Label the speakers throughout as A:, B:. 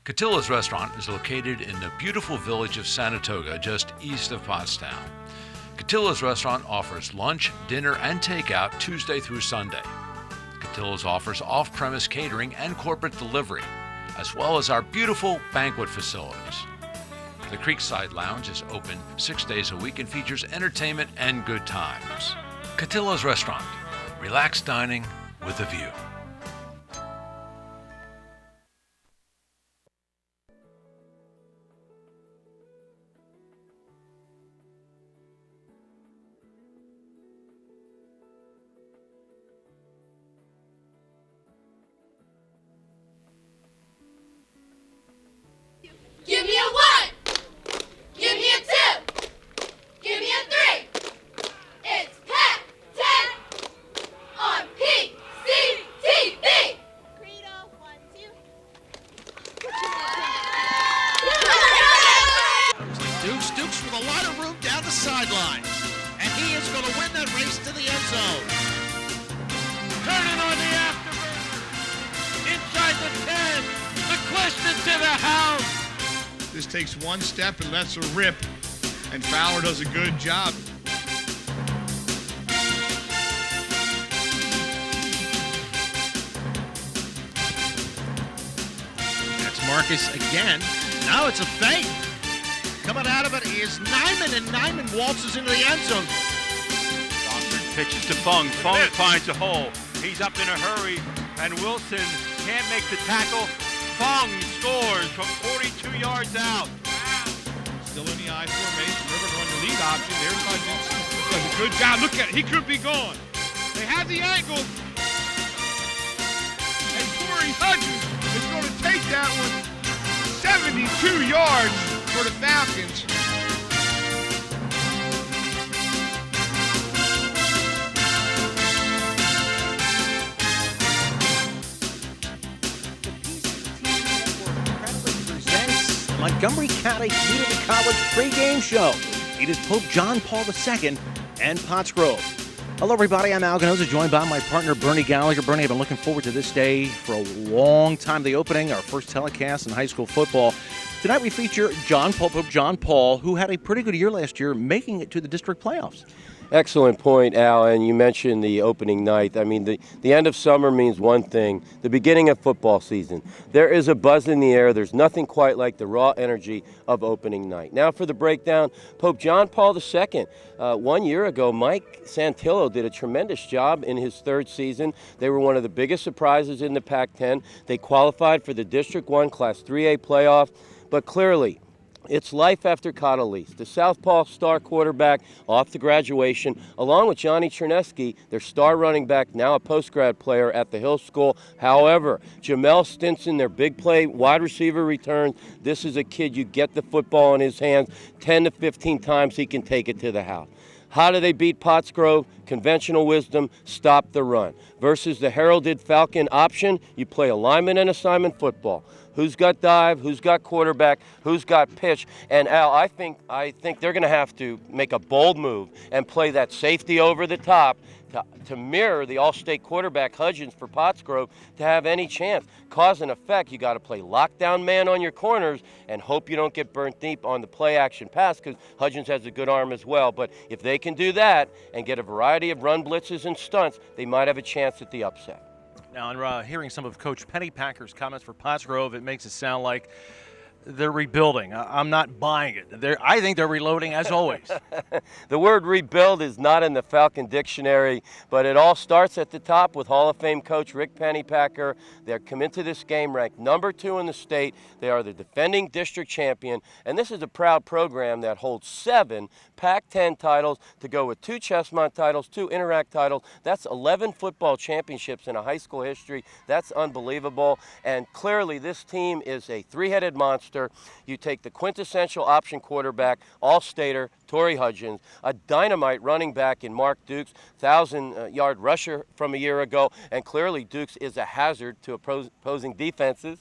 A: Catilla's restaurant is located in the beautiful village of Sanatoga, just east of Pottstown. Catilla's restaurant offers lunch, dinner, and takeout Tuesday through Sunday. Catilla's offers off-premise catering and corporate delivery, as well as our beautiful banquet facilities. The Creekside Lounge is open 6 days a week and features entertainment and good times. Catilla's Restaurant, relaxed dining with a view.
B: Give me a 1. Give me a 2. Give me a 3. It's PAC10 on PCTV.
C: Credo, 1, 2.
D: Dukes with a lot of room down the sidelines. And he is going to win that race to the end zone.
E: Turning on the afterburner. Inside the 10. The question to the house.
F: This takes one step and lets her rip, and Fowler does a good job.
D: That's Marcus again. Now it's a fake. Coming out of it is Nyman, and Nyman waltzes into the end zone.
E: Johnson pitches to Fung. Fung finds a hole. He's up in a hurry, and Wilson can't make the tackle. Fung scores from 42 yards out.
F: Still in the I formation. They're going to run the lead option. There's Hudgens. Does a good job. Look at it. He could be gone. They have the angle. And Torrey Hudgens is going to take that one 72 yards for the Falcons.
D: Montgomery County Community College pregame show. It is Pope John Paul II and Pottsgrove. Hello, everybody. I'm Al Ganoza, joined by my partner, Bernie Gallagher. Bernie, I've been looking forward to this day for a long time. The opening, our first telecast in high school football. Tonight we feature Pope John Paul, who had a pretty good year last year, making it to the district playoffs.
G: Excellent point, Al, and you mentioned the opening night. I mean, the end of summer means one thing, the beginning of football season. There is a buzz in the air. There's nothing quite like the raw energy of opening night. Now for the breakdown, Pope John Paul II. 1 year ago, Mike Santillo did a tremendous job in his third season. They were one of the biggest surprises in the Pac-10. They qualified for the District 1 Class 3A playoff, but clearly, it's life after Cottolese. The Southpaw star quarterback off the graduation, along with Johnny Chernesky, their star running back, now a post-grad player at the Hill School. However, Jamel Stinson, their big play wide receiver returns. This is a kid, you get the football in his hands 10 to 15 times, he can take it to the house. How do they beat Pottsgrove? Conventional wisdom, stop the run. Versus the heralded Falcon option, you play alignment and assignment football. Who's got dive, who's got quarterback, who's got pitch. And Al, I think they're going to have to make a bold move and play that safety over the top to mirror the all-state quarterback Hudgens for Pottsgrove to have any chance. Cause and effect, you got to play lockdown man on your corners and hope you don't get burnt deep on the play-action pass because Hudgens has a good arm as well. But if they can do that and get a variety of run blitzes and stunts, they might have a chance at the upset.
D: Now, hearing some of Coach Pennypacker's comments for Pottsgrove, it makes it sound like they're rebuilding. I'm not buying it. I think they're reloading as always.
G: The word rebuild is not in the Falcon dictionary, but it all starts at the top with Hall of Fame coach Rick Pennypacker. They come into this game ranked number 2 in the state. They are the defending district champion, and this is a proud program that holds 7 Pac-10 titles to go with 2 Chessmont titles, 2 Interact titles. That's 11 football championships in a high school history. That's unbelievable, and clearly this team is a three-headed monster. You take the quintessential option quarterback, all-stater, Torrey Hudgens, a dynamite running back in Mark Dukes, 1,000-yard rusher from a year ago, and clearly Dukes is a hazard to opposing defenses.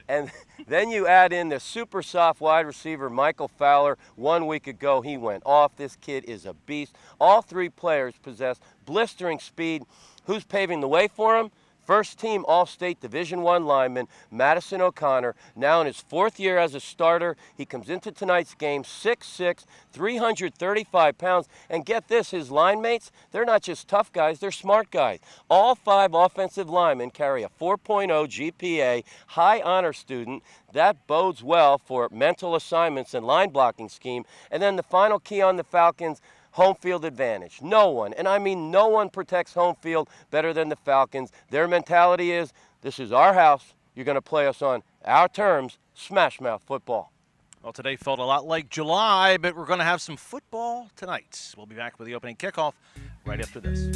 G: And then you add in the super soft wide receiver, Michael Fowler. 1 week ago, he went off. This kid is a beast. All 3 players possess blistering speed. Who's paving the way for him? first-team All-State Division I lineman, Madison O'Connor, now in his 4th year as a starter. He comes into tonight's game 6'6", 335 pounds. And get this, his line mates, they're not just tough guys, they're smart guys. All 5 offensive linemen carry a 4.0 GPA, high honor student. That bodes well for mental assignments and line blocking scheme. And then the final key on the Falcons, home field advantage. No one, and I mean no one, protects home field better than the Falcons. Their mentality is, this is our house, you're going to play us on our terms, smash mouth football.
D: Well, today felt a lot like July, but we're going to have some football tonight. We'll be back with the opening kickoff right after this.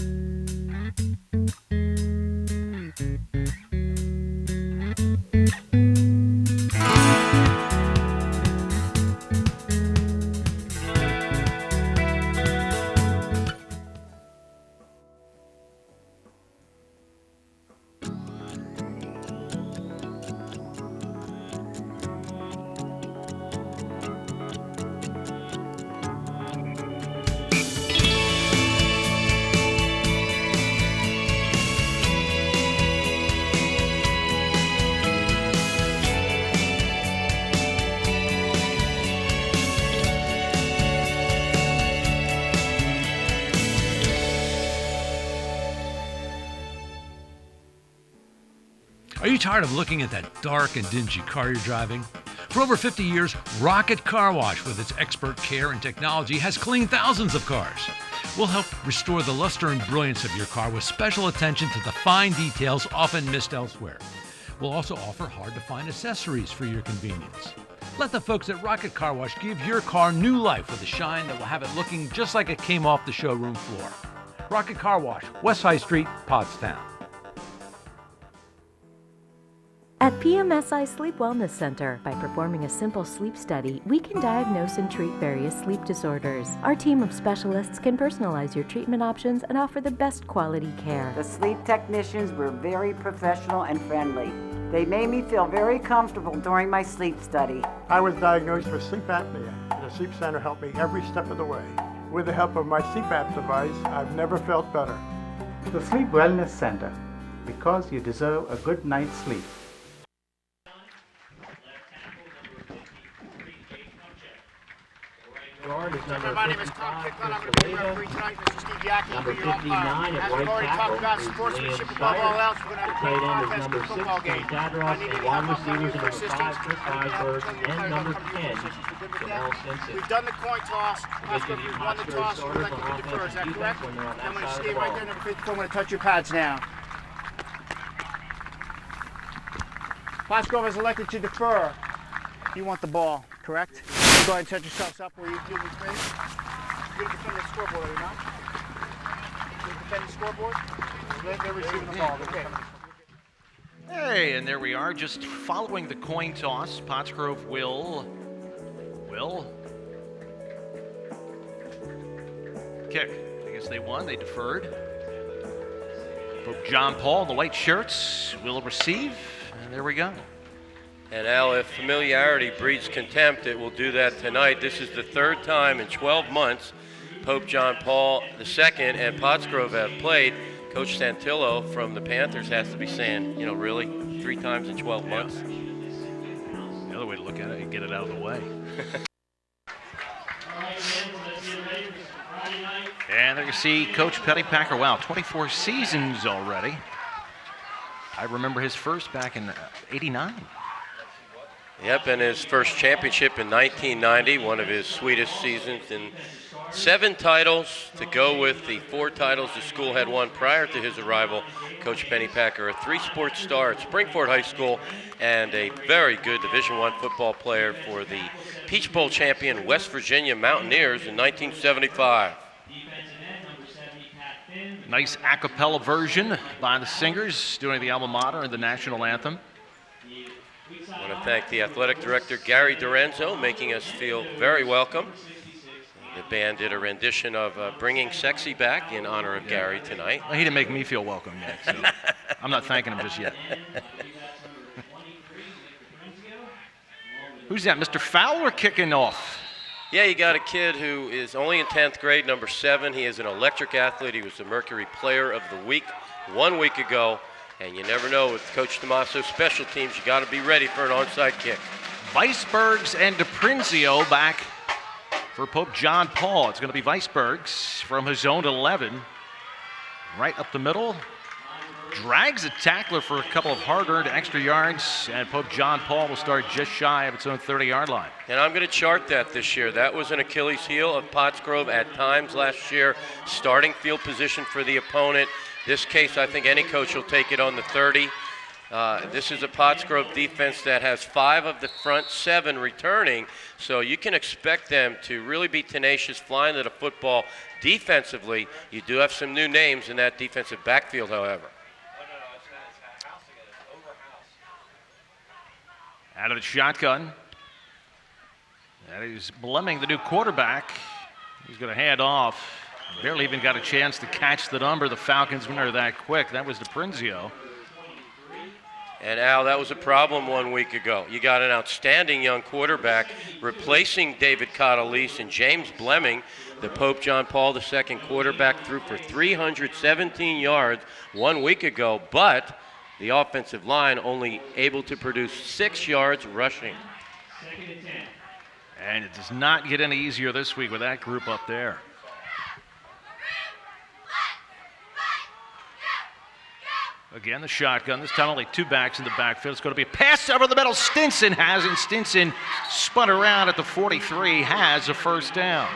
A: Are you tired of looking at that dark and dingy car you're driving? For over 50 years, Rocket Car Wash, with its expert care and technology, has cleaned thousands of cars. We'll help restore the luster and brilliance of your car with special attention to the fine details often missed elsewhere. We'll also offer hard-to-find accessories for your convenience. Let the folks at Rocket Car Wash give your car new life with a shine that will have it looking just like it came off the showroom floor. Rocket Car Wash, West High Street, Pottstown.
H: At PMSI Sleep Wellness Center, by performing a simple sleep study, we can diagnose and treat various sleep disorders. Our team of specialists can personalize your treatment options and offer the best quality care.
I: The sleep technicians were very professional and friendly. They made me feel very comfortable during my sleep study.
J: I was diagnosed with sleep apnea. The sleep center helped me every step of the way. With the help of my CPAP device, I've never felt better.
K: The Sleep Wellness Center, because you deserve a good night's sleep.
L: My name is Tom Kicklin. I'm going to be your referee tonight. Mr. Steve Yackey,
M: number
L: your umpire.
M: 59 at
L: As we've
M: right
L: already talked
M: tackle
L: about
M: is
L: sportsmanship
M: Liam
L: above all
M: Steyer.
L: else, we're going to have a
M: Tight
L: great
M: end is
L: contest
M: number
L: in the football
M: 6,
L: game.
M: Tadros,
L: I need
M: and
L: any
M: wide
L: help from you
M: receivers
L: for
M: number
L: assistance.
M: 5, Chris Eisberg, and number 10, Jamal Simpson.
L: We've done the coin toss. Oscar, we've won the toss. We'd like you to defer. Is that correct? I'm going to stay right there, number 54. I'm going to touch your pads now. Pascal has elected to defer. You want the ball, correct? Go ahead and set yourselves up where you feel the space. You're going to defend the scoreboard, are you not? You're going to defend the scoreboard? They're receiving the ball. Okay.
D: Hey, and there we are, just following the coin toss. Pottsgrove will kick. I guess they won, they deferred. Pope John Paul in the white shirts will receive, and there we go.
G: And Al, if familiarity breeds contempt, it will do that tonight. This is the 3rd time in 12 months Pope John Paul II and Pottsgrove have played. Coach Santillo from the Panthers has to be saying, you know, really? 3 times in 12 months?
D: The other way to look at it, you get it out of the way. And there you see Coach Petty Packer. Wow, 24 seasons already. I remember his first back in '89.
G: Yep, and his first championship in 1990, one of his sweetest seasons. And 7 titles to go with the 4 titles the school had won prior to his arrival. Coach Penny Packer, a 3-sport star at Springford High School and a very good Division I football player for the Peach Bowl champion West Virginia Mountaineers in 1975.
D: Nice a cappella version by the singers doing the alma mater and the national anthem.
G: I want to thank the athletic director, Gary Dorenzo, making us feel very welcome. The band did a rendition of Bringing Sexy back in honor of Gary tonight.
D: Well, he didn't make me feel welcome yet, so I'm not thanking him just yet. Who's that? Mr. Fowler kicking off.
G: Yeah, you got a kid who is only in 10th grade, number 7. He is an electric athlete. He was the Mercury Player of the Week 1 week ago. And you never know with Coach Tomaso's special teams, you got to be ready for an onside kick.
D: Weisbergs and DiPrinzio back for Pope John Paul. It's going to be Weisbergs from his own 11. Right up the middle. Drags a tackler for a couple of hard-earned extra yards, and Pope John Paul will start just shy of its own 30-yard line.
G: And I'm going to chart that this year. That was an Achilles heel of Pottsgrove at times last year, starting field position for the opponent. This case, I think any coach will take it on the 30. This is a Pottsgrove defense that has 5 of the front 7 returning, so you can expect them to really be tenacious, flying to the football defensively. You do have some new names in that defensive backfield, however.
D: Out of the shotgun. That is Blemming, the new quarterback. He's going to hand off. Barely even got a chance to catch the number. The Falcons winner that quick. That was DiPrinzio.
G: And Al, that was a problem 1 week ago. You got an outstanding young quarterback replacing David Catalese and James Blemming. The Pope John Paul II quarterback threw for 317 yards 1 week ago, but the offensive line only able to produce 6 yards rushing.
D: And it does not get any easier this week with that group up there. Again, the shotgun. This time only 2 backs in the backfield. It's going to be a pass over the middle. Stinson has it. Stinson spun around at the 43, has a first down.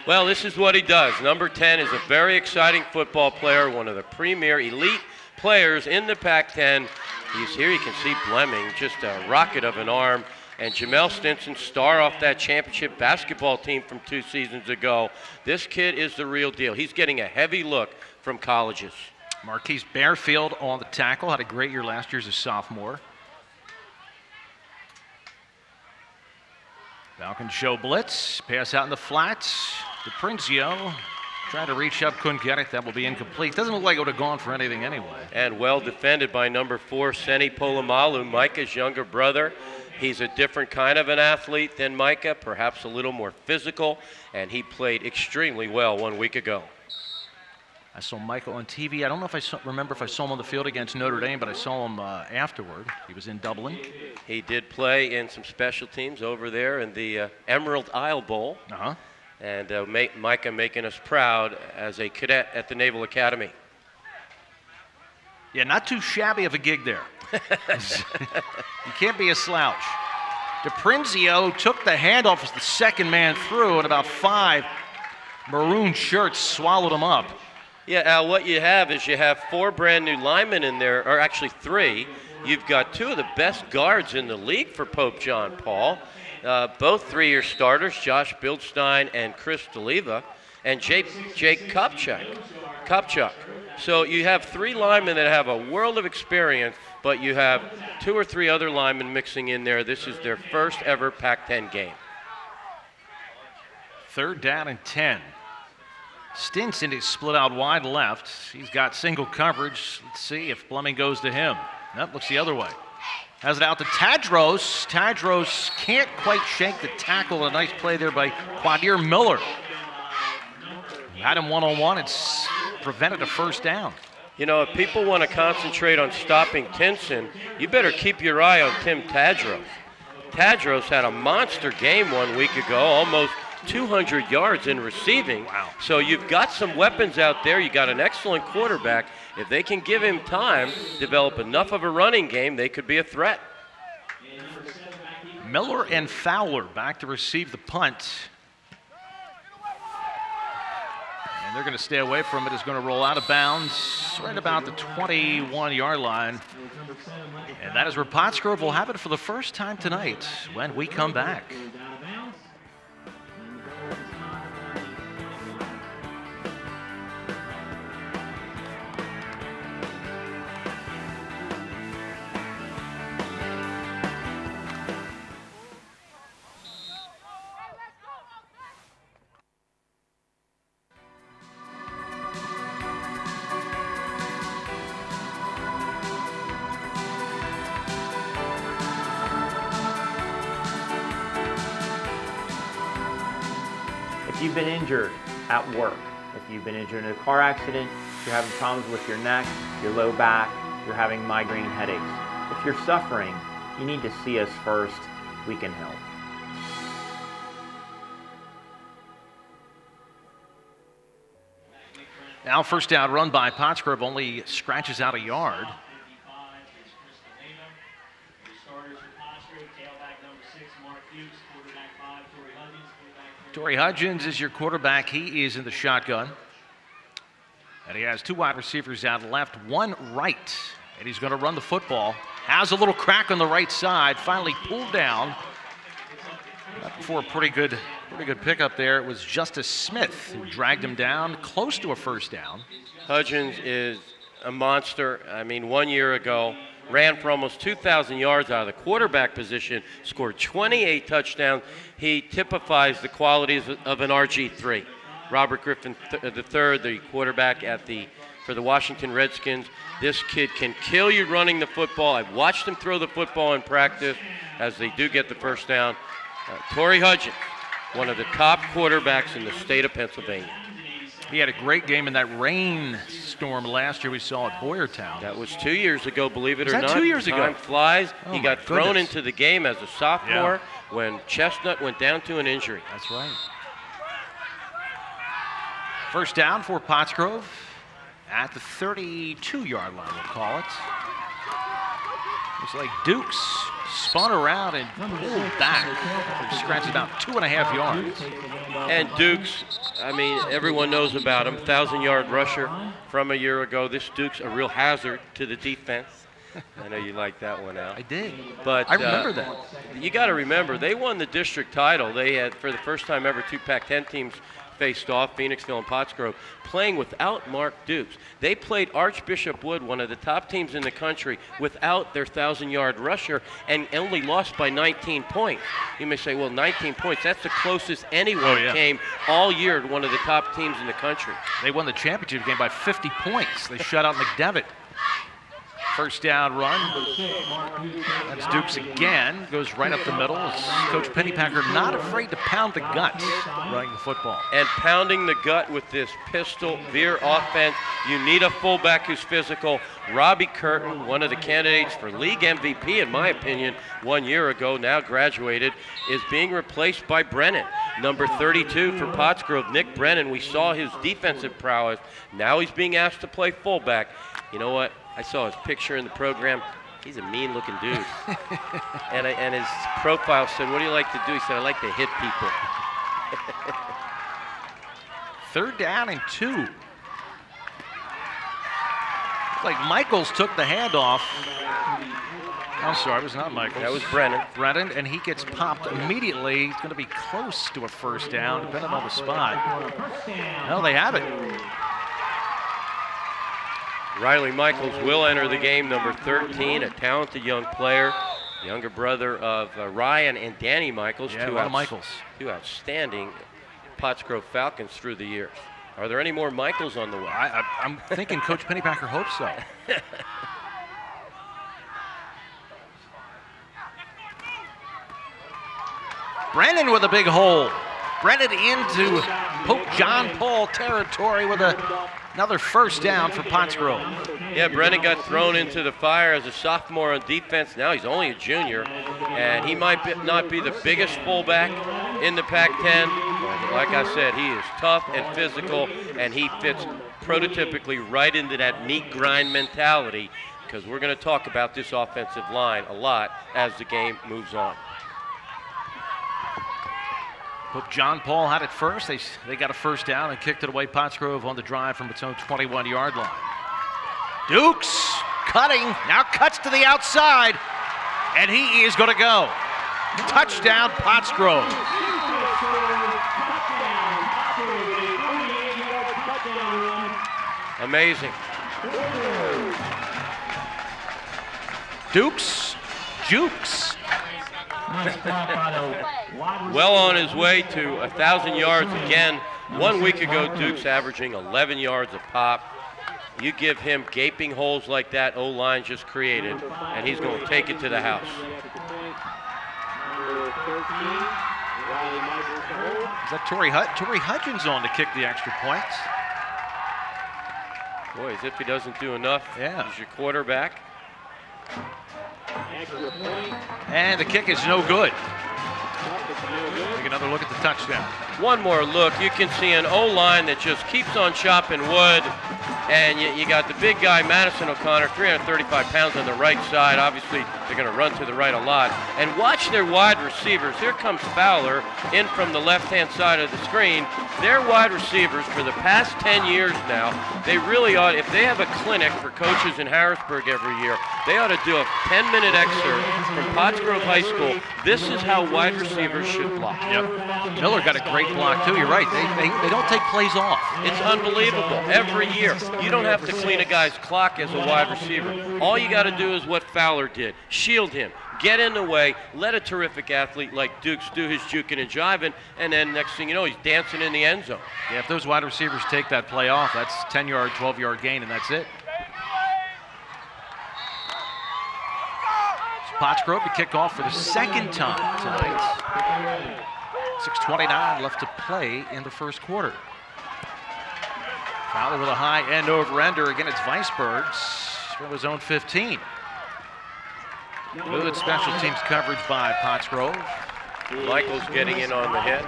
G: Well, this is what he does. Number 10 is a very exciting football player, one of the premier elite players in the Pac-10. He's here. You can see Blemming, just a rocket of an arm. And Jamel Stinson, star off that championship basketball team from 2 seasons ago. This kid is the real deal. He's getting a heavy look from colleges.
D: Marquise Bearfield on the tackle. Had a great year last year as a sophomore. Falcons show blitz. Pass out in the flats. DiPrinzio trying to reach up, couldn't get it. That will be incomplete. Doesn't look like it would have gone for anything anyway.
G: And well defended by number 4, Seni Polamalu, Micah's younger brother. He's a different kind of an athlete than Micah, perhaps a little more physical, and he played extremely well 1 week ago.
D: I saw Micah on TV. I don't know if remember if I saw him on the field against Notre Dame, but I saw him afterward. He was in Dublin.
G: He did play in some special teams over there in the Emerald Isle Bowl.
D: Uh-huh.
G: And Micah making us proud as a cadet at the Naval Academy.
D: Yeah, not too shabby of a gig there. You can't be a slouch. DiPrinzio took the handoff as the second man through, and about 5 maroon shirts swallowed him up.
G: Yeah, Al, what you have is you have 4 brand new linemen in there, or actually 3. You've got 2 of the best guards in the league for Pope John Paul. Both 3-year starters, Josh Bildstein and Chris DeLeva, and Jake Kupchak. So you have 3 linemen that have a world of experience, but you have 2 or 3 other linemen mixing in there. This is their first ever Pac-10 game.
D: 3rd down and 10. Stinson is split out wide left. He's got single coverage. Let's see if Blemming goes to him. Nope, looks the other way. Has it out to Tadros. Tadros can't quite shake the tackle. A nice play there by Quadir Miller. Had him one-on-one. It's prevented a first down.
G: You know, if people want to concentrate on stopping Tinson, you better keep your eye on Tim Tadros. Tadros had a monster game 1 week ago, almost 200 yards in receiving.
D: Wow.
G: So you've got some weapons out there. You got an excellent quarterback. If they can give him time, develop enough of a running game, they could be a threat.
D: Miller and Fowler back to receive the punt. And they're going to stay away from it. It's going to roll out of bounds right about the 21-yard line. And that is where Pottsgrove will have it for the first time tonight when we come back.
N: If you've been injured at work, if you've been injured in a car accident, if you're having problems with your neck, your low back, you're having migraine headaches. If you're suffering, you need to see us first. We can help.
D: Now first down run by Pottsgrove only scratches out a yard. Torrey Hudgens is your quarterback. He is in the shotgun. And he has two wide receivers out left, one right. And he's going to run the football. Has a little crack on the right side. Finally pulled down. Before a pretty good pickup there. It was Justice Smith who dragged him down close to a first down.
G: Hudgens is a monster. I mean, 1 year ago, ran for almost 2,000 yards out of the quarterback position, scored 28 touchdowns. He typifies the qualities of an RG3. Robert Griffin III, the quarterback for the Washington Redskins. This kid can kill you running the football. I've watched him throw the football in practice as they do get the first down. Torrey Hudgens, one of the top quarterbacks in the state of Pennsylvania.
D: He had a great game in that rainstorm last year we saw at Boyertown.
G: That was 2 years ago, believe it or not.
D: Was that 2 years ago?
G: Time flies.
D: Oh,
G: he got thrown into the game as a sophomore when Chestnut went down to an injury.
D: That's right. First down for Pottsgrove at the 32-yard line, we'll call it. Looks like Dukes spun around and pulled back. Scratched about 2.5 yards.
G: And Dukes, I mean, everyone knows about him. 1,000-yard rusher from a year ago. This Dukes a real hazard to the defense. I know you liked that one out.
D: I did.
G: But
D: I remember that.
G: You got to remember, they won the district title. They had, for the first time ever, two PAC10 teams faced off, Phoenixville and Pottsgrove, playing without Mark Dukes. They played Archbishop Wood, one of the top teams in the country, without their 1,000-yard rusher and only lost by 19 points. You may say, well, 19 points, that's the closest anyone came all year to one of the top teams in the country.
D: They won the championship game by 50 points. They shut out McDevitt. First down run. That's Dukes again. Goes right up the middle. Coach Pennypacker not afraid to pound the gut running the football.
G: And pounding the gut with this pistol veer offense. You need a fullback who's physical. Robbie Curtin, one of the candidates for league MVP, in my opinion, 1 year ago, now graduated, is being replaced by Brennan. Number 32 for Pottsgrove, Nick Brennan. We saw his defensive prowess. Now he's being asked to play fullback. You know what? I saw his picture in the program. He's a mean-looking dude. and his profile said, what do you like to do? He said, I like to hit people.
D: Third down and 2. Looks like Michaels took the handoff. I'm sorry, it was not Michaels.
G: That was Brennan.
D: Brennan, and he gets popped immediately. He's going to be close to a first down, depending on the spot. Well, they have it.
G: Riley Michaels will enter the game, number 13, a talented young player, younger brother of Ryan and Danny Michaels, two outstanding Pottsgrove Falcons through the years. Are there any more Michaels on the way?
D: I'm thinking Coach Pennypacker hopes so. Brennan with a big hole. Brennan into Pope John Paul territory with another first down for Pottsgrove.
G: Yeah, Brennan got thrown into the fire as a sophomore on defense. Now he's only a junior, and he might not be the biggest fullback in the Pac-10. Like I said, he is tough and physical, and he fits prototypically right into that meat grind mentality, because we're going to talk about this offensive line a lot as the game moves on.
D: Pope John Paul had it first. They got a first down and kicked it away. Pottsgrove on the drive from its own 21-yard line. Dukes cutting, now cuts to the outside, and he is going to go. Touchdown, Pottsgrove.
G: Amazing.
D: Dukes, Jukes.
G: Well on his way to 1,000 yards again. 1 week ago, Dukes averaging 11 yards a pop. You give him gaping holes like that O-line just created, and he's going to take it to the house.
D: Is that Torrey Hudgens on to kick the extra points?
G: Boy, as if he doesn't do enough.
D: Yeah.
G: He's your quarterback.
D: And the kick is no good. Take another look at the touchdown.
G: One more look. You can see an O-line that just keeps on chopping wood. And you got the big guy, Madison O'Connor, 335 pounds on the right side. Obviously, they're going to run to the right a lot. And watch their wide receivers. Here comes Fowler in from the left-hand side of the screen. Their wide receivers for the past 10 years now, they really ought, if they have a clinic for coaches in Harrisburg every year, they ought to do a 10-minute excerpt from Pottsgrove High School. This is how wide receivers should block.
D: Yep. Miller got a great block, too. You're right. They don't take plays off.
G: It's unbelievable. Every year. You don't have to clean a guy's clock as a wide receiver. All you got to do is what Fowler did. Shield him. Get in the way. Let a terrific athlete like Dukes do his juking and jiving, and then next thing you know, he's dancing in the end zone.
D: Yeah, if those wide receivers take that play off, that's 10-yard, 12-yard gain, and that's it. Pottsgrove to kick off for the second time tonight. 6:29 left to play in the first quarter. Fowler with a high end over ender. Again, it's Weisberg's from his own 15. Good special teams coverage by Pottsgrove.
G: Michael's getting in on the hit.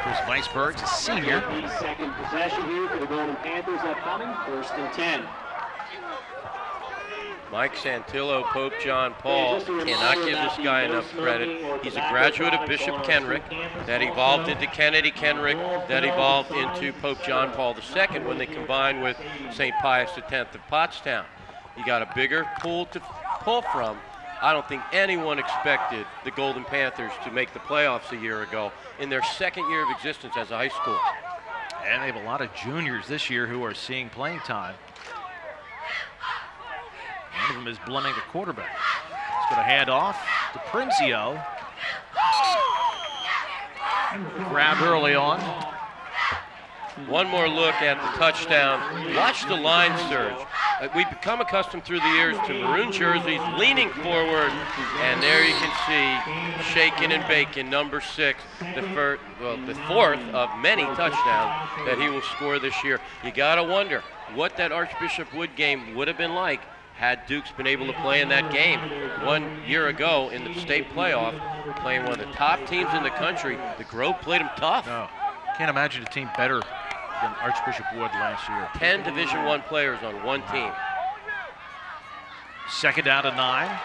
D: Here's Weisberg, a senior.
M: Second possession here for the Golden Panthers upcoming. 1st and 10.
G: Mike Santillo, Pope John Paul, cannot give this guy enough credit. He's a graduate of Bishop Kenrick that evolved into Kennedy Kenrick, that evolved into Pope John Paul II when they combined with St. Pius X of Pottstown. You got a bigger pool to pull from. I don't think anyone expected the Golden Panthers to make the playoffs a year ago in their second year of existence as a high school.
D: And they have a lot of juniors this year who are seeing playing time. One of them is Blemming, the quarterback. He's going to hand off to Prinzio. Grabbed early on.
G: One more look at the touchdown. Watch the line surge. We've become accustomed through the years to maroon jerseys leaning forward, and there you can see shaking and baking, number 6, the fourth of many touchdowns that he will score this year. You got to wonder what that Archbishop Wood game would have been like had Dukes been able to play in that game 1 year ago in the state playoff, playing one of the top teams in the country. The Grove played them tough.
D: No, can't imagine a team better than Archbishop Wood last year.
G: 10 Division I players on one team.
D: Second down to 9.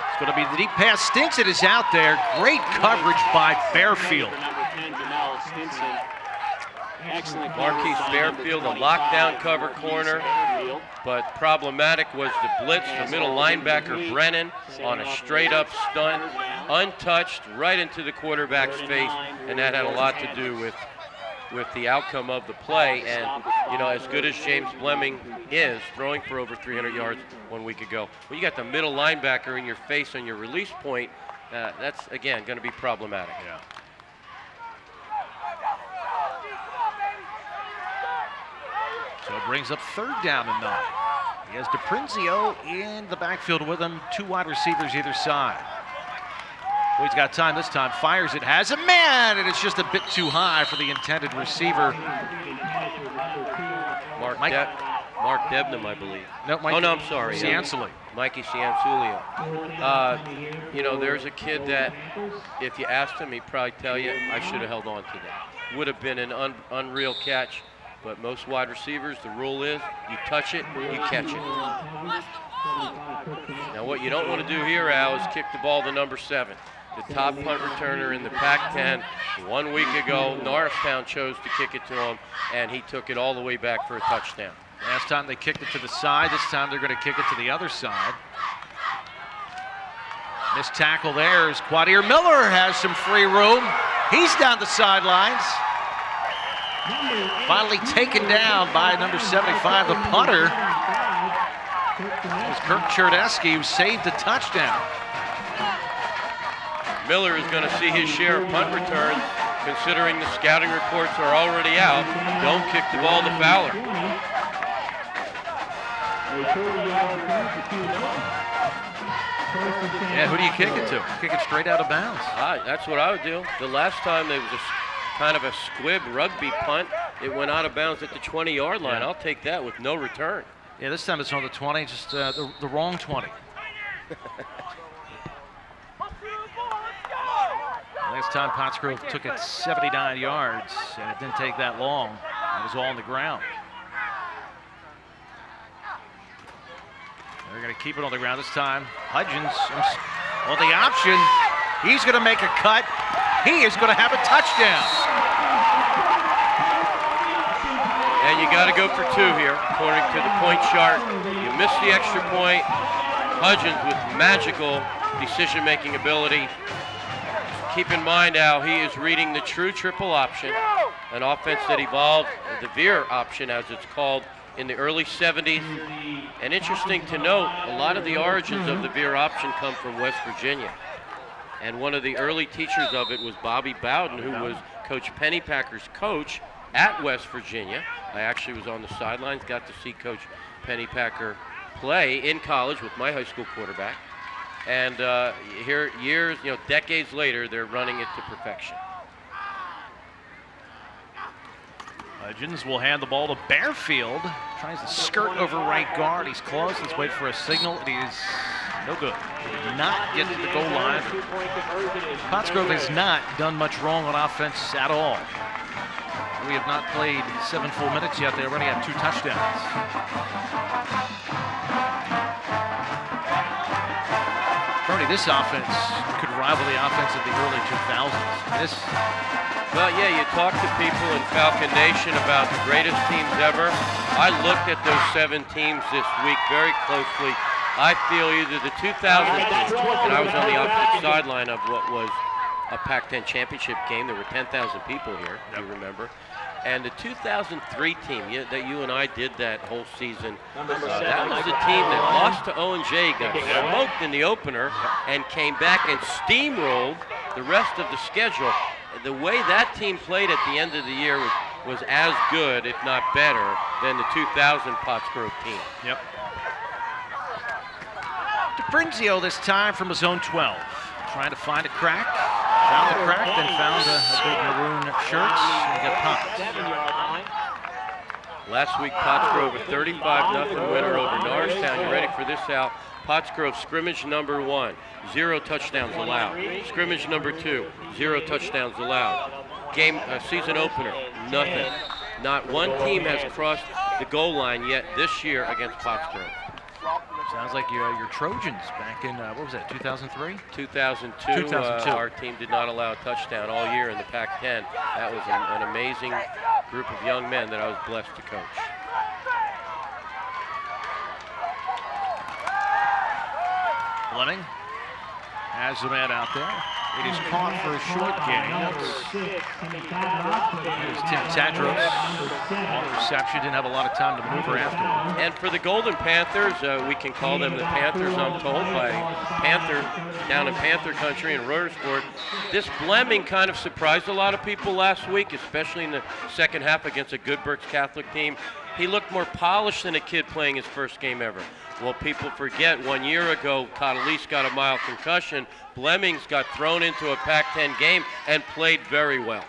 D: It's going to be the deep pass. Stinson is out there. Great coverage by Fairfield.
M: Excellent.
G: Marquise Fairfield, a lockdown cover corner, but problematic was the blitz. The middle linebacker, Brennan, on a straight-up stunt, untouched, right into the quarterback's face, and that had a lot to do with the outcome of the play. And, you know, as good as James Blemming is, throwing for over 300 yards 1 week ago, when you got the middle linebacker in your face on your release point, that's, again, going to be problematic.
D: Yeah. So it brings up 3rd down and 9. He has DePrinzio in the backfield with him, 2 wide receivers either side. Well, he's got time this time, fires it, has a man, and it's just a bit too high for the intended receiver.
G: Mark Debnam, I believe.
D: No, Mike,
G: oh, no, I'm sorry.
D: Cianculi.
G: Mikey Cianculio. You know, there's a kid that if you asked him, he'd probably tell you, I should have held on to that. Would have been an unreal catch. But most wide receivers, the rule is you touch it, you catch it. Now what you don't want to do here, Al, is kick the ball to number 7. The top punt returner in the PAC10. 1 week ago, Norristown chose to kick it to him, and he took it all the way back for a touchdown.
D: Last time they kicked it to the side. This time they're going to kick it to the other side. Missed tackle there as Quadir Miller has some free room. He's down the sidelines. Finally taken down by number 75, the punter. It was Kirk Cherdeski who saved the touchdown.
G: Miller is going to see his share of punt returns, considering the scouting reports are already out. Don't kick the ball to Fowler.
D: Yeah, who do you kick it to? Kick it straight out of bounds.
G: That's what I would do. The last time there was a kind of a squib rugby punt. It went out of bounds at the 20-yard line. I'll take that with no return.
D: Yeah, this time it's on the 20, just the wrong 20. Last time Pottsgrove took it 79 yards, and it didn't take that long. It was all on the ground. They're going to keep it on the ground this time. Hudgens on the option. He's going to make a cut. He is going to have a touchdown.
G: And you got to go for 2 here, according to the point chart. You miss the extra point. Hudgens with magical decision-making ability. Keep in mind, Al, he is reading the true triple option, an offense that evolved, the veer option as it's called, in the early 70s. And interesting to note, a lot of the origins of the veer option come from West Virginia. And one of the early teachers of it was Bobby Bowden, who was Coach Pennypacker's coach at West Virginia. I actually was on the sidelines, got to see Coach Pennypacker play in college with my high school quarterback. And here, years, decades later, they're running it to perfection.
D: Hudgens will hand the ball to Bearfield. Tries to skirt over right guard. He's close. Let's wait for a signal. It is no good. Did not get to the goal line. Pottsgrove has not done much wrong on offense at all. We have not played 7 full minutes yet. They already have 2 touchdowns. Bernie, this offense could rival the offense of the early 2000s.
G: Well, yeah, you talk to people in Falcon Nation about the greatest teams ever. I looked at those 7 teams this week very closely. I feel either the 2000 team, and I was on the opposite sideline of what was a Pac-10 championship game. There were 10,000 people here, if you remember. And the 2003 team that you and I did that whole season, that was the team that lost to O&J, got smoked in the opener, and came back and steamrolled the rest of the schedule. The way that team played at the end of the year was as good, if not better, than the 2000 Pottsgrove team.
D: Yep. DeFrinzio this time from his own 12. Trying to find a crack. Found the crack, then found a big maroon shirt and got popped.
G: Last week, Pottsgrove a 35-0 winner over Norristown. You ready for this, Al? Pottsgrove scrimmage number 1, 0 touchdowns allowed. Scrimmage number 2, 0 touchdowns allowed. Game season opener, nothing. Not one team has crossed the goal line yet this year against Pottsgrove.
D: Sounds like your Trojans back in, what was that, 2003?
G: 2002. Our team did not allow a touchdown all year in the Pac-10. That was an amazing group of young men that I was blessed to coach.
D: Fleming has the man out there. It is caught for a short gain. It is Tim Tadros on the reception. Didn't have a lot of time to maneuver afterwards.
G: And for the Golden Panthers, we can call them the Panthers, I'm told, by Panther down in Panther country in Rotorsport. This Fleming kind of surprised a lot of people last week, especially in the second half against a good Berks Catholic team. He looked more polished than a kid playing his first game ever. Well, people forget 1 year ago, Cotalese got a mild concussion. Blemmings got thrown into a Pac-10 game and played very well.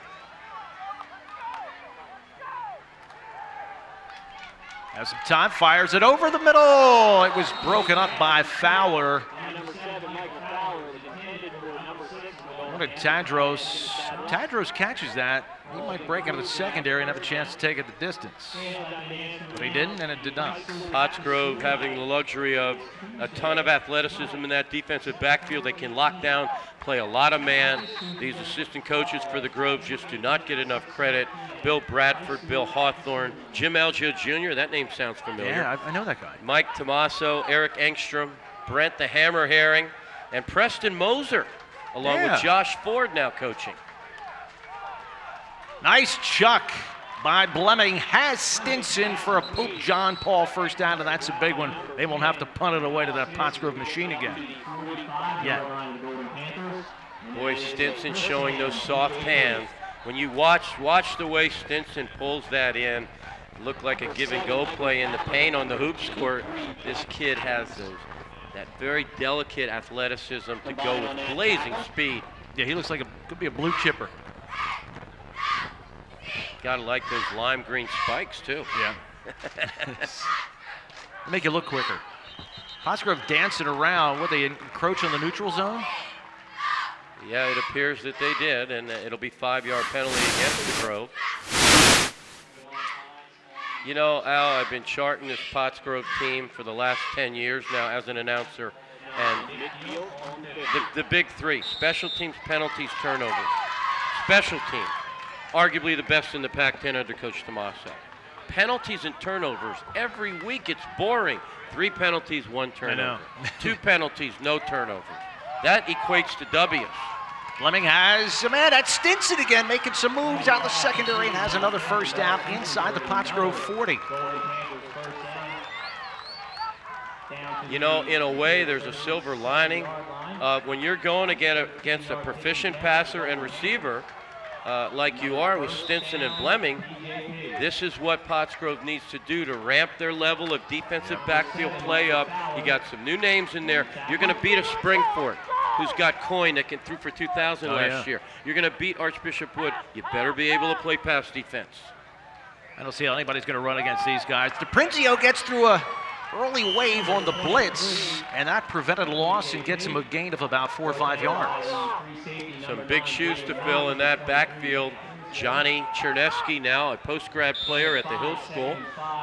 D: Has some time, fires it over the middle. It was broken up by Fowler. What did Tadros? Tadros catches that. He might break out of the secondary and have a chance to take it the distance. But he didn't, and it did not.
G: Pottsgrove having the luxury of a ton of athleticism in that defensive backfield. They can lock down, play a lot of man. These assistant coaches for the Groves just do not get enough credit. Bill Bradford, Bill Hawthorne, Jim Algio Jr., that name sounds familiar.
D: Yeah, I know that guy.
G: Mike Tomaso, Eric Engstrom, Brent the Hammer Herring, and Preston Moser, along with Josh Ford now coaching.
D: Nice chuck by Blemming. Has Stinson for a Pope John Paul first down, and that's a big one. They won't have to punt it away to that Pottsgrove machine again. Yeah.
G: Boy, Stinson showing those soft hands. When you watch the way Stinson pulls that in, looked like a give and go play in the paint on the hoop score. This kid has that very delicate athleticism to go with blazing speed.
D: Yeah, he looks like could be a blue chipper.
G: Gotta like those lime green spikes, too.
D: Yeah. Make it look quicker. Pottsgrove dancing around. What, they encroach on the neutral zone?
G: Yeah, it appears that they did, and it'll be 5-yard penalty against the Grove. You know, Al, I've been charting this Pottsgrove team for the last 10 years now as an announcer, and the big three: special teams, penalties, turnovers. Special teams, arguably the best in the Pac-10 under Coach Tommaso. Penalties and turnovers, every week it's boring. 3 penalties, 1 turnover. 2 penalties, no turnover. That equates to W's.
D: Fleming has, man, that's Stinson again, making some moves out the secondary and has another first down inside the Pottsgrove 40.
G: You know, in a way, there's a silver lining. When you're going against a proficient passer and receiver, like you are with Stinson and Fleming, this is what Pottsgrove needs to do to ramp their level of defensive backfield play up. You got some new names in there. You're going to beat a Springford, who's got Coyne that can threw for 2,000 last year. You're going to beat Archbishop Wood. You better be able to play pass defense.
D: I don't see how anybody's going to run against these guys. DePrinzio gets through a early wave on the blitz, and that prevented a loss and gets him a gain of about 4 or 5 yards.
G: Some big shoes to fill in that backfield. Johnny Chernesky, now a post-grad player at the Hill School,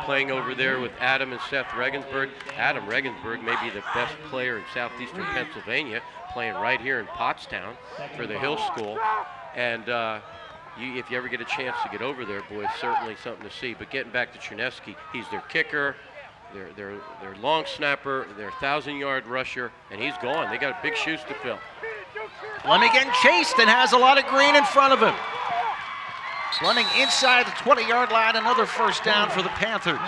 G: playing over there with Adam and Seth Regensburg. Adam Regensburg may be the best player in southeastern Pennsylvania, playing right here in Pottstown for the Hill School. And if you ever get a chance to get over there, boy, it's certainly something to see. But getting back to Chernesky, he's their kicker, their long snapper, their 1,000-yard rusher, and he's gone. They got big shoes to fill.
D: Fleming getting chased and has a lot of green in front of him. Fleming inside the 20-yard line, another first down for the Panthers.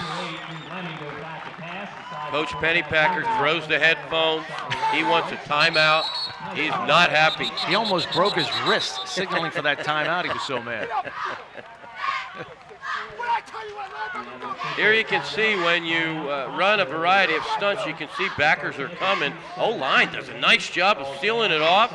G: Coach Pennypacker throws the headphones. He wants a timeout. He's not happy.
D: He almost broke his wrist signaling for that timeout. He was so mad.
G: Here you can see when you run a variety of stunts, you can see backers are coming. O-line does a nice job of sealing it off,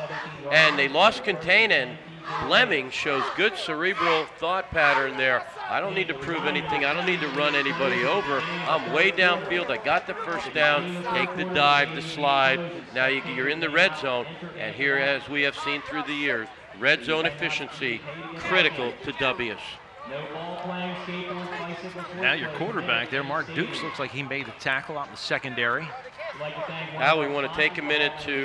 G: and they lost contain, and Fleming shows good cerebral thought pattern there. I don't need to prove anything. I don't need to run anybody over. I'm way downfield. I got the first down. Take the dive, the slide. Now you're in the red zone, and here, as we have seen through the years, red zone efficiency critical to W's.
D: Now your quarterback there, Mark Dukes, looks like he made the tackle out in the secondary.
G: Now we want to take a minute to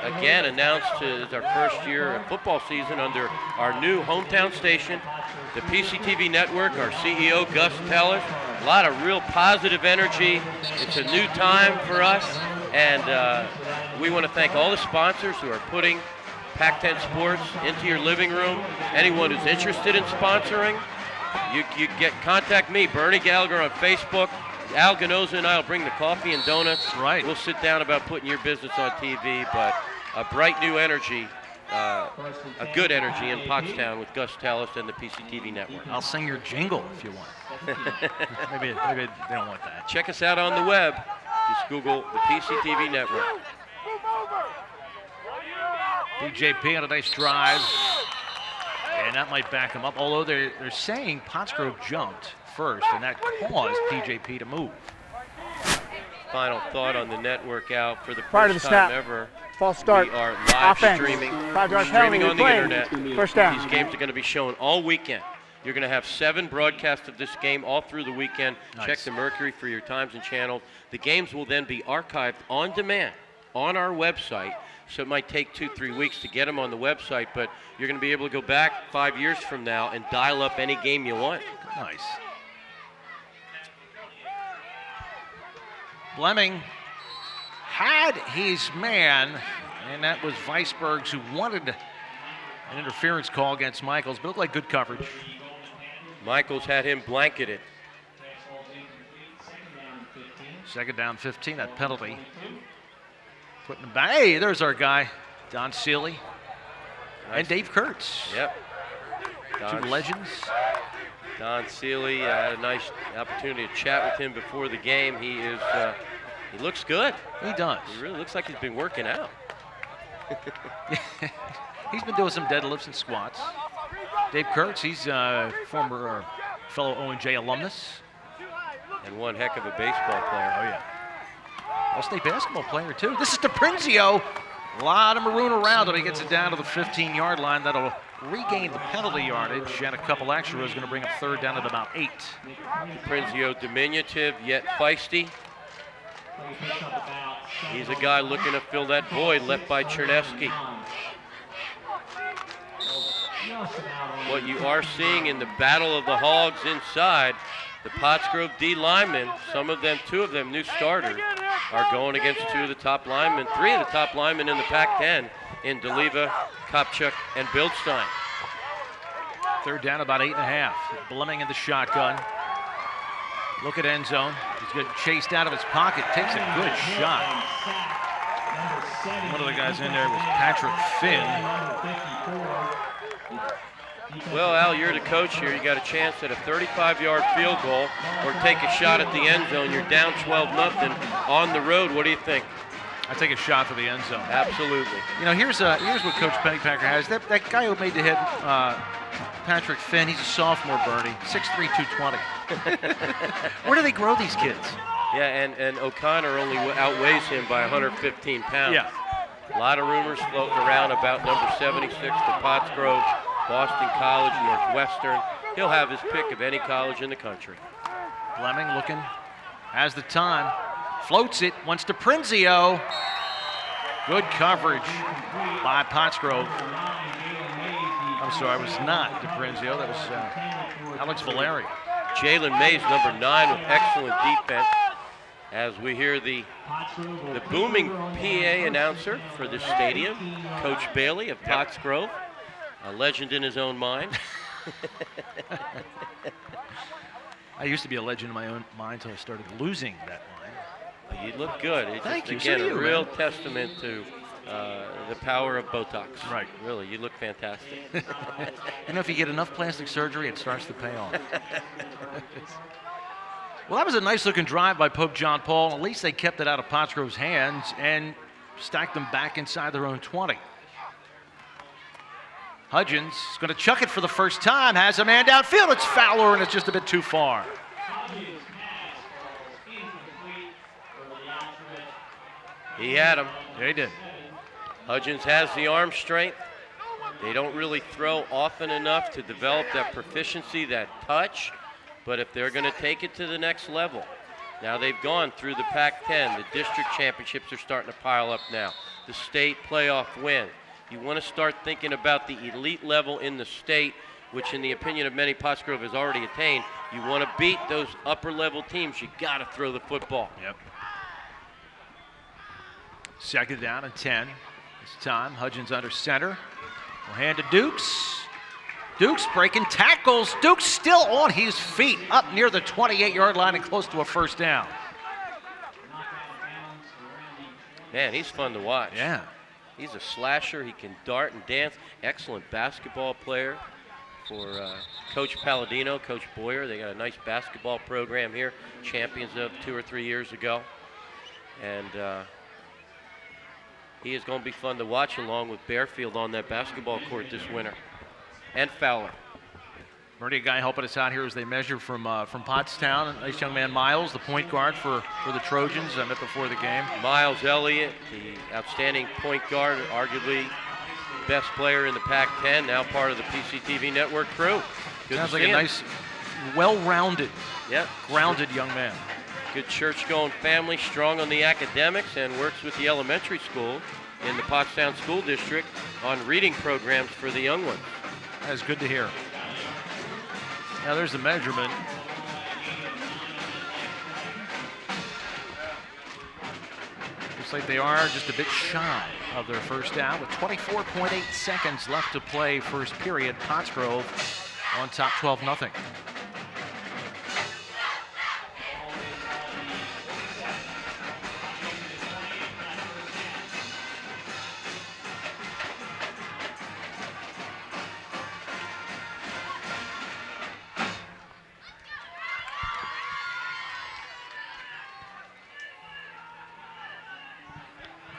G: again announce it's our first year of football season under our new hometown station, the PCTV Network. Our CEO, Gus Teller. A lot of real positive energy. It's a new time for us, and we want to thank all the sponsors who are putting Pac-10 Sports into your living room. Anyone who's interested in sponsoring, you contact me, Bernie Gallagher, on Facebook. Al Ganoza and I will bring the coffee and donuts.
D: Right.
G: We'll sit down about putting your business on TV, but a bright new energy, a good energy in Pottstown with Gus Tellis and the PCTV Network.
D: I'll sing your jingle if you want. maybe they don't want that.
G: Check us out on the web. Just Google the PCTV Network.
D: BJP on a nice drive, and that might back him up, although they're saying Pottsgrove jumped first, and that caused PJP to move.
G: Final thought on the network, out for the
L: Prior to
G: first
L: the
G: time
L: snap.
G: ever.
L: False start.
G: We are live
L: Offense.
G: streaming
L: 5-yard penalty.
G: on the
L: Playing.
G: internet.
L: First down.
G: These games are going to be shown all weekend. You're going to have 7 broadcasts of this game all through the weekend.
D: Nice.
G: Check the Mercury for your times and channels. The games will then be archived on demand on our website. So it might take 2-3 weeks to get them on the website, but you're going to be able to go back 5 years from now and dial up any game you want.
D: Nice. Fleming had his man, and that was Weisbergs, who wanted an interference call against Michaels, but it looked like good coverage.
G: Michaels had him blanketed.
D: Second down 15, that penalty. Putting him back. Hey, there's our guy, Don Seeley.
G: Nice.
D: And Dave Kurtz.
G: Yep.
D: Two legends.
G: Don Seeley, had a nice opportunity to chat with him before the game. He looks good.
D: He does.
G: He really looks like he's been working out.
D: He's been doing some deadlifts and squats. Dave Kurtz, he's former fellow O&J alumnus.
G: And one heck of a baseball player.
D: Oh, yeah. All-state basketball player, too. This is DePrinzio. A lot of maroon around him. He gets it down to the 15-yard line. That'll regain the penalty yardage, and a couple extra is going to bring up third down at about 8.
G: DePrinzio, diminutive yet feisty. He's a guy looking to fill that void left by Chernesky. What you are seeing in the battle of the Hogs inside, the Pottsgrove D linemen, two of them new starters, are going against two of the top linemen, three of the top linemen in the Pac-10 in D'Aliva, Kopchuk, and Bildstein.
D: Third down, about 8.5. Blemming in the shotgun. Look at end zone. He's getting chased out of his pocket. Takes a good shot. One of the guys in there was Patrick Finn.
G: Well, Al, you're the coach here. You got a chance at a 35-yard field goal or take a shot at the end zone. You're down 12-0 on the road. What do you think?
D: I take a shot for the end zone.
G: Absolutely.
D: You know, here's what Coach Pennypacker has. That guy who made the hit, Patrick Finn, he's a sophomore, Bernie, 6'3", 220. Where do they grow these kids?
G: Yeah, and O'Connor only outweighs him by 115 pounds.
D: Yeah.
G: A lot of rumors floating around about number 76 for Pottsgrove, Boston College, Northwestern. He'll have his pick of any college in the country.
D: Blemming looking, has the time, floats it, wants to DePrinzio. Good coverage by Pottsgrove. I'm sorry, it was not DePrinzio, that was Alex Valeri.
G: Jalen Mays, number 9, with excellent defense. As we hear the booming PA announcer for this stadium, Coach Bailey of Pottsgrove, a legend in his own mind.
D: I used to be a legend in my own mind until I started losing that line.
G: You look good. It's
D: Thank
G: just,
D: you.
G: again,
D: So
G: a real testament to the power of Botox.
D: Right.
G: Really, you look fantastic.
D: You know, if you get enough plastic surgery, it starts to pay off. Well, that was a nice-looking drive by Pope John Paul. At least they kept it out of Pottsgrove's hands and stacked them back inside their own 20. Hudgens is going to chuck it for the first time, has a man downfield. It's Fowler, and it's just a bit too far.
G: He had him.
D: Yeah, he did.
G: Hudgens has the arm strength. They don't really throw often enough to develop that proficiency, that touch. But if they're going to take it to the next level, now they've gone through the Pac-10. The district championships are starting to pile up now. The state playoff win. You want to start thinking about the elite level in the state, which in the opinion of many, Pottsgrove has already attained. You want to beat those upper-level teams. You got to throw the football.
D: Yep. Second down and 10. This time, Hudgens under center. We'll hand to Dukes. Dukes breaking tackles. Dukes still on his feet, up near the 28-yard line and close to a first down.
G: Man, he's fun to watch.
D: Yeah.
G: He's a slasher. He can dart and dance. Excellent basketball player for Coach Palladino, Coach Boyer. They got a nice basketball program here, champions of 2 or 3 years ago. And he is going to be fun to watch along with Bearfield on that basketball court this winter. And Fowler.
D: Bernie, a guy helping us out here as they measure from Pottstown. A nice young man, Miles, the point guard for the Trojans. I met before the game.
G: Miles Elliott, the outstanding point guard, arguably best player in the Pac-10, now part of the PCTV Network crew. Good
D: Sounds
G: to
D: like
G: see
D: a
G: him.
D: nice, well-rounded,
G: yep,
D: grounded young man.
G: Good church-going family, strong on the academics, and works with the elementary school in the Pottstown School District on reading programs for the young ones.
D: That's good to hear. Now there's the measurement. Looks like they are just a bit shy of their first down with 24.8 seconds left to play first period. Pottsgrove on top 12-0.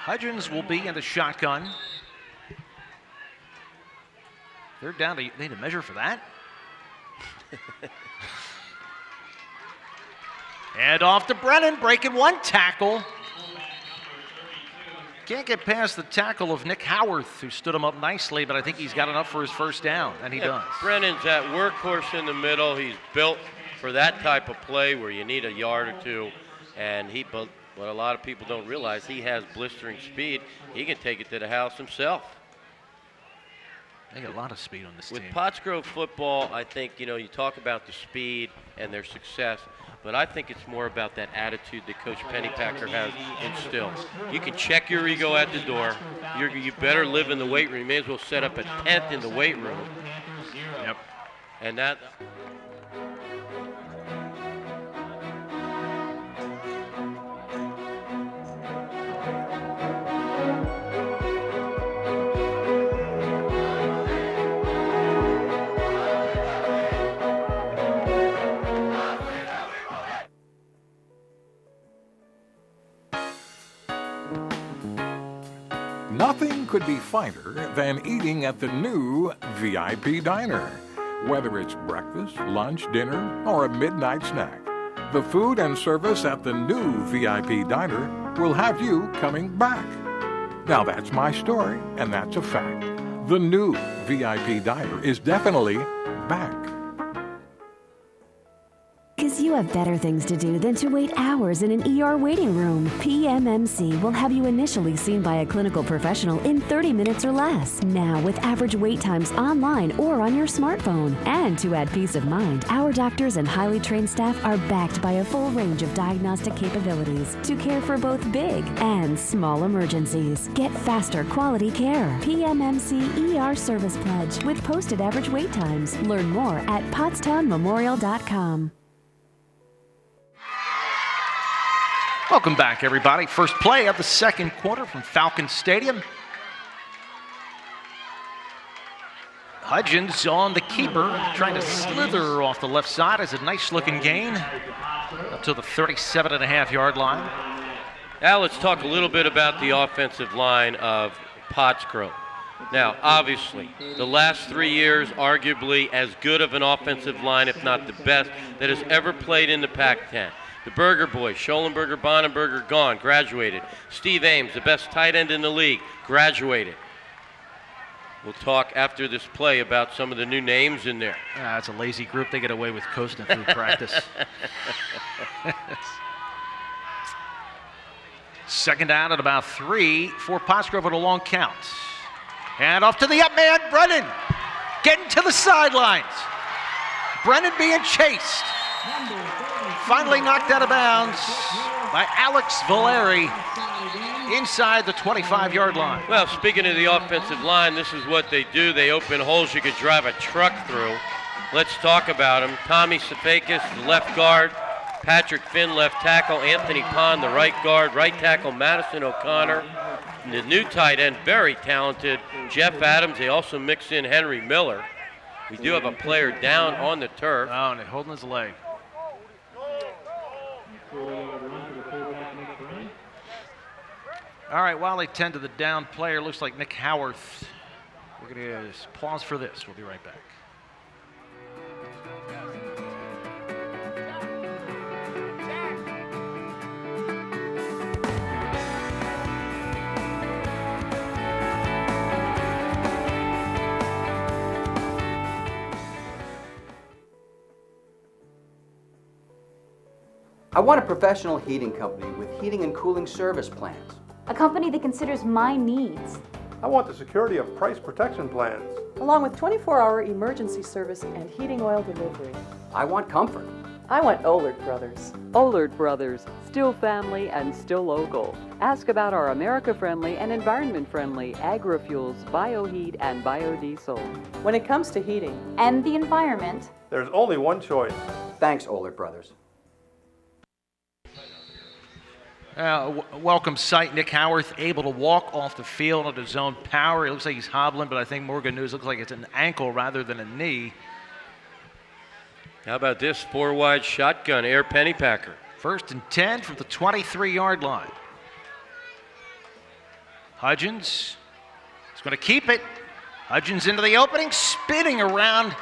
D: Hudgens will be in the shotgun. They're down to, they need to measure for that. And off to Brennan, breaking one tackle. Can't get past the tackle of Nick Howarth, who stood him up nicely, but I think he's got enough for his first down, and he does.
G: Brennan's that workhorse in the middle. He's built for that type of play where you need a yard or two. And but what a lot of people don't realize, he has blistering speed. He can take it to the house himself.
D: They got a lot of speed on this
G: With
D: team.
G: Pottsgrove football, I think, you talk about the speed and their success, but I think it's more about that attitude that Coach Pennypacker has instilled. You can check your ego at the door. You better live in the weight room. You may as well set up a tent in the weight room.
D: Yep.
G: And that...
O: Nothing could be finer than eating at the new VIP Diner. Whether it's breakfast, lunch, dinner, or a midnight snack, the food and service at the new VIP Diner will have you coming back. Now that's my story, and that's a fact. The new VIP Diner is definitely back.
P: Because you have better things to do than to wait hours in an ER waiting room. PMMC will have you initially seen by a clinical professional in 30 minutes or less. Now, with average wait times online or on your smartphone. And to add peace of mind, our doctors and highly trained staff are backed by a full range of diagnostic capabilities to care for both big and small emergencies. Get faster quality care. PMMC ER Service Pledge with posted average wait times. Learn more at pottstownmemorial.com.
D: Welcome back, everybody. First play of the second quarter from Falcon Stadium. Hudgens on the keeper, trying to slither off the left side. Is a nice-looking gain up to the 37.5-yard line.
G: Now let's talk a little bit about the offensive line of Pottsgrove. Now, obviously, the last 3 years, arguably as good of an offensive line, if not the best, that has ever played in the Pac-10. The Berger boys, Schollenberger, Bonenberger, gone, graduated. Steve Ames, the best tight end in the league, graduated. We'll talk after this play about some of the new names in there.
D: It's a lazy group. They get away with coasting through practice. Second down at about 3 for Pottsgrove at a long count. And off to the up man, Brennan. Getting to the sidelines. Brennan being chased. Finally knocked out of bounds by Alex Valeri inside the 25-yard line.
G: Well, speaking of the offensive line, this is what they do. They open holes you could drive a truck through. Let's talk about them. Tommy Safakis, the left guard. Patrick Finn, left tackle. Anthony Pond, the right guard. Right tackle, Madison O'Connor. And the new tight end, very talented, Jeff Adams. They also mix in Henry Miller. We do have a player down on the turf.
D: Oh, and they're holding his leg. All right, while they tend to the down player, looks like Nick Howarth. We're going to pause for this. We'll be right back.
Q: I want a professional heating company with heating and cooling service plans.
R: A company that considers my needs.
J: I want the security of price protection plans.
S: Along with 24-hour emergency service and heating oil delivery.
Q: I want comfort.
S: I want Ollard Brothers.
T: Ollard Brothers, still family and still local. Ask about our America-friendly and environment-friendly agri-fuels, bioheat, and biodiesel.
S: When it comes to heating
R: and the environment,
J: there's only one choice.
Q: Thanks, Ollard Brothers.
D: Welcome sight. Nick Howarth able to walk off the field on his own power. It looks like he's hobbling, but I think Morgan News looks like it's an ankle rather than a knee.
G: How about this 4-wide shotgun, Air Pennypacker?
D: 1st and 10 from the 23-yard line. Hudgens is going to keep it. Hudgens into the opening, spinning around,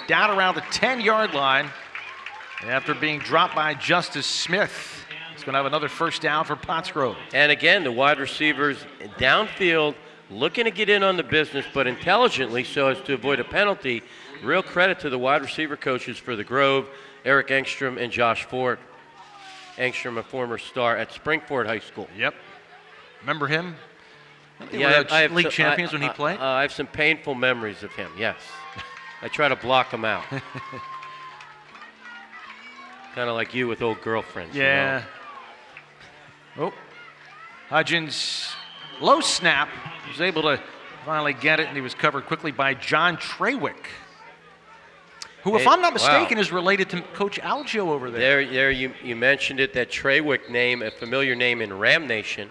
D: down around the 10-yard line.
U: After being dropped by Justice Smith, he's going to have another first down for Pottsgrove.
G: And again, the wide receivers downfield looking to get in on the business, but intelligently so as to avoid a penalty. Real credit to the wide receiver coaches for the Grove, Eric Engstrom and Josh Ford. Engstrom, a former star at Springford High School.
U: Yep. Remember him?
G: Yeah,
U: I have league champions when he played?
G: I have some painful memories of him, yes. I try to block him out. Kind of like you with old girlfriends.
U: Yeah.
G: You know?
U: Oh. Hudgens, low snap. He was able to finally get it, and he was covered quickly by John Trawick, who, if I'm not mistaken, is related to Coach Algio over there.
G: There you mentioned it, that Trawick name, a familiar name in Ram Nation.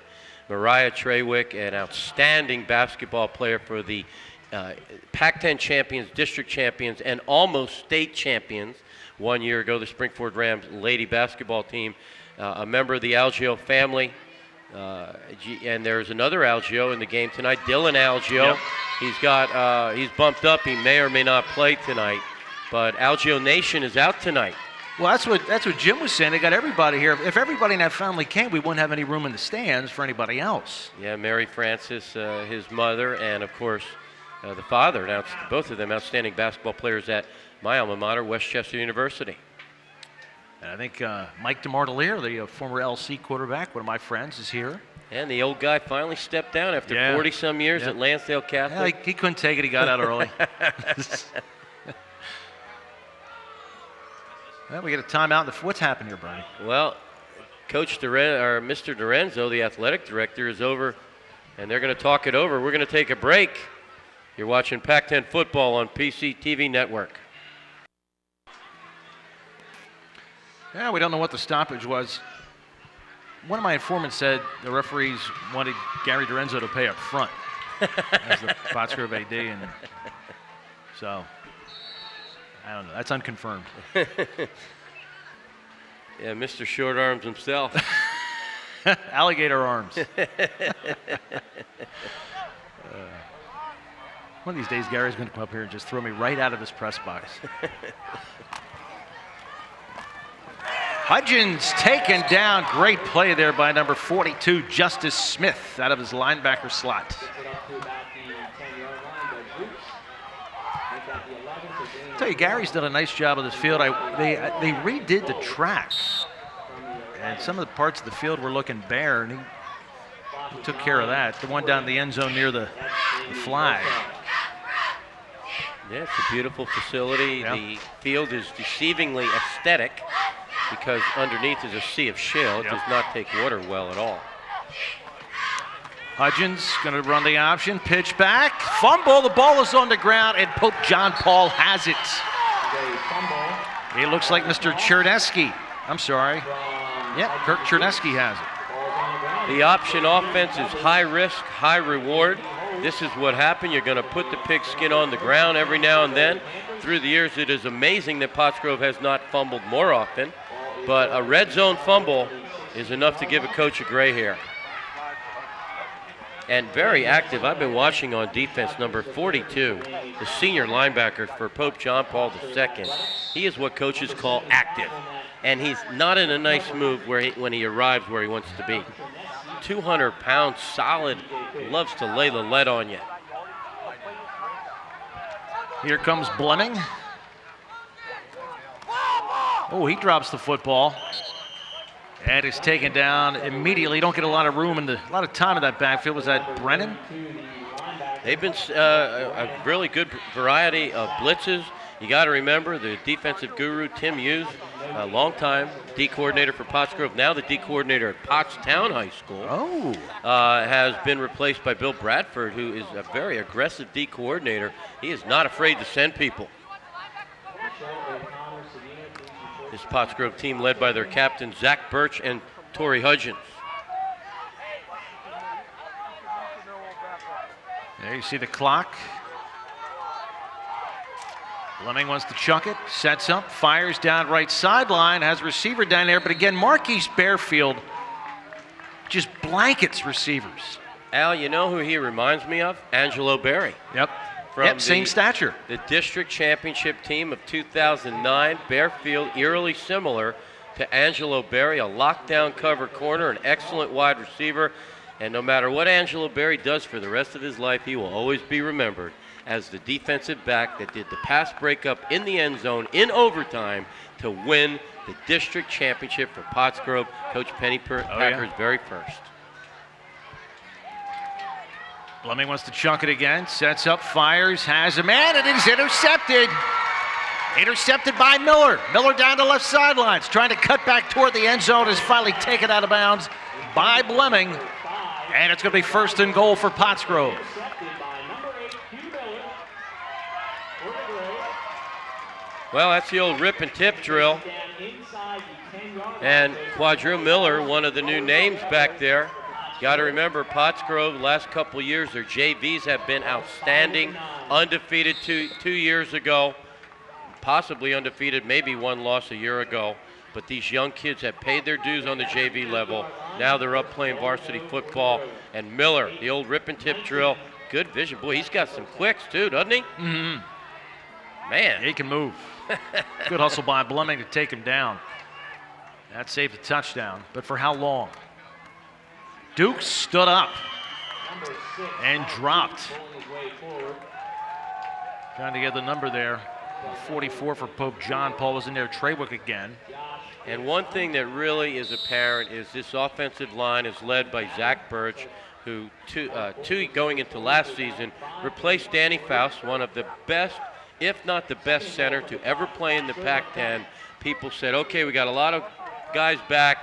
G: Mariah Trawick, an outstanding basketball player for the PAC10 champions, district champions, and almost state champions 1 year ago, the Springford Rams lady basketball team, a member of the Algio family. And there's another Algio in the game tonight, Dylan Algio. Yep. He's bumped up. He may or may not play tonight, but Algio Nation is out tonight.
U: Well, that's what Jim was saying. They got everybody here. If everybody in that family came, we wouldn't have any room in the stands for anybody else.
G: Yeah, Mary Francis, his mother, and of course the father. Both of them outstanding basketball players at my alma mater, Westchester University.
U: And I think Mike DeMartelier, the former LC quarterback, one of my friends, is here.
G: And the old guy finally stepped down after 40-some years at Lansdale Catholic.
U: Yeah, he couldn't take it. He got out early. Well, we get a timeout. What's happened here, Bernie?
G: Well, Mr. Dorenzo, the athletic director, is over, and they're going to talk it over. We're going to take a break. You're watching PAC10 football on PCTV Network.
U: Yeah, we don't know what the stoppage was. One of my informants said the referees wanted Gary Dorenzo to pay up front as the Pottsgrove AD, and so I don't know. That's unconfirmed.
G: Yeah, Mr. Short Arms himself.
U: Alligator arms. One of these days, Gary's going to come up here and just throw me right out of his press box. Hudgens taken down. Great play there by number 42, Justice Smith, out of his linebacker slot. I'll tell you, Gary's done a nice job of this field. They redid the track, and some of the parts of the field were looking bare, and he took care of that. The one down the end zone near the flag.
G: Yeah, it's a beautiful facility. Yep. The field is deceivingly aesthetic because underneath is a sea of shale. It does not take water well at all.
U: Hudgens going to run the option, pitch back, fumble, the ball is on the ground, and Pope John Paul has it. It looks like Mr. Chernesky. I'm sorry. Yeah, Kirk Chernesky has it.
G: The option offense is high risk, high reward. This is what happened. You're going to put the pigskin on the ground every now and then. Through the years, it is amazing that Pottsgrove has not fumbled more often, but a red zone fumble is enough to give a coach a gray hair. And very active. I've been watching on defense, number 42, the senior linebacker for Pope John Paul II. He is what coaches call active, and he's not in a nice mood when he arrives where he wants to be. 200 pounds, solid, loves to lay the lead on you.
U: Here comes Blemming. Oh, he drops the football. And is taken down immediately. Don't get a lot of room a lot of time in that backfield. Was that Brennan?
G: They've been a really good variety of blitzes. You got to remember the defensive guru, Tim Hughes, a long-time D coordinator for Pottsgrove, now the D coordinator at Pottstown High School. Has been replaced by Bill Bradford, who is a very aggressive D coordinator. He is not afraid to send people. This Pottsgrove team led by their captain, Zach Birch and Torrey Hudgens.
U: There you see the clock. Blemming wants to chuck it, sets up, fires down right sideline, has a receiver down there, but again, Marquise Bearfield just blankets receivers.
G: Al, you know who he reminds me of? Angelo Berry.
U: Yep.
G: from
U: same stature.
G: The district championship team of 2009. Bare field, eerily similar to Angelo Berry, a lockdown cover corner, an excellent wide receiver. And no matter what Angelo Berry does for the rest of his life, he will always be remembered as the defensive back that did the pass breakup in the end zone in overtime to win the district championship for Pottsgrove. Coach Penny Packer's very first.
U: Fleming wants to chunk it again, sets up, fires, has a man, and it is intercepted. Intercepted by Miller. Miller down the left sidelines, trying to cut back toward the end zone, is finally taken out of bounds by Fleming. And it's going to be 1st and goal for Pottsgrove.
G: Well, that's the old rip and tip drill. And Quadrille Miller, one of the new names back there. Got to remember, Pottsgrove, the last couple of years, their JVs have been outstanding. Undefeated two years ago. Possibly undefeated, maybe one loss a year ago. But these young kids have paid their dues on the JV level. Now they're up playing varsity football. And Miller, the old rip and tip drill, good vision. Boy, he's got some quicks too, doesn't he?
U: Mm-hmm.
G: Man.
U: He can move. Good hustle by Fleming to take him down. That saved a touchdown, but for how long? Duke stood up and dropped. Trying to get the number there. 44 for Pope John Paul was in there. Treywick again.
G: And one thing that really is apparent is this offensive line is led by Zach Birch, who going into last season replaced Danny Faust, one of the best, if not the best center to ever play in the Pac-10. People said, okay, we got a lot of guys back,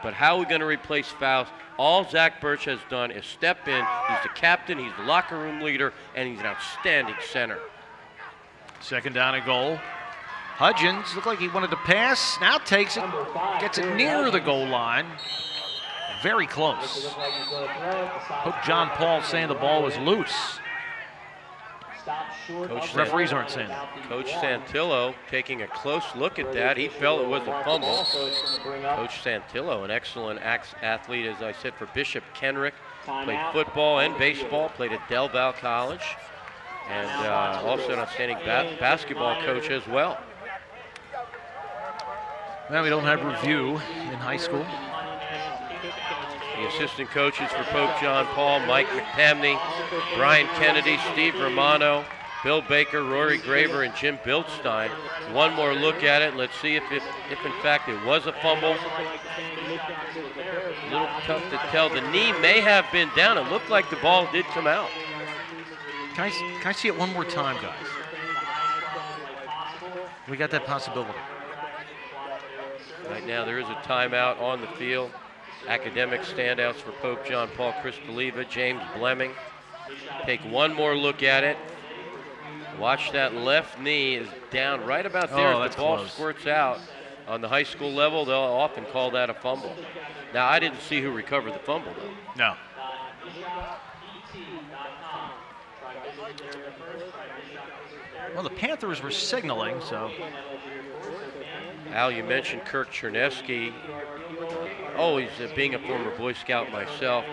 G: but how are we going to replace Faust? All Zach Birch has done is step in. He's the captain, he's the locker room leader, and he's an outstanding center.
U: 2nd down and goal. Hudgens looked like he wanted to pass, now takes it, gets it near the goal line. Very close. Pope John Paul saying the ball was loose. Referees aren't saying that.
G: Coach Santillo taking a close look at that. He felt it was a fumble. Coach Santillo, an excellent athlete, as I said, for Bishop Kenrick. Played football and baseball, played at Del Val College, and also an outstanding basketball coach as well.
U: Well, we don't have review in high school.
G: The assistant coaches for Pope John Paul, Mike McTamney, Brian Kennedy, Steve Romano, Bill Baker, Rory Graver, and Jim Bildstein. One more look at it. Let's see if in fact it was a fumble. A little tough to tell. The knee may have been down. It looked like the ball did come out.
U: Can I see it one more time, guys? We got that possibility.
G: Right now there is a timeout on the field. Academic standouts for Pope John Paul, Chris Believa, James Blemming. Take one more look at it. Watch that left knee is down right about there as the ball squirts out. On the high school level, they'll often call that a fumble. Now, I didn't see who recovered the fumble, though.
U: No. Well, the Panthers were signaling, so.
G: Al, you mentioned Kirk Chernesky. Always being a former Boy Scout myself,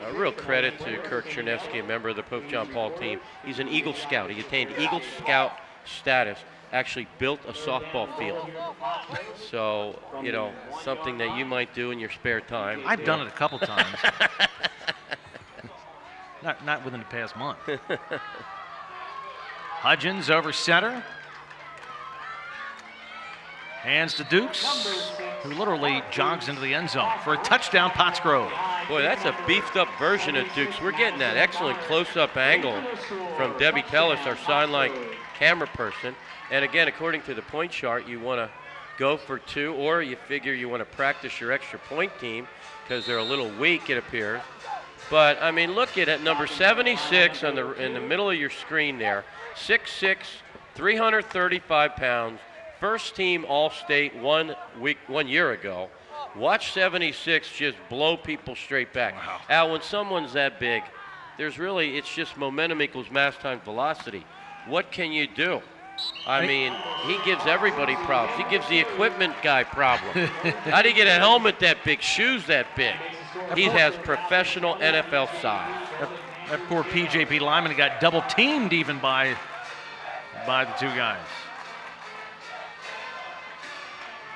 G: a real credit to Kirk Chernesky, a member of the Pope John Paul team. He's an Eagle Scout. He attained Eagle Scout status, actually built a softball field. So, you know, something that you might do in your spare time.
U: I've done it a couple times. not within the past month. Hudgens over center. Hands to Dukes, who literally jogs into the end zone for a touchdown, Pottsgrove.
G: Boy, that's a beefed-up version of Dukes. We're getting that excellent close-up angle from Debbie Tellis, our sideline camera person. And again, according to the point chart, you want to go for two, or you figure you want to practice your extra point team because they're a little weak, it appears. But, I mean, look at it, number 76 in the middle of your screen there, 6'6", 335 pounds. First team All-State 1 year ago. Watch 76 just blow people straight back. Wow. Al, when someone's that big, it's just momentum equals mass times velocity. What can you do? I mean, he gives everybody problems. He gives the equipment guy problems. How do you get a helmet that big, shoes that big? He has professional NFL size.
U: That poor PJP lineman got double teamed even by the two guys.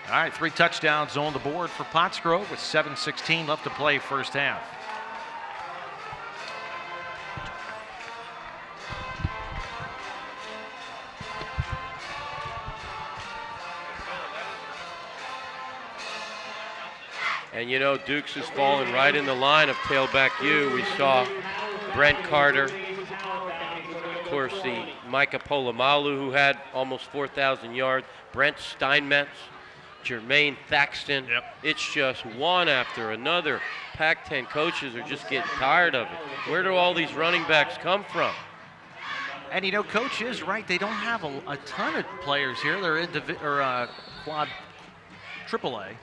U: All right, 3 touchdowns on the board for Pottsgrove with 7:16 left to play first half.
G: And you know, Dukes is falling right in the line of tailback U. We saw Brent Carter, of course, the Micah Polamalu, who had almost 4,000 yards, Brent Steinmetz, Jermaine Thaxton. It's just one after another. Pac-10 coaches are just getting tired of it. Where do all these running backs come from?
U: And you know, Coach is right. They don't have a ton of players here. They're in quad AAA.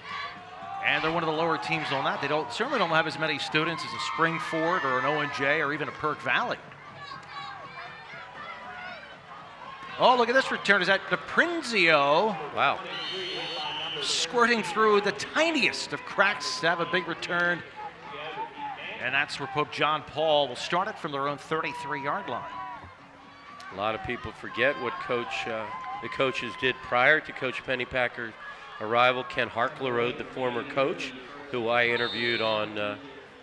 U: And they're one of the lower teams on that. They certainly don't have as many students as a Springford or an ONJ or even a Perk Valley. Oh, look at this return. Is that DePrinzio?
G: Wow.
U: Squirting through the tiniest of cracks to have a big return. And that's where Pope John Paul will start it from their own 33-yard line.
G: A lot of people forget what the coaches did prior to Coach Pennypacker's arrival. Ken Harklerode, the former coach, who I interviewed on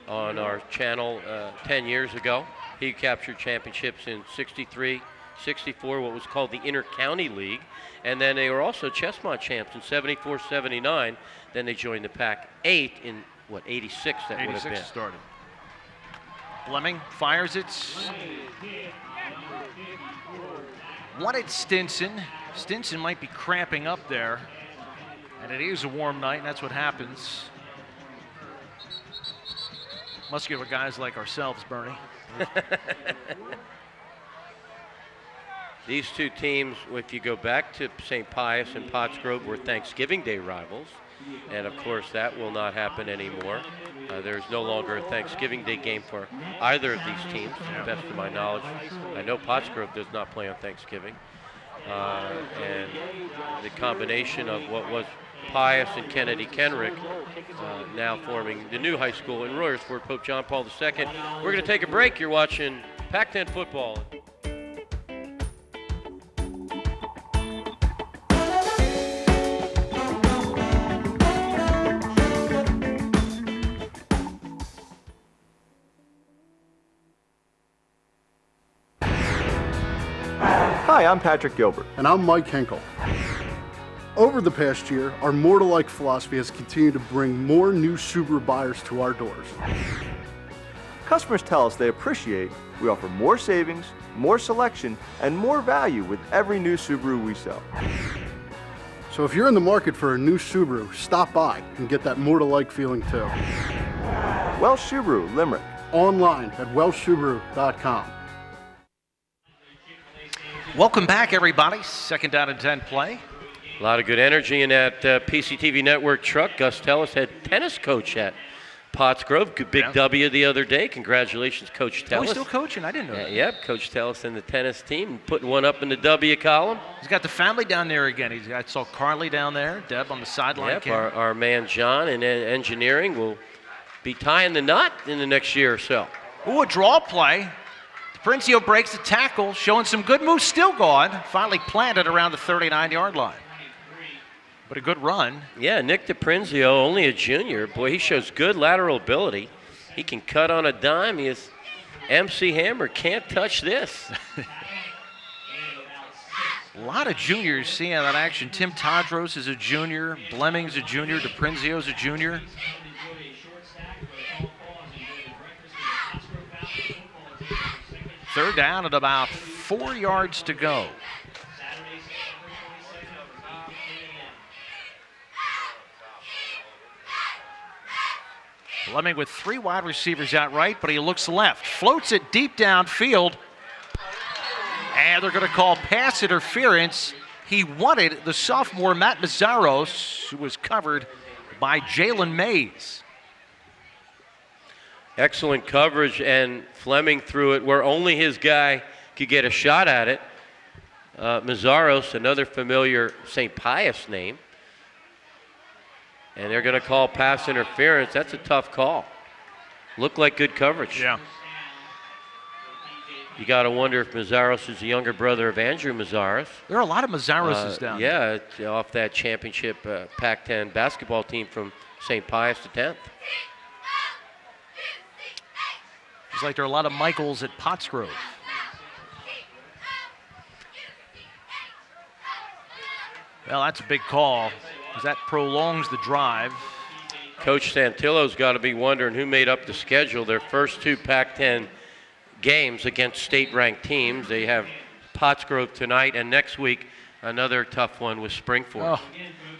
G: our channel 10 years ago. He captured championships in 63, 64, what was called the Inter-County League. And then they were also Chestmont champs in 74, 79. Then they joined the PAC-8 in, 86 that would have been.
U: Started. Fleming fires it. Wanted Stinson. Stinson might be cramping up there. And it is a warm night, and that's what happens. Muscular guys like ourselves, Bernie.
G: These two teams, if you go back to St. Pius and Pottsgrove, were Thanksgiving Day rivals. And of course, that will not happen anymore. There's no longer a Thanksgiving Day game for either of these teams, to the best of my knowledge. I know Pottsgrove does not play on Thanksgiving. And the combination of what was Pius and Kennedy Kenrick now forming the new high school in Royersford, Pope John Paul II. We're going to take a break. You're watching Pac-10 football.
B: Hi, I'm Patrick Gilbert.
V: And I'm Mike Henkel. Over the past year, our more to like philosophy has continued to bring more new Subaru buyers to our doors.
B: Customers tell us they appreciate we offer more savings, more selection, and more value with every new Subaru we sell.
V: So if you're in the market for a new Subaru, stop by and get that more to like feeling too.
B: Welsh Subaru, Limerick.
V: Online at welshsubaru.com.
U: Welcome back, everybody. Second down and 10 play.
G: A lot of good energy in that PCTV Network truck. Gus Tellis, head tennis coach at Pottsgrove. Good big W the other day. Congratulations, Coach Tellis.
U: Oh, he's still coaching? I didn't know that.
G: Yep, Coach Tellis and the tennis team putting one up in the W column.
U: He's got the family down there again. I saw Carly down there, Deb on the sideline.
G: Yep, our man John in engineering will be tying the knot in the next year or so.
U: Ooh, a draw play. DePrinzio breaks the tackle, showing some good moves, still gone. Finally planted around the 39-yard line. But a good run.
G: Yeah, Nick DePrinzio, only a junior. Boy, he shows good lateral ability. He can cut on a dime. He is MC Hammer. Can't touch this.
U: A lot of juniors seeing that action. Tim Tadros is a junior. Blemming's a junior. DePrinzio's a junior. Third down at about 4 yards to go. Fleming with 3 wide receivers out right, but he looks left. Floats it deep downfield. And they're going to call pass interference. He wanted the sophomore Matt Mazzaros, who was covered by Jalen Mays.
G: Excellent coverage, and Fleming threw it where only his guy could get a shot at it. Mazzaros, another familiar St. Pius name. And they're going to call pass interference. That's a tough call. Looked like good coverage.
U: Yeah.
G: You got to wonder if Mazzaros is the younger brother of Andrew Mazzaros.
U: There are a lot of Mazzaroses down there.
G: Yeah, off that championship Pac-10 basketball team from St. Pius X.
U: It's like there are a lot of Michaels at Pottsgrove. Well, that's a big call because that prolongs the drive.
G: Coach Santillo's got to be wondering who made up the schedule. Their first 2 Pac-10 games against state-ranked teams. They have Pottsgrove tonight, and next week another tough one with Springford.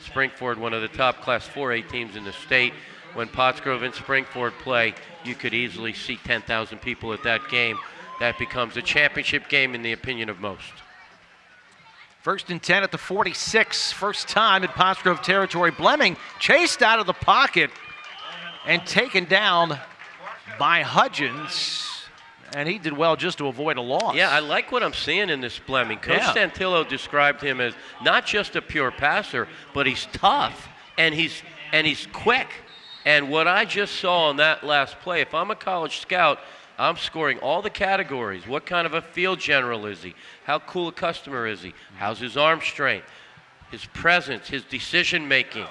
G: Springford, one of the top Class 4A teams in the state. When Pottsgrove and Springford play, you could easily see 10,000 people at that game. That becomes a championship game in the opinion of most.
U: 1st and 10 at the 46. First time in Pottsgrove territory. Blemming chased out of the pocket and taken down by Hudgens. And he did well just to avoid a loss.
G: Yeah, I like what I'm seeing in this Blemming. Coach Santillo described him as not just a pure passer, but he's tough and he's quick. And what I just saw on that last play, if I'm a college scout, I'm scoring all the categories. What kind of a field general is he? How cool a customer is he? How's his arm strength? His presence, his decision making.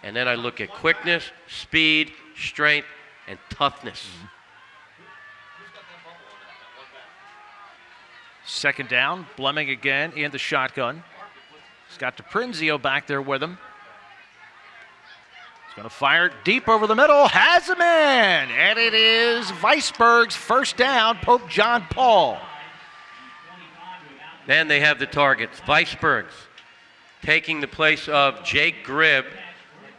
G: And then I look at quickness, speed, strength, and toughness.
U: Second down, Blemming again in the shotgun. He's got DePrinzio back there with him. He's going to fire deep over the middle, has a man, and it is Weisberg's first down, Pope John Paul.
G: Then they have the targets. Weisberg's taking the place of Jake Gribb,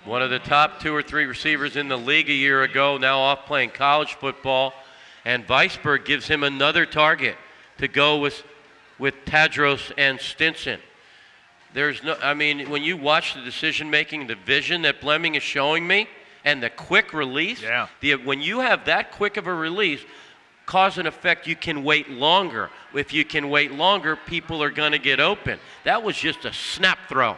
G: one of the top 2 or 3 receivers in the league a year ago, now off playing college football. And Weisberg gives him another target to go with Tadros and Stinson. There's no, I mean, when you watch the decision-making, the vision that Blemming is showing me, and the quick release, when you have that quick of a release, cause and effect, you can wait longer. If you can wait longer, people are going to get open. That was just a snap throw.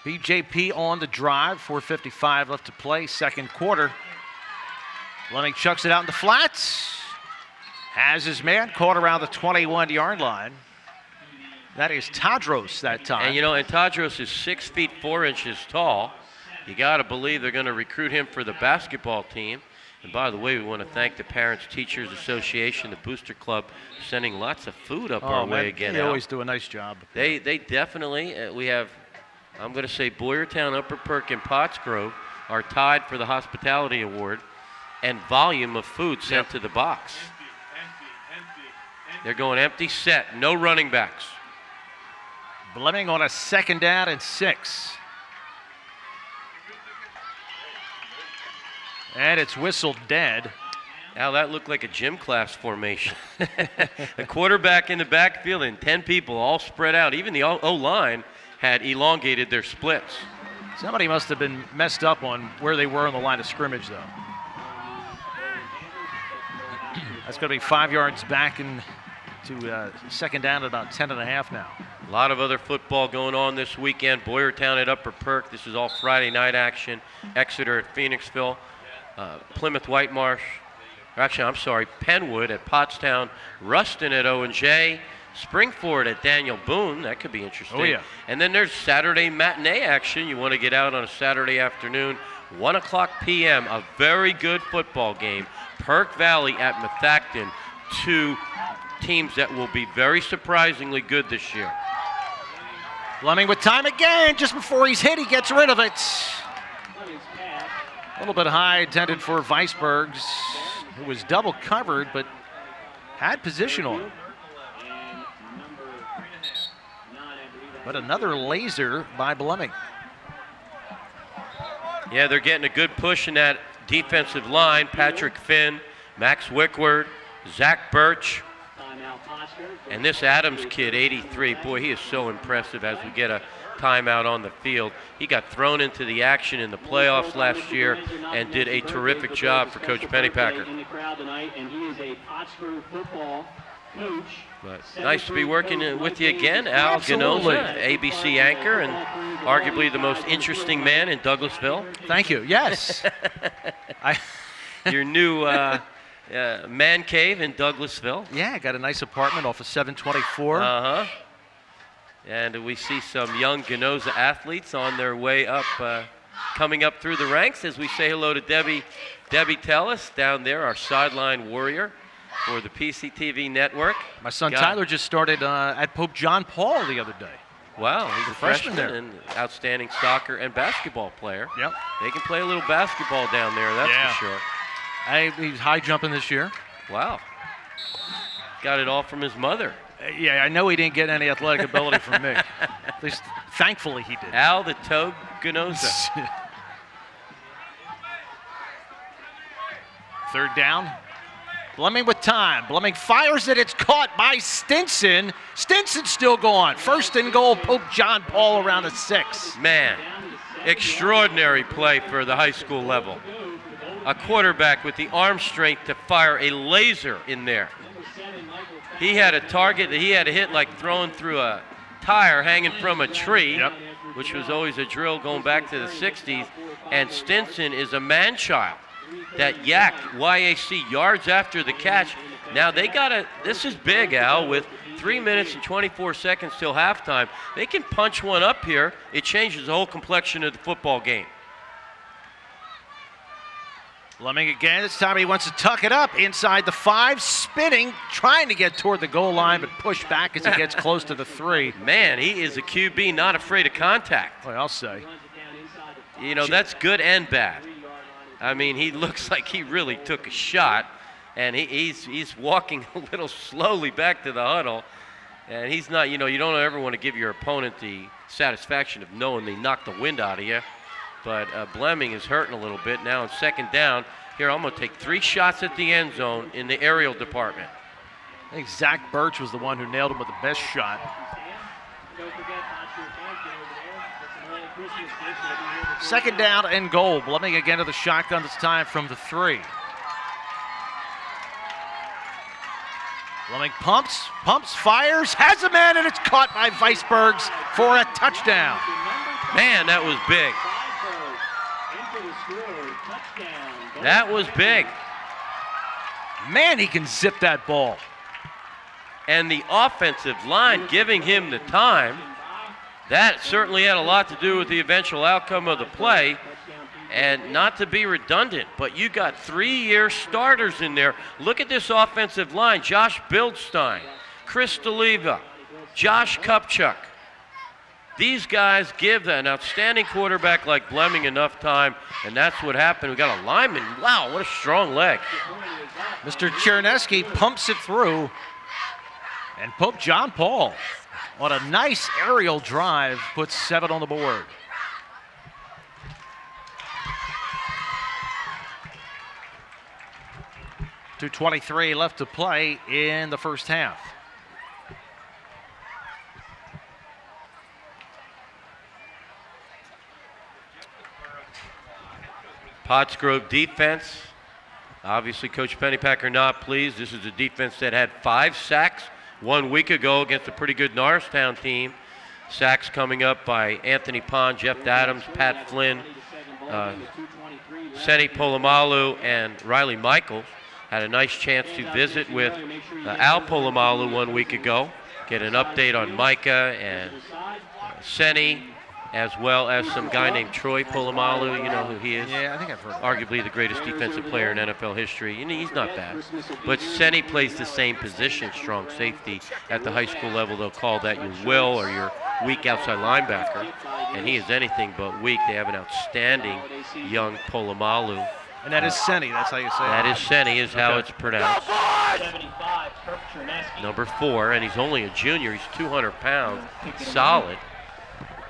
U: BJP on the drive, 4:55 left to play, second quarter. Blemming chucks it out in the flats. Has his man caught around the 21-yard line. That is Tadros that time.
G: And, and Tadros is 6 feet 4 inches tall. You got to believe they're going to recruit him for the basketball team. And by the way, we want to thank the Parents Teachers Association, the Booster Club, sending lots of food up our way again.
U: They always do a nice job.
G: They definitely, we have, I'm going to say Boyertown, Upper Perk, and Pottsgrove are tied for the Hospitality Award and volume of food sent to the box. They're going empty set, no running backs.
U: Blemming on a 2nd down and 6. And it's whistled dead.
G: Now that looked like a gym class formation. A quarterback in the backfield and 10 people all spread out. Even the O-line had elongated their splits.
U: Somebody must have been messed up on where they were on the line of scrimmage, though. That's going to be 5 yards back into 2nd down at about 10.5 now.
G: A lot of other football going on this weekend. Boyertown at Upper Perk. This is all Friday night action. Exeter at Phoenixville. Plymouth Whitemarsh. Actually, I'm sorry, Penwood at Pottstown. Ruston at O&J. Springford at Daniel Boone. That could be interesting.
U: Oh, yeah.
G: And then there's Saturday matinee action. You want to get out on a Saturday afternoon. 1 o'clock p.m. A very good football game. Perk Valley at Methacton. 2 teams that will be very surprisingly good this year.
U: Blemming with time again. Just before he's hit, he gets rid of it. A little bit high intended for Weisberg's, who was double covered but had position on him. But another laser by Blemming.
G: Yeah, they're getting a good push in that defensive line. Patrick Finn, Max Wickward, Zach Birch, and this Adams kid, 83. Boy, he is so impressive as we get a timeout on the field. He got thrown into the action in the playoffs last year and did a terrific job for Coach Pennypacker. But nice to be working with you again, Al Ganoza, ABC anchor and arguably the most interesting man in Douglasville.
U: Thank you. Yes.
G: Your new Man Cave in Douglasville.
U: Yeah, got a nice apartment off of 724.
G: Uh-huh. And we see some young Ganoza athletes on their way up, coming up through the ranks as we say hello to Debbie Tellis down there, our sideline warrior for the PCTV network.
U: My son Tyler just started at Pope John Paul the other day.
G: Wow, he's a freshman
U: there.
G: and outstanding soccer and basketball player.
U: Yep.
G: They can play a little basketball down there, that's for sure.
U: He's high jumping this year.
G: Wow. Got it all from his mother.
U: Yeah, I know he didn't get any athletic ability from me. At least, thankfully, he did.
G: Al the Toad Ganoza.
U: Third down. Blemming with time. Blemming fires it. It's caught by Stinson. Stinson's still going. First and goal, Pope John Paul around the 6.
G: Man, extraordinary play for the high school level. A quarterback with the arm strength to fire a laser in there. He had a target that he had to hit like throwing through a tire hanging from a tree, which was always a drill going back to the 60s. And Stinson is a man-child that YAC yards after the catch. Now they this is big, Al, with 3 minutes and 24 seconds till halftime. They can punch one up here. It changes the whole complexion of the football game.
U: Blemming again. This time he wants to tuck it up inside the 5, spinning, trying to get toward the goal line, but pushed back as he gets close to the 3.
G: Man, he is a QB not afraid of contact.
U: Well, I'll say.
G: You know, that's good and bad. I mean, he looks like he really took a shot, and he's walking a little slowly back to the huddle. And he's not, you don't ever want to give your opponent the satisfaction of knowing they knocked the wind out of you. But Blemming is hurting a little bit now on second down. Here, I'm going to take 3 shots at the end zone in the aerial department.
U: I think Zach Birch was the one who nailed him with the best shot. Second down and goal. Blemming again to the shotgun, this time from the 3. Blemming pumps, fires, has a man, and it's caught by Weisbergs for a touchdown.
G: Man, that was big. That was big.
U: Man, he can zip that ball.
G: And the offensive line giving him the time, that certainly had a lot to do with the eventual outcome of the play. And not to be redundant, but you got 3-year starters in there. Look at this offensive line. Josh Bildstein, Chris DeLeva, Josh Kupchuk. These guys give an outstanding quarterback like Blemming enough time, and that's what happened. We got a lineman. Wow, what a strong leg.
U: Mr. Chernesky pumps it through, and Pope John Paul, on a nice aerial drive, puts 7 on the board. .223 left to play in the first half.
G: Pottsgrove defense. Obviously, Coach Pennypacker not pleased. This is a defense that had 5 sacks 1 week ago against a pretty good Norristown team. Sacks coming up by Anthony Pond, Jeff Adams, Pat Flynn, Senny Polamalu, and Riley Michaels. Had a nice chance to visit with Al Polamalu 1 week ago, get an update on Micah and Senny, as well as some guy named Troy Polamalu. You know who he is?
U: Yeah, I think I've heard of him.
G: Arguably the greatest defensive player in NFL history. He's not bad. But Senny plays the same position, strong safety. At the high school level, they'll call that your will or your weak outside linebacker. And he is anything but weak. They have an outstanding young Polamalu.
U: And that is Senny, that's how you say it.
G: That is Senny, is how it's pronounced. Number 4, and he's only a junior. He's 200 pounds, solid.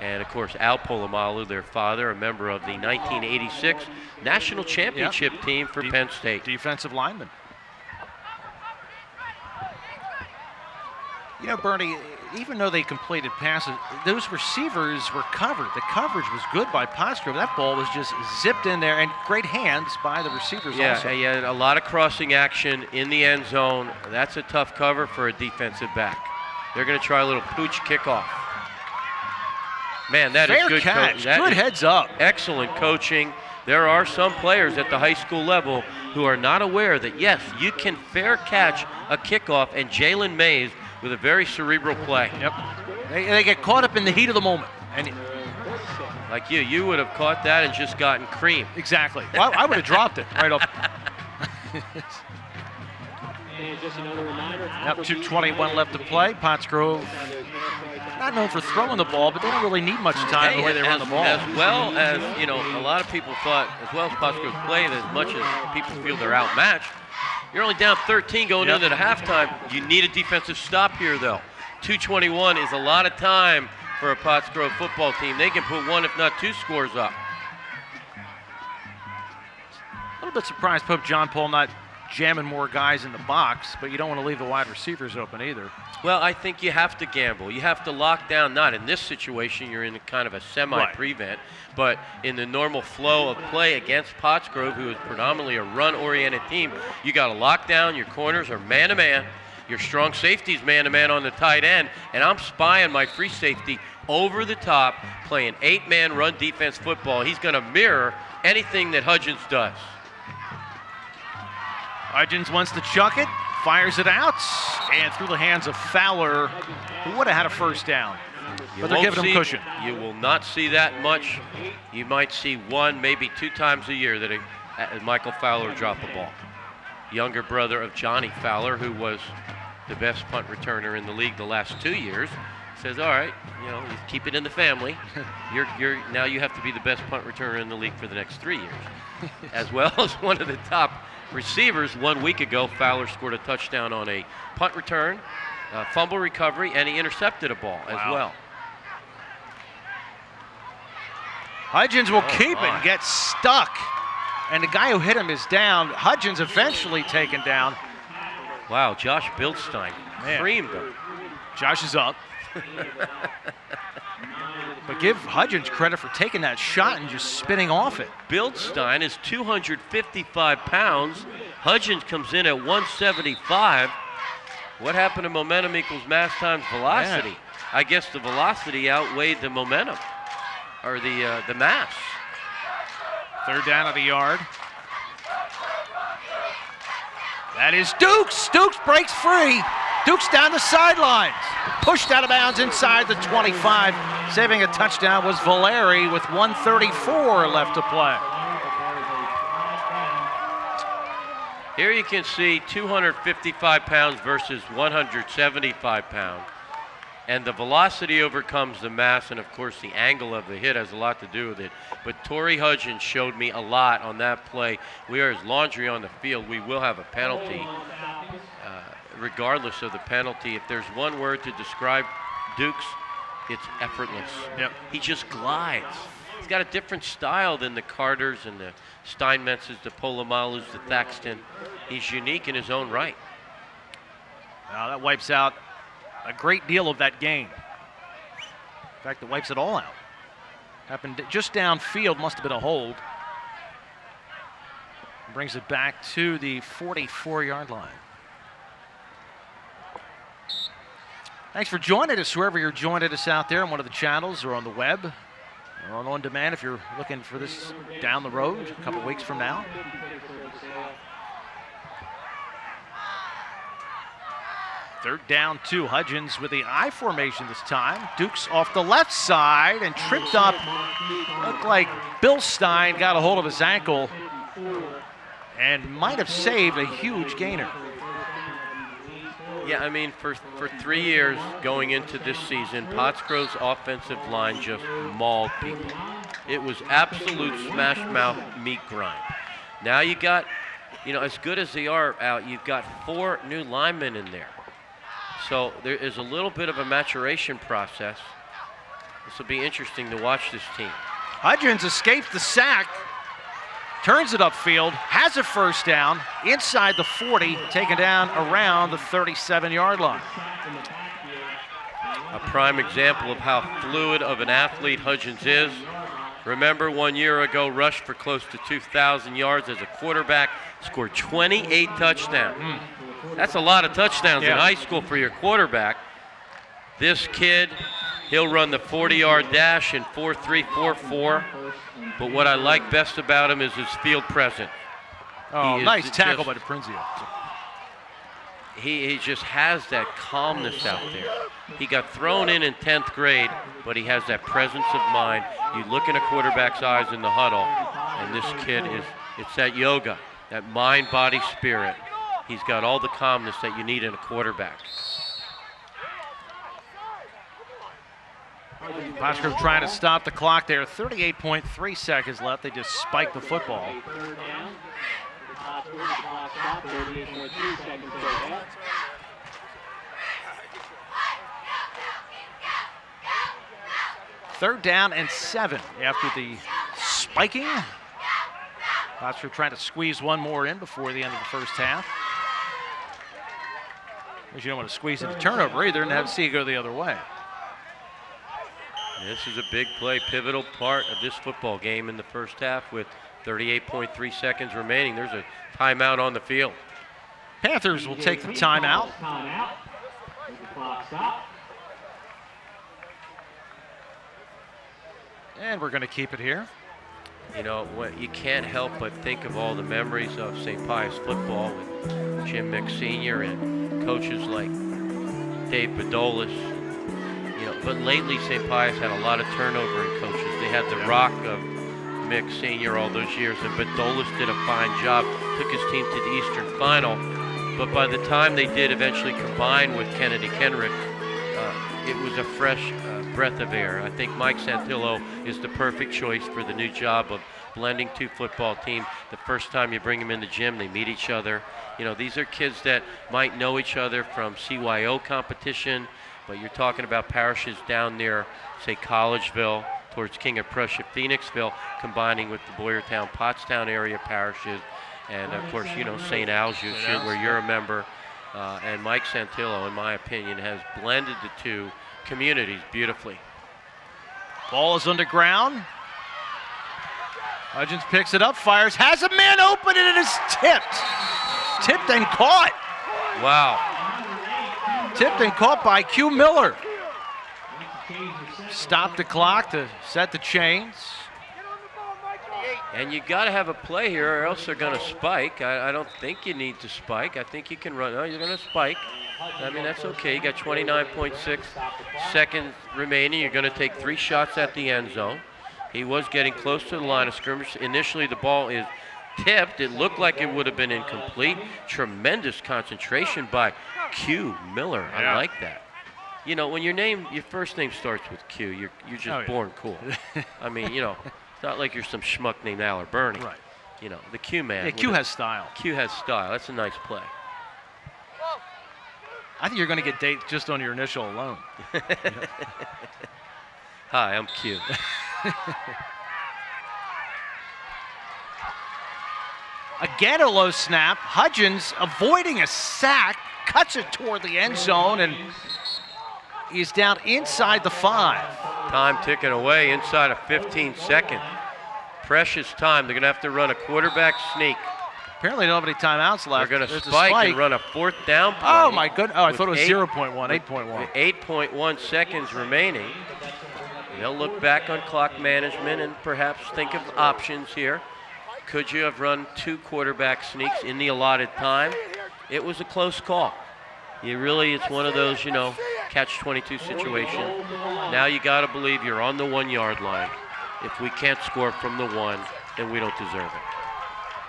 G: And, of course, Al Polamalu, their father, a member of the 1986 National Championship team for Penn State.
U: Defensive lineman. You know, Bernie, even though they completed passes, those receivers were covered. The coverage was good by Pottsgrove. That ball was just zipped in there, and great hands by the receivers also.
G: Yeah, a lot of crossing action in the end zone. That's a tough cover for a defensive back. They're going to try a little pooch kickoff. Man, that is good
U: catch. Good heads up.
G: Excellent coaching
C: there are some players at the high school level who are not aware that, yes, you can fair catch a kickoff, and Jalen Mays with a very cerebral play.
U: Yep. They get caught up in the heat of the moment. And
C: like you would have caught that and just gotten cream.
U: Exactly. Well, I would have dropped it right off.
M: And just another reminder.
U: Yep, 2:21 left to play. Pottsgrove not known for throwing the ball, but they don't really need much time the way they run the ball.
C: As well as, a lot of people thought, as well as Pottsgrove played, as much as people feel they're outmatched, you're only down 13 going into the halftime. You need a defensive stop here, though. 2:21 is a lot of time for a Pottsgrove football team. They can put one, if not two, scores up.
U: A little bit surprised Pope John Paul not jamming more guys in the box, but you don't want to leave the wide receivers open either.
C: Well, I think you have to gamble. You have to lock down, not in this situation, you're in kind of a semi-prevent, but in the normal flow of play against Pottsgrove, who is predominantly a run-oriented team, you got to lock down. Your corners are man-to-man. Your strong safety's man-to-man on the tight end, and I'm spying my free safety over the top, playing 8-man run defense football. He's going to mirror anything that Hudgens does.
U: Hudgens wants to chuck it, fires it out, and through the hands of Fowler, who would have had a first down. But they're giving him cushion.
C: You will not see that much. You might see one, maybe two times a year that Michael Fowler drop a ball. Younger brother of Johnny Fowler, who was the best punt returner in the league the last 2 years, says, all right, you keep it in the family. Now you have to be the best punt returner in the league for the next 3 years. As well as one of the top receivers 1 week ago, Fowler scored a touchdown on a punt return, fumble recovery, and he intercepted a ball as well.
U: Hudgens will keep it, gets stuck, and the guy who hit him is down. Hudgens eventually taken down.
C: Wow, Josh Bildstein creamed him.
U: Josh is up. But give Hudgens credit for taking that shot and just spinning off it.
C: Bildstein is 255 pounds. Hudgens comes in at 175. What happened to momentum equals mass times velocity?
U: Man.
C: I guess the velocity outweighed the momentum, or the mass.
U: Third down of the yard. That is Dukes. Dukes breaks free. Dukes down the sidelines. Pushed out of bounds inside the 25. Saving a touchdown was Valeri with 1:34 left to play.
C: Here you can see 255 pounds versus 175 pounds. And the velocity overcomes the mass, and of course the angle of the hit has a lot to do with it. But Torrey Hudgens showed me a lot on that play. We are his laundry on the field. We will have a penalty. Regardless of the penalty, if there's one word to describe Dukes, it's effortless.
U: Yep.
C: He just glides. He's got a different style than the Carters and the Steinmetzes, the Polomalus, the Thaxton. He's unique in his own right.
U: Now that wipes out a great deal of that game. In fact, it wipes it all out. Happened just downfield, must have been a hold. Brings it back to the 44-yard line. Thanks for joining us, wherever you're joining us out there on one of the channels or on the web or on demand if you're looking for this down the road a couple weeks from now. Third down to Hudgens with the I formation this time. Dukes off the left side and tripped up. Looked like Bill Stein got a hold of his ankle and might have saved a huge gainer.
C: Yeah, I mean, for 3 years going into this season, Pottsgrove's offensive line just mauled people. It was absolute smash mouth meat grind. Now you got, as good as they are out, you've got 4 new linemen in there. So there is a little bit of a maturation process. This will be interesting to watch this team.
U: Hudgens escaped the sack, turns it upfield, has a first down, inside the 40, taken down around the 37-yard line.
C: A prime example of how fluid of an athlete Hudgens is. Remember 1 year ago, rushed for close to 2,000 yards as a quarterback, scored 28 touchdowns. That's a lot of touchdowns in high school for your quarterback. This kid He'll run the 40-yard dash in 4.3, 4.4. But what I like best about him is his field presence.
U: Oh, nice tackle by DePrinzio.
C: He just has that calmness out there. He got thrown in 10th grade, but he has that presence of mind. You look in a quarterback's eyes in the huddle, and this kid it's that yoga, that mind, body, spirit. He's got all the calmness that you need in a quarterback.
U: Cosgrove trying to stop the clock there. 38.3 seconds left. They just spiked the football. Third down and 7 after the spiking. Cosgrove trying to squeeze one more in before the end of the first half. Because you don't want to squeeze in a turnover either and have to see it go the other way.
C: This is a big play, pivotal part of this football game in the first half with 38.3 seconds remaining. There's a timeout on the field.
U: Panthers will take the timeout. And we're going to keep it here.
C: You know, you can't help but think of all the memories of St. Pius football with Jim Mick Sr. and coaches like Dave Bedolis. You know, but lately St. Pius had a lot of turnover in coaches. They had the rock of Mick Sr. all those years, and Bedolis did a fine job, took his team to the Eastern Final. But by the time they did eventually combine with Kennedy Kenrick, it was a fresh breath of air. I think Mike Santillo is the perfect choice for the new job of blending two football teams. The first time you bring them in the gym, they meet each other. You know, these are kids that might know each other from CYO competition, but you're talking about parishes down near, say, Collegeville, towards King of Prussia, Phoenixville, combining with the Boyertown, Pottstown area parishes, and of course, you know, St. Algiers, where you're a member. And Mike Santillo, in my opinion, has blended the two communities beautifully.
U: Ball is underground. Hudgens picks it up, fires, has a man open, and it is tipped. Tipped and caught.
C: Wow.
U: Tipped and caught by Q Miller. Stop the clock to set the chains.
C: And you got to have a play here or else they're going to spike. I don't think you need to spike. I think you can run. No, you're going to spike. I mean, that's okay. You got 29.6 seconds remaining. You're going to take 3 shots at the end zone. He was getting close to the line of scrimmage. Initially, the ball is tipped. It looked like it would have been incomplete. Tremendous concentration by Q Miller. I like that. You know, when your first name starts with Q, you're just born cool. I mean, you know, it's not like you're some schmuck named Al or Bernie.
U: Right.
C: You know, the Q man.
U: Yeah, Q has style.
C: Q has style. That's a nice play.
U: I think you're going to get dates just on your initial alone.
C: Hi, I'm Q.
U: Again, a low snap. Hudgens avoiding a sack, cuts it toward the end zone, and he's down inside the 5.
C: Time ticking away inside of 15 seconds. Precious time. They're going to have to run a quarterback sneak.
U: Apparently, nobody timeouts left.
C: They're going to spike and run a 4th down play.
U: Oh, my goodness. Oh, I thought it was 0.1, 8.1.
C: 8.1 seconds remaining. They'll look back on clock management and perhaps think of options here. Could you have run 2 quarterback sneaks in the allotted time? It was a close call. It's one of those, you know, catch-22 situation. Now you got to believe you're on the 1-yard line. If we can't score from the 1, then we don't deserve it.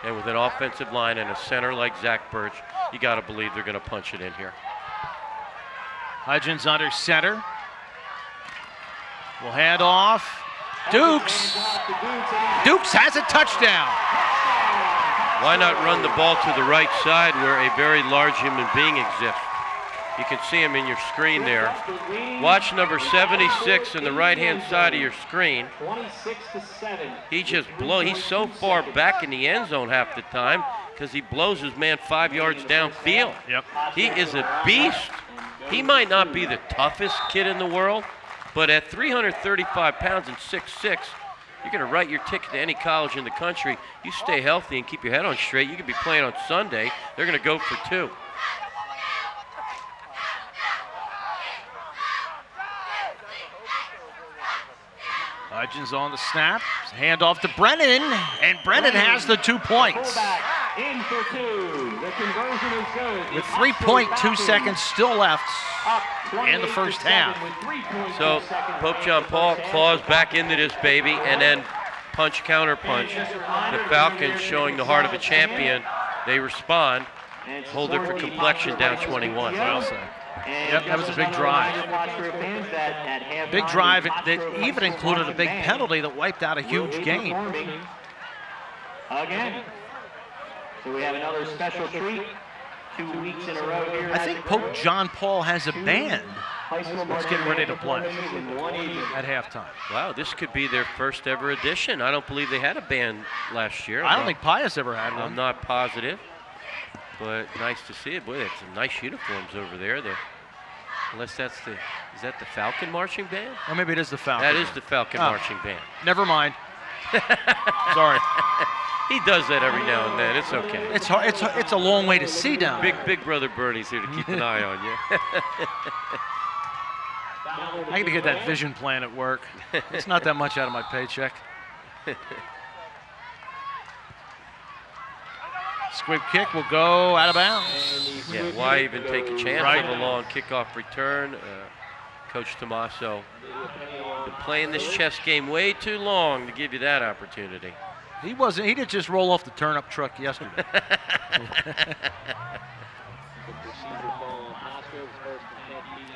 C: And with an offensive line and a center like Zach Birch, you got to believe they're going to punch it in here.
U: Hudgens under center. Will hand off. Dukes. Dukes has a touchdown.
C: Why not run the ball to the right side where a very large human being exists? You can see him in your screen there. Watch number 76 on the right-hand side of your screen.
M: 26-7.
C: He's so far back in the end zone half the time because he blows his man 5 yards downfield.
U: Yep.
C: He is a beast. He might not be the toughest kid in the world, but at 335 pounds and 6'6", you're going to write your ticket to any college in the country. You stay healthy and keep your head on straight, you could be playing on Sunday. They're going to go for 2.
U: Hudgens on the snap. Hand off to Brennan, and Brennan has the 2 points.
M: In for two. The conversion is good.
U: With 3.2 seconds still left in the first half.
C: So Pope John Paul claws back into this baby and then punch, counter punch. The Falcons showing the heart of a champion. They respond. Whole different complexion down 21.
U: Well said. Yep, that was a big drive. Big drive that even included a big penalty that wiped out a huge game.
M: Again. So we have another special treat 2 weeks in a row here.
U: I think Pope John Paul has a band that's getting ready to play at halftime.
C: Wow, this could be their first ever edition. I don't believe they had a band last year.
U: I don't think Pius ever had one.
C: I'm not positive, but nice to see it. Boy, that's some nice uniforms over there. Unless is that the Falcon Marching Band?
U: Or maybe it is the Falcon.
C: That is the Falcon Marching Band.
U: Never mind. Sorry.
C: He does that every now and then. It's okay.
U: It's hard. It's a long way to see down.
C: Big brother Bernie's here to keep an eye on you.
U: I need to get that vision plan at work. It's not that much out of my paycheck. Squib kick will go out of bounds.
C: Yeah, why even take a chance of a long kickoff return? Coach Tommaso been playing this chess game way too long to give you that opportunity.
U: He didn't just roll off the turnip truck yesterday.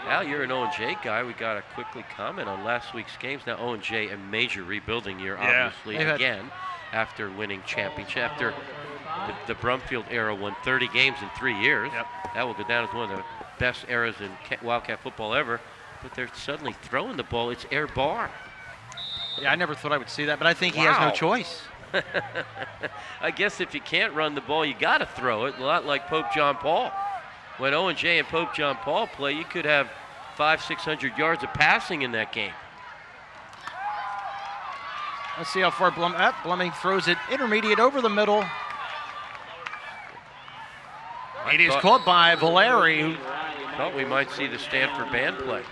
C: Al, you're an O&J guy. We got to quickly comment on last week's games. Now O&J, a major rebuilding year, obviously, again, after winning championship. After the Brumfield era won 30 games in 3 years.
U: Yep.
C: That will go down as one of the best eras in Wildcat football ever. But they're suddenly throwing the ball. It's air bar.
U: Yeah, I never thought I would see that, but I think he has no choice.
C: I guess if you can't run the ball, you got to throw it. A lot like Pope John Paul. When O&J and Pope John Paul play, you could have 500-600 yards of passing in that game.
U: Let's see how far Bluming throws it intermediate over the middle. It is caught by Valeri.
C: Thought we might see the Stanford band play.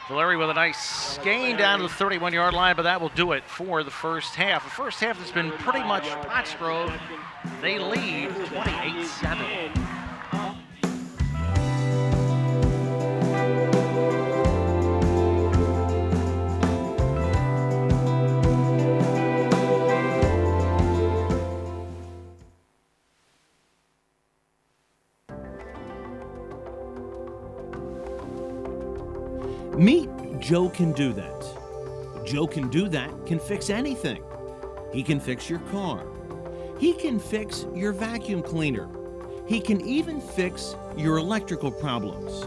U: Valeri with a nice gain down to the 31-yard line, but that will do it for the first half. The first half has been pretty much Pottsgrove. They lead 28-7.
D: Meet Joe Can Do That. Joe Can Do That can fix anything. He can fix your car. He can fix your vacuum cleaner. He can even fix your electrical problems.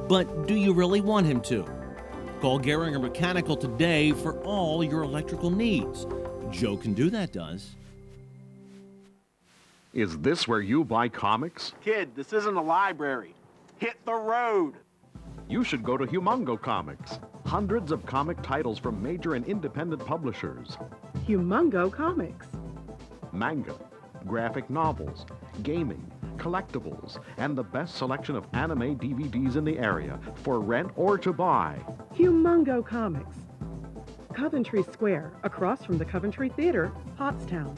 D: But do you really want him to? Call Gehringer Mechanical today for all your electrical needs. Joe Can Do That does.
E: Is this where you buy comics?
L: Kid, this isn't a library. Hit the road.
E: You should go to Humongo Comics. Hundreds of comic titles from major and independent publishers.
F: Humongo Comics.
E: Manga, graphic novels, gaming, collectibles, and the best selection of anime DVDs in the area for rent or to buy.
F: Humongo Comics. Coventry Square, across from the Coventry Theater, Pottstown.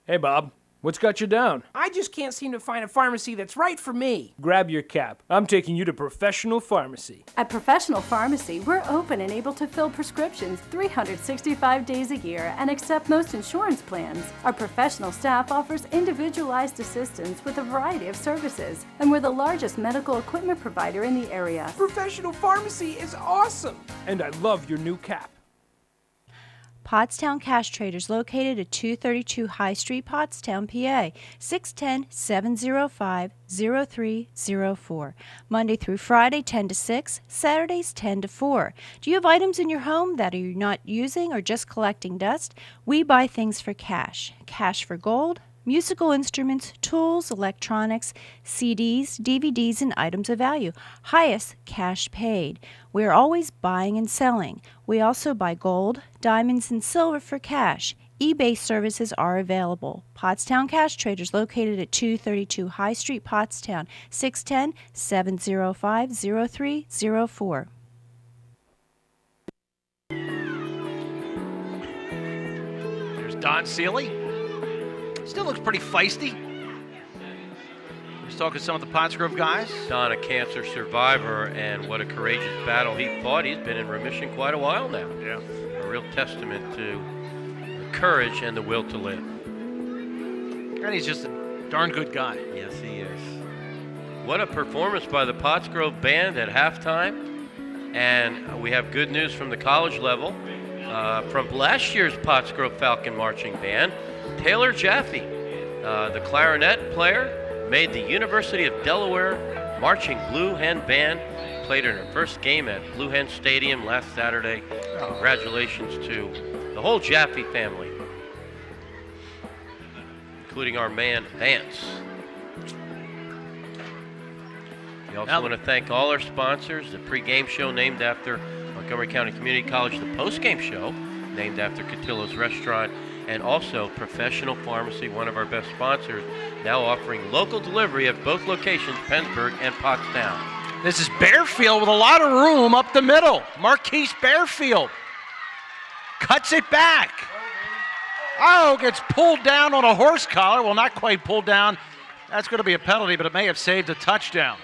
W: Hey, Bob. What's got you down?
X: I just can't seem to find a pharmacy that's right for me.
W: Grab your cap. I'm taking you to Professional Pharmacy.
Y: At Professional Pharmacy, we're open and able to fill prescriptions 365 days a year and accept most insurance plans. Our professional staff offers individualized assistance with a variety of services, and we're the largest medical equipment provider in the area.
X: Professional Pharmacy is awesome.
W: And I love your new cap.
Z: Pottstown Cash Traders, located at 232 High Street, Pottstown, PA, 610-705-0304. Monday through Friday, 10 to 6, Saturdays, 10 to 4. Do you have items in your home that you're not using or just collecting dust? We buy things for cash. Cash for gold, musical instruments, tools, electronics, CDs, DVDs, and items of value. Highest cash paid. We are always buying and selling. We also buy gold, diamonds, and silver for cash. eBay services are available. Pottstown Cash Traders, located at 232 High Street, Pottstown, 610-705-0304.
U: Don Seeley. Still looks pretty feisty. He's talking to some of the Pottsgrove guys.
C: Don, a cancer survivor, and what a courageous battle he fought. He's been in remission quite a while now.
U: Yeah.
C: A real testament to the courage and the will to live.
U: And he's just a darn good guy.
C: Yes, he is. What a performance by the Pottsgrove band at halftime. And we have good news from the college level. From last year's Pottsgrove Falcon Marching Band, Taylor Jaffe, the clarinet player, made the University of Delaware Marching Blue Hen Band, played in her first game at Blue Hen Stadium last Saturday. Congratulations to the whole Jaffe family, including our man Vance. We also want to thank all our sponsors, the pregame show named after Montgomery County Community College, the postgame show named after Cotillo's Restaurant, and also Professional Pharmacy, one of our best sponsors, now offering local delivery at both locations, Pennsburg and Pottstown.
U: This is Bearfield with a lot of room up the middle. Marquise Bearfield cuts it back. Oh, gets pulled down on a horse collar. Well, not quite pulled down. That's going to be a penalty, but it may have saved a touchdown.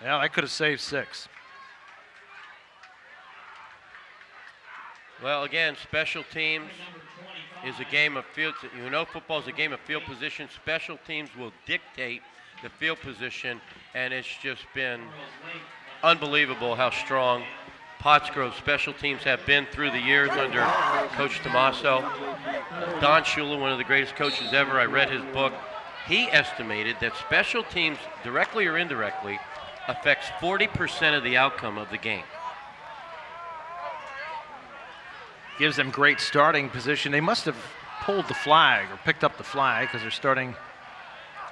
U: Yeah, that could have saved 6.
C: Well, again, special teams is a game of field. You know, football is a game of field position. Special teams will dictate the field position, and it's just been unbelievable how strong Pottsgrove special teams have been through the years under Coach Tomaso. Don Shula, one of the greatest coaches ever, I read his book. He estimated that special teams, directly or indirectly, affects 40% of the outcome of the game.
U: Gives them great starting position. They must have pulled the flag or picked up the flag because they're starting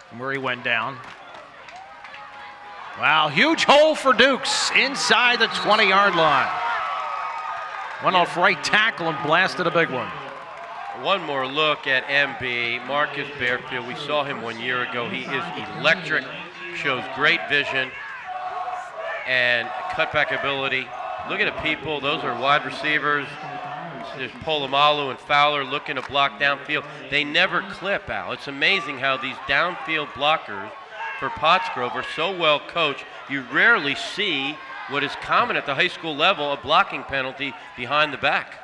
U: from where he went down. Wow, huge hole for Dukes inside the 20-yard line. Went off right tackle and blasted a big one.
C: One more look at MB, Marcus Bearfield. We saw him 1 year ago. He is electric, shows great vision and cutback ability. Look at the people. Those are wide receivers. There's Polamalu and Fowler looking to block downfield. They never clip, Al. It's amazing how these downfield blockers for Pottsgrove are so well coached. You rarely see what is common at the high school level, a blocking penalty behind the back.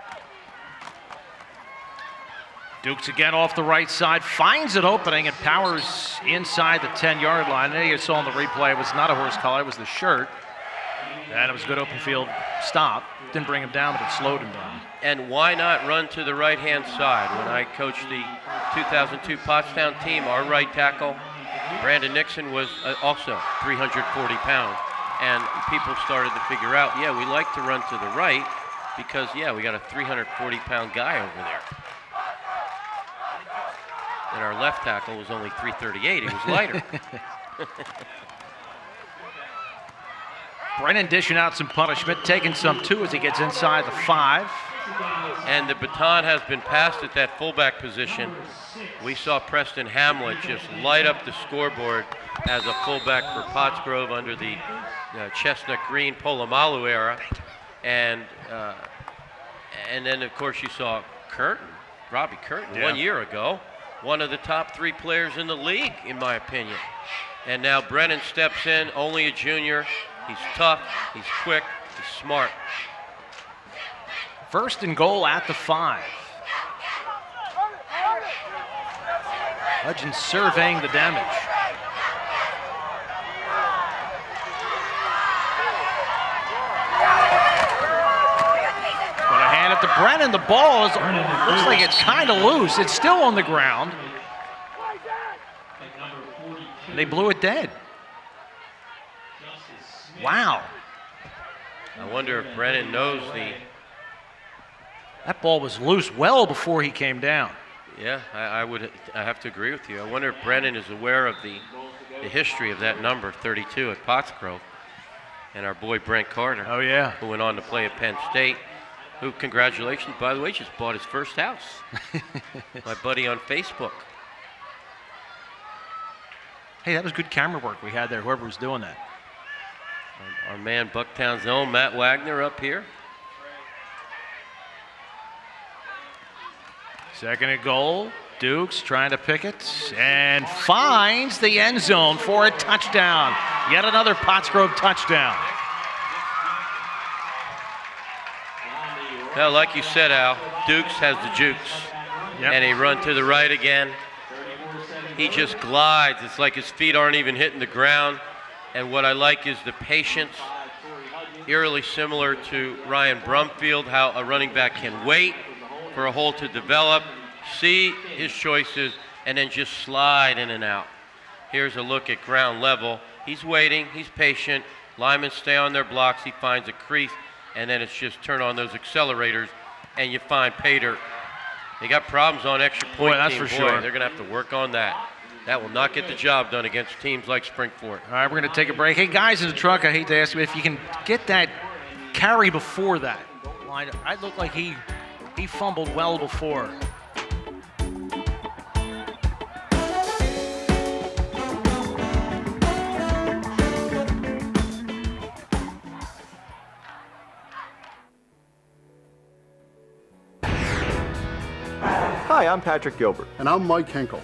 U: Dukes again off the right side, finds an opening and powers inside the 10-yard line. And you saw in the replay, it was not a horse collar, it was the shirt. And it was a good open field stop. Didn't bring him down, but it slowed him down.
C: And why not run to the right-hand side? When I coached the 2002 Pottstown team, our right tackle, Brandon Nixon, was also 340 pounds. And people started to figure out, yeah, we like to run to the right because, yeah, we got a 340-pound guy over there. And our left tackle was only 338. He was lighter.
U: Brennan dishing out some punishment, taking some too as he gets inside the 5.
C: And the baton has been passed at that fullback position. We saw Preston Hamlet just light up the scoreboard as a fullback for Pottsgrove under the chestnut green Polamalu era. And then, of course, you saw Curtin, Robbie Curtin, 1 year ago. One of the top 3 players in the league, in my opinion. And now Brennan steps in, only a junior. He's tough, he's quick, he's smart.
U: First and goal at the 5. Hudgens surveying the damage. Got a hand at the Brennan. The ball is, looks like it's kind of loose. It's still on the ground. They blew it dead. Wow.
C: I wonder if Brennan knows the...
U: That ball was loose well before he came down.
C: Yeah, I have to agree with you. I wonder if Brennan is aware of the history of that number, 32 at Pottsgrove. And our boy Brent Carter.
U: Oh, yeah.
C: Who went on to play at Penn State. Who, congratulations, by the way, just bought his first house. My buddy on Facebook.
U: Hey, that was good camera work we had there, whoever was doing that.
C: Our man Bucktown's own Matt Wagner up here.
U: Second and goal. Dukes trying to pick it and finds the end zone for a touchdown. Yet another Pottsgrove touchdown.
C: Well, like you said, Al, Dukes has the jukes.
U: Yep.
C: And he run to the right again. He just glides. It's like his feet aren't even hitting the ground. And what I like is the patience, eerily similar to Ryan Brumfield, how a running back can wait for a hole to develop, see his choices, and then just slide in and out. Here's a look at ground level. He's waiting, he's patient. Linemen stay on their blocks, he finds a crease, and then it's just turn on those accelerators, and you find pay dirt. They got problems on extra point.
U: Boy, that's
C: team.
U: for sure.
C: They're going to have to work on that. That will not get the job done against teams like Springford.
U: All right, we're going to take a break. Hey, guys in the truck, I hate to ask you if you can get that carry before that. I look like he fumbled well before.
B: Hi, I'm Patrick Gilbert.
V: And I'm Mike Henkel.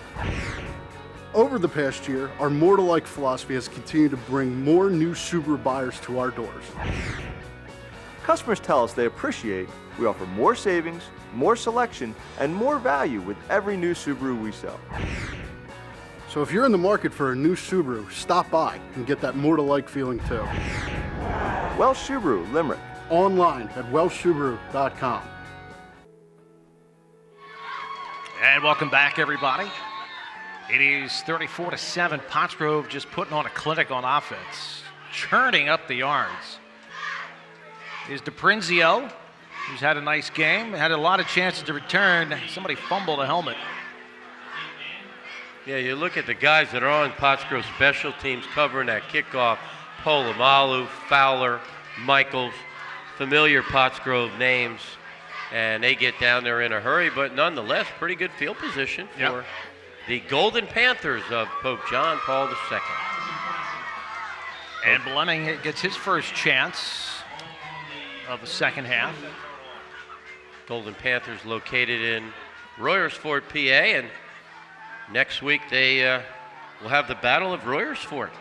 V: Over the past year, our more to like philosophy has continued to bring more new Subaru buyers to our doors.
B: Customers tell us they appreciate we offer more savings, more selection, and more value with every new Subaru we sell.
V: So if you're in the market for a new Subaru, stop by and get that more to like feeling too.
B: Welsh Subaru, Limerick.
V: Online at welshsubaru.com.
U: And welcome back, everybody. It is 34-7. Pottsgrove just putting on a clinic on offense, churning up the yards. Is DePrinzio, who's had a nice game, had a lot of chances to return. Somebody fumbled a helmet.
C: Yeah, you look at the guys that are on Pottsgrove special teams covering that kickoff. Polamalu, Fowler, Michaels, familiar Pottsgrove names. And they get down there in a hurry, but nonetheless, pretty good field position for the Golden Panthers of Pope John Paul II.
U: And Blemming gets his first chance of the second half.
C: Golden Panthers located in Royersford, PA, and next week they will have the Battle of Royersford.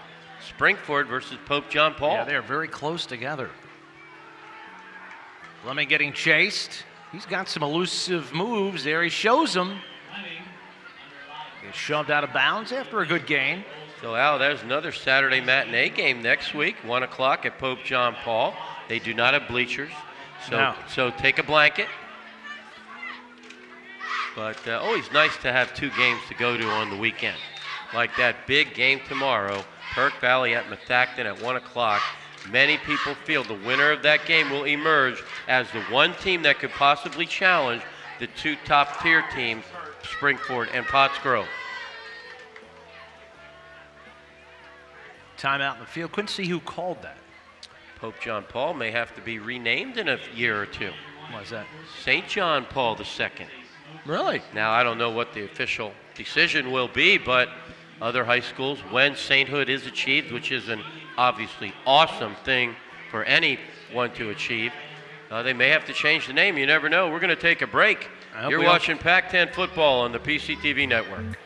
C: Springford versus Pope John Paul.
U: Yeah, they're very close together. Blemming getting chased. He's got some elusive moves there. He shows them. Gets shoved out of bounds after a good game.
C: So, Al, there's another Saturday matinee game next week, 1 o'clock at Pope John Paul. They do not have bleachers, so take a blanket. But always nice to have two games to go to on the weekend. Like that big game tomorrow, Perk Valley at Methacton at 1 o'clock. Many people feel the winner of that game will emerge as the one team that could possibly challenge the two top-tier teams, Springford and Pottsgrove.
U: Timeout in the field. Couldn't see who called that.
C: Pope John Paul may have to be renamed in a year or two.
U: Why is that?
C: St. John Paul II.
U: Really?
C: Now, I don't know what the official decision will be, but other high schools, when sainthood is achieved, which is an obviously awesome thing for anyone to achieve, they may have to change the name. You never know. We're going to take a break. You're watching PAC10 football on the PCTV Network.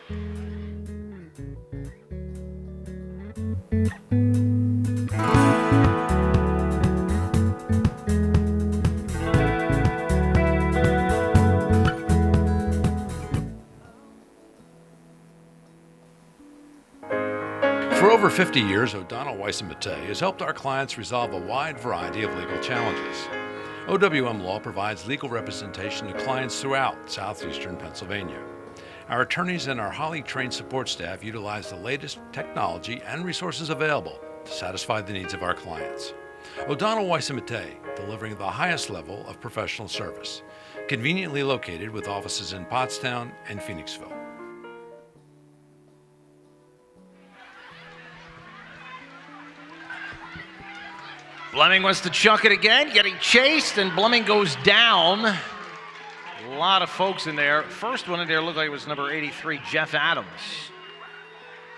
A: For over 50 years, O'Donnell Weiss & Mattei has helped our clients resolve a wide variety of legal challenges. OWM Law provides legal representation to clients throughout southeastern Pennsylvania. Our attorneys and our highly trained support staff utilize the latest technology and resources available to satisfy the needs of our clients. O'Donnell Weiss & Mattei, delivering the highest level of professional service, conveniently located with offices in Pottstown and Phoenixville.
U: Blemming wants to chuck it again, getting chased, and Blemming goes down. A lot of folks in there. First one in there looked like it was number 83, Jeff Adams.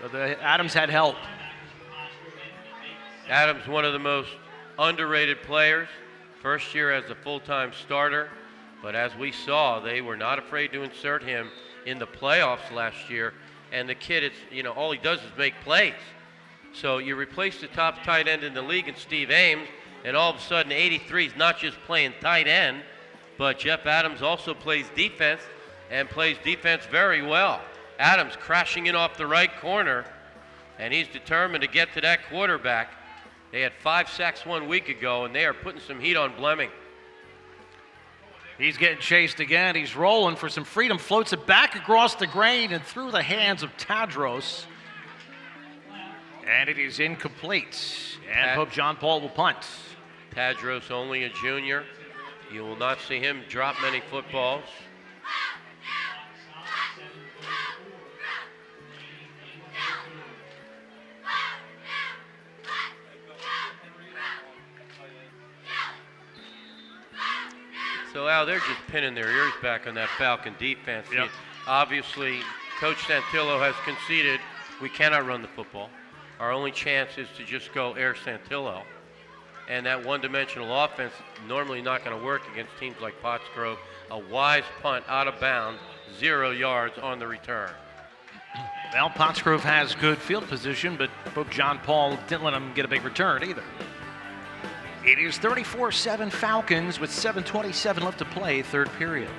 U: But Adams had help.
C: Adams, one of the most underrated players. First year as a full-time starter. But as we saw, they were not afraid to insert him in the playoffs last year. And the kid, all he does is make plays. So you replace the top tight end in the league in Steve Ames, and all of a sudden 83 is not just playing tight end, but Jeff Adams also plays defense and plays defense very well. Adams crashing in off the right corner, and he's determined to get to that quarterback. They had 5 sacks 1 week ago, and they are putting some heat on Blemming.
U: He's getting chased again. He's rolling for some freedom, floats it back across the grain and through the hands of Tadros. And it is incomplete. And Pope John Paul will punt.
C: Tadros, only a junior. You will not see him drop many footballs. So, Al, they're just pinning their ears back on that Falcon defense.
U: Yep.
C: Obviously, Coach Santillo has conceded we cannot run the football. Our only chance is to just go air Santillo. And that one-dimensional offense normally not going to work against teams like Pottsgrove. A wise punt out of bounds, 0 yards on the return.
U: Well, Pottsgrove has good field position, but Pope John Paul didn't let him get a big return either. It is 34-7 Falcons with 7:27 left to play, third period.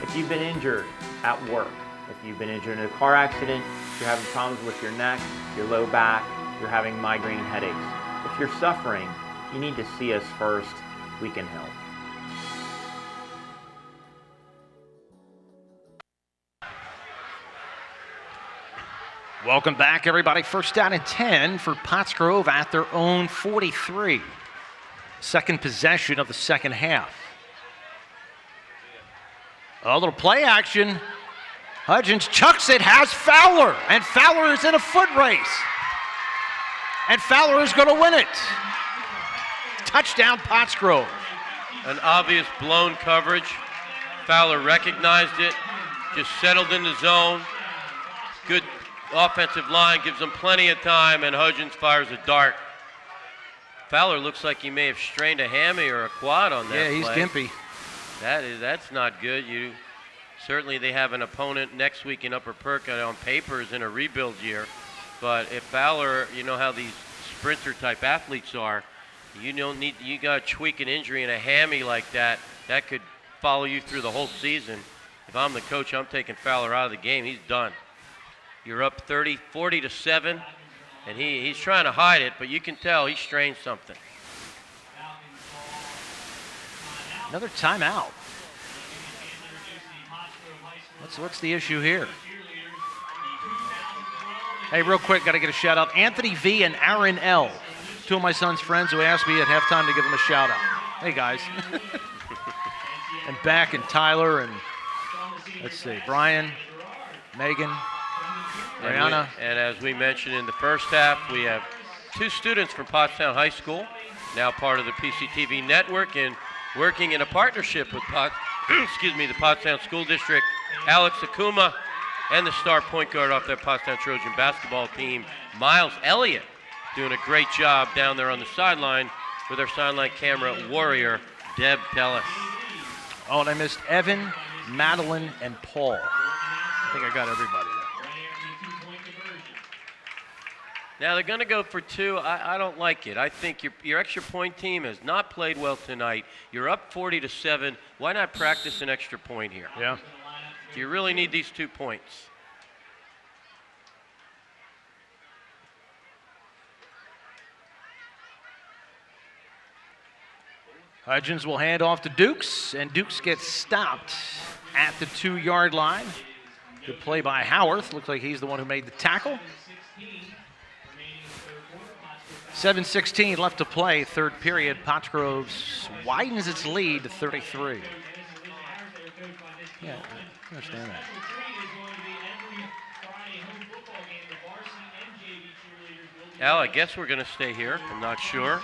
M: If you've been injured at work, if you've been injured in a car accident, if you're having problems with your neck, your low back, you're having migraine headaches, if you're suffering, you need to see us first. We can help.
U: Welcome back, everybody. First down and 10 for Pottsgrove at their own 43. Second possession of the second half. A little play action. Hudgens chucks it, has Fowler, and Fowler is in a foot race. And Fowler is going to win it. Touchdown, Pottsgrove.
C: An obvious blown coverage. Fowler recognized it, just settled in the zone. Good offensive line, gives them plenty of time, and Hudgens fires a dart. Fowler looks like he may have strained a hammy or a quad on that play.
U: Yeah, he's gimpy.
C: That's not good. Certainly they have an opponent next week in Upper Perk on papers in a rebuild year. But if Fowler, you know how these sprinter type athletes are, you got to tweak an injury in a hammy like that. That could follow you through the whole season. If I'm the coach, I'm taking Fowler out of the game. He's done. You're up 40-7, and he's trying to hide it, but you can tell he strained something.
U: Another timeout. What's the issue here? Hey, real quick, got to get a shout out. Anthony V and Aaron L, two of my son's friends who asked me at halftime to give them a shout out. Hey, guys. And Beck and Tyler and, let's see, Brian, Megan, Brianna.
C: And as we mentioned in the first half, we have 2 students from Pottstown High School, now part of the PCTV network and working in a partnership with the Pottstown School District. Alex Akuma and the star point guard off that Pottstown Trojan basketball team, Miles Elliott, doing a great job down there on the sideline with our sideline camera warrior, Deb Tellis.
U: Oh, and I missed Evan, Madeline, and Paul. I think I got everybody there.
C: Now they're going to go for 2. I don't like it. I think your extra point team has not played well tonight. You're up 40-7. Why not practice an extra point here?
U: Yeah.
C: Do you really need these 2 points?
U: Hudgens will hand off to Dukes, and Dukes gets stopped at the 2-yard line. Good play by Howarth. Looks like he's the one who made the tackle. 7:16 left to play, third period. Pottsgrove widens its lead to 33. Yeah, I understand that.
C: Al, I guess we're going to stay here. I'm not sure.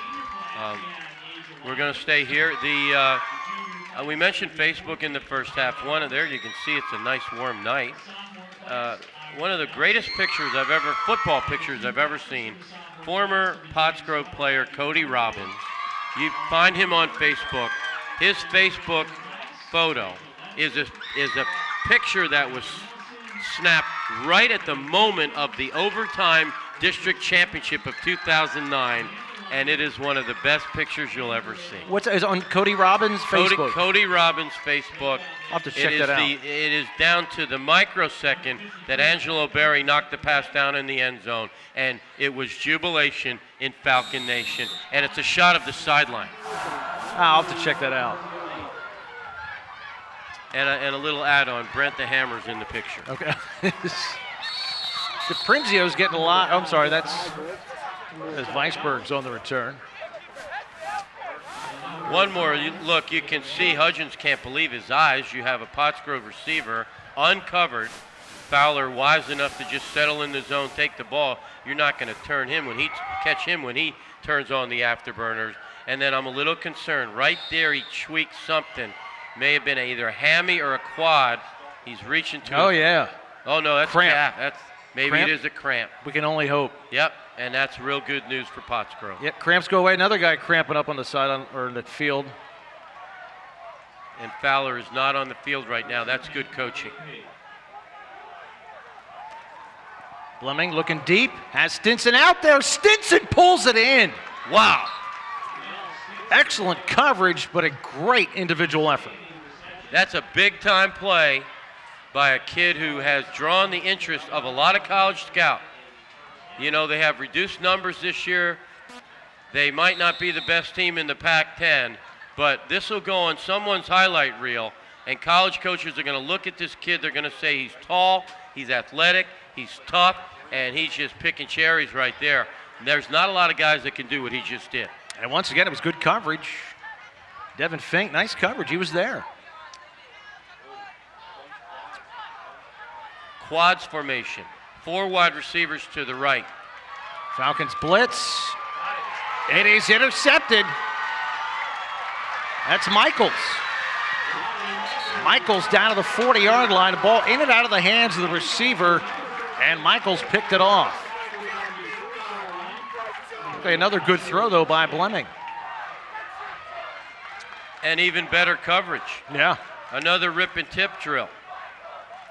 C: We're going to stay here. We mentioned Facebook in the first half. There you can see it's a nice warm night. One of the greatest football pictures I've ever seen, former Pottsgrove player Cody Robbins. You find him on Facebook. His Facebook photo is a picture that was snapped right at the moment of the overtime district championship of 2009, and it is one of the best pictures you'll ever see.
U: Is it on Cody Robbins' Facebook?
C: Cody Robbins' Facebook.
U: I'll have to check that out.
C: It is down to the microsecond that Angelo Berry knocked the pass down in the end zone, and it was jubilation in Falcon Nation, and it's a shot of the sideline.
U: I'll have to check that out.
C: And a little add-on, Brent the Hammer's in the picture.
U: Okay. DePrinzio's getting a lot. Oh, I'm sorry, that's as Weisberg's on the return.
C: One more look, you can see Hudgens can't believe his eyes. You have a Pottsgrove receiver uncovered. Fowler wise enough to just settle in the zone, take the ball. You're not going to catch him when he turns on the afterburners. And then I'm a little concerned. Right there, he tweaked something. May have been either a hammy or a quad. He's reaching to.
U: Oh, yeah.
C: Oh, no, that's
U: cramp.
C: Maybe
U: cramp?
C: It is a cramp.
U: We can only hope.
C: Yep, and that's real good news for Pottsgrove.
U: Yep, cramps go away. Another guy cramping up on the side or in the field.
C: And Fowler is not on the field right now. That's good coaching.
U: Fleming looking deep, has Stinson out there. Stinson pulls it in.
C: Wow.
U: Excellent coverage, but a great individual effort.
C: That's a big-time play by a kid who has drawn the interest of a lot of college scouts. You know, they have reduced numbers this year. They might not be the best team in the Pac-10, but this will go on someone's highlight reel, and college coaches are going to look at this kid. They're going to say he's tall, he's athletic, he's tough, and he's just picking cherries right there. There's not a lot of guys that can do what he just did.
U: And once again, it was good coverage. Devin Fink, nice coverage. He was there.
C: Quads formation. 4 wide receivers to the right.
U: Falcons blitz. It is intercepted. That's Michaels. Michaels down to the 40-yard line. The ball in and out of the hands of the receiver, and Michaels picked it off. Okay, another good throw, though, by Fleming.
C: And even better coverage.
U: Yeah.
C: Another rip and tip drill.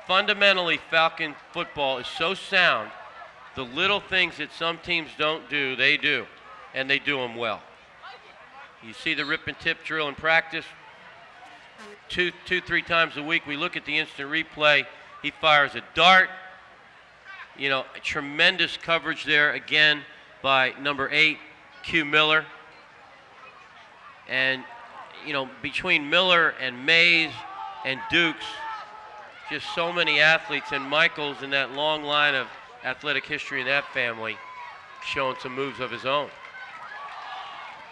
C: Fundamentally, Falcon football is so sound, the little things that some teams don't do, they do, and they do them well. You see the rip and tip drill in practice 2-3 times a week. We look at the instant replay. He fires a dart. You know, tremendous coverage there again by number 8, Q Miller. And, you know, between Miller and Mays and Dukes, just so many athletes, and Michaels in that long line of athletic history in that family, showing some moves of his own.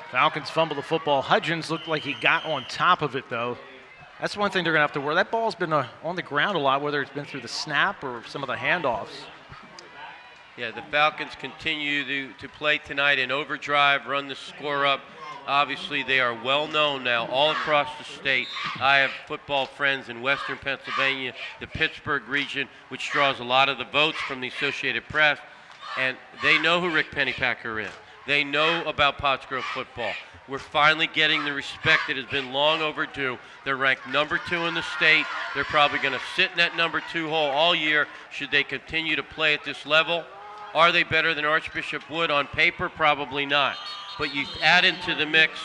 U: Falcons fumble the football. Hudgens looked like he got on top of it, though. That's one thing they're going to have to worry. That ball's been on the ground a lot, whether it's been through the snap or some of the handoffs.
C: Yeah, the Falcons continue to play tonight in overdrive, run the score up. Obviously, they are well known now all across the state. I have football friends in Western Pennsylvania, the Pittsburgh region, which draws a lot of the votes from the Associated Press, and they know who Rick Pennypacker is. They know about Pottsgrove football. We're finally getting the respect that has been long overdue. They're ranked number 2 in the state. They're probably going to sit in that number 2 hole all year should they continue to play at this level. Are they better than Archbishop Wood on paper? Probably not. But you add into the mix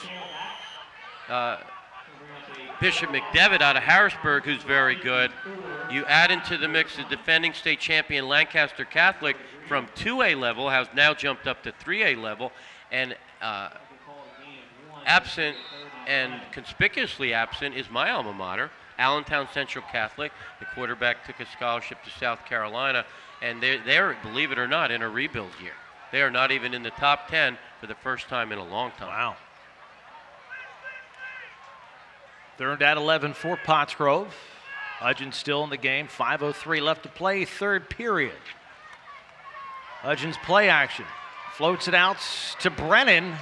C: Bishop McDevitt out of Harrisburg, who's very good. You add into the mix the defending state champion Lancaster Catholic from 2A level, has now jumped up to 3A level, and absent and conspicuously absent is my alma mater, Allentown Central Catholic. The quarterback took a scholarship to South Carolina, and they're, believe it or not, in a rebuild year. They are not even in the top 10 for the first time in a long time.
U: Wow. 3rd and 11 for Pottsgrove. Hudgens still in the game. 5:03 left to play, 3rd period. Hudgens play action. Floats it out to Brennan.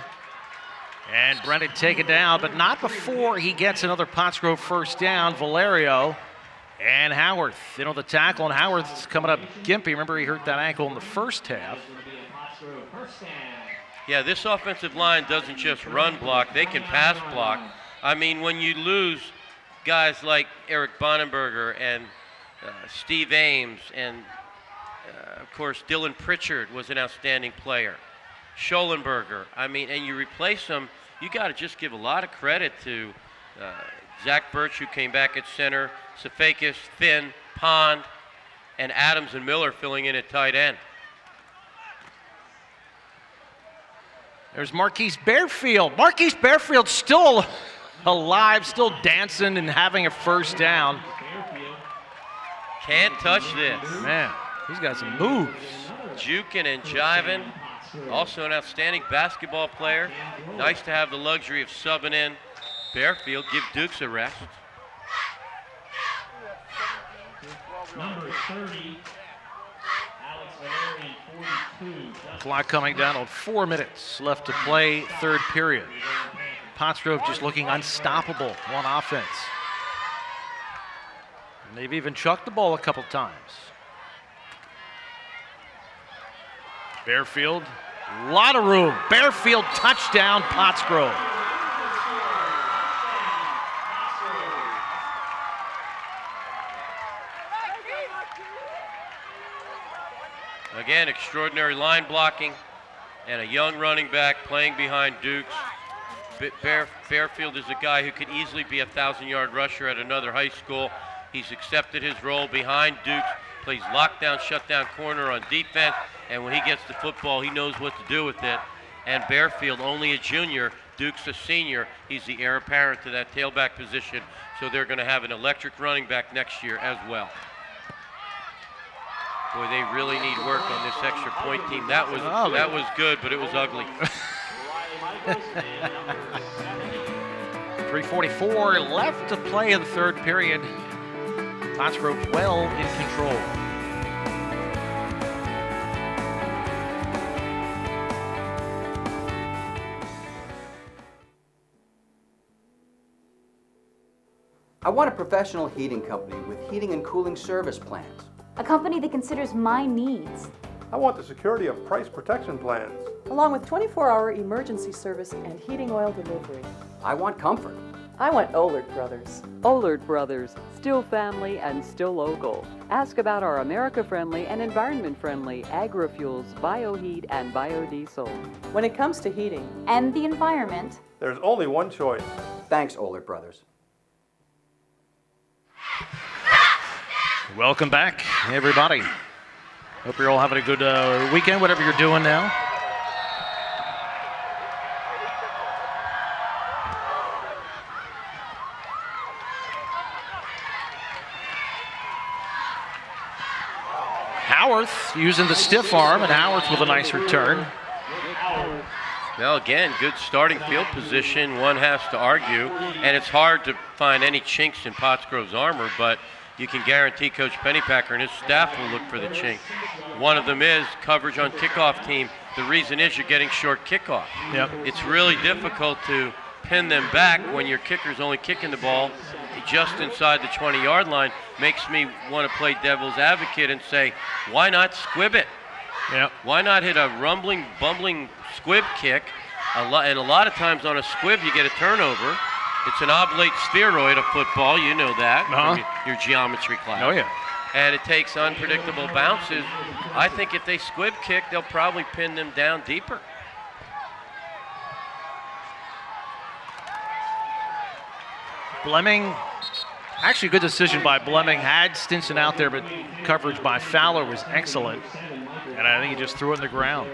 U: And Brennan taken down, but not before he gets another Pottsgrove first down. Valerio and Howarth in on the tackle, and Howarth's coming up gimpy. Remember, he hurt that ankle in the first half.
C: Yeah, this offensive line doesn't just run block, they can pass block. I mean, when you lose guys like Eric Bonenberger and Steve Ames and, of course, Dylan Pritchard was an outstanding player. Schollenberger, I mean, and you replace them, you got to just give a lot of credit to Zach Birch, who came back at center, Safakis, Finn, Pond, and Adams and Miller filling in at tight end.
U: There's Marquise Bearfield. Marquise Bearfield still alive, still dancing and having a first down.
C: Can't touch this.
U: Man, he's got some moves.
C: Jukin and jiving. Also an outstanding basketball player. Nice to have the luxury of subbing in Bearfield. Give Dukes a rest.
H: Number 30, Alex Valerian, 42.
U: Clock coming down on 4 minutes left to play, third period. Pottsgrove just looking unstoppable on offense. And they've even chucked the ball a couple times. Bearfield, a lot of room. Bearfield touchdown, Pottsgrove.
C: Again, extraordinary line blocking and a young running back playing behind Dukes. Bearfield is a guy who could easily be a 1,000-yard rusher at another high school. He's accepted his role behind Dukes, plays lockdown, shutdown corner on defense, and when he gets the football, he knows what to do with it. And Bearfield, only a junior, Dukes a senior. He's the heir apparent to that tailback position, so they're going to have an electric running back next year as well. Boy, they really need work on this extra point team. That was good, but it was ugly.
U: 3:44 left to play in the third period. Pottsgrove well in control.
Q: I want a professional heating company with heating and cooling service plans.
R: A company that considers my needs.
I: I want the security of price protection plans.
S: Along with 24-hour emergency service and heating oil delivery.
Q: I want comfort.
S: I want Ollard Brothers.
T: Ollard Brothers, still family and still local. Ask about our America-friendly and environment-friendly agri-fuels, bioheat, and biodiesel.
S: When it comes to heating
R: and the environment,
I: there's only one choice.
Q: Thanks, Ollard Brothers.
U: Welcome back, everybody. Hope you're all having a good weekend, whatever you're doing now. Howarth using the stiff arm, and Howarth with a nice return.
C: Well, again, good starting field position. One has to argue, and it's hard to find any chinks in Pottsgrove's armor, but you can guarantee Coach Pennypacker and his staff will look for the chink. One of them is coverage on kickoff team. The reason is you're getting short kickoff.
U: Yep.
C: It's really difficult to pin them back when your kicker's only kicking the ball just inside the 20-yard line. Makes me want to play devil's advocate and say, why not squib it?
U: Yep.
C: Why not hit a rumbling, bumbling squib kick? And a lot of times on a squib you get a turnover. It's an oblate spheroid of football, you know that from your geometry class.
U: Oh, yeah.
C: And it takes unpredictable bounces. I think if they squib kick, they'll probably pin them down deeper.
U: Blemming, actually good decision by Blemming. Had Stinson out there, but coverage by Fowler was excellent. And I think he just threw it in the ground.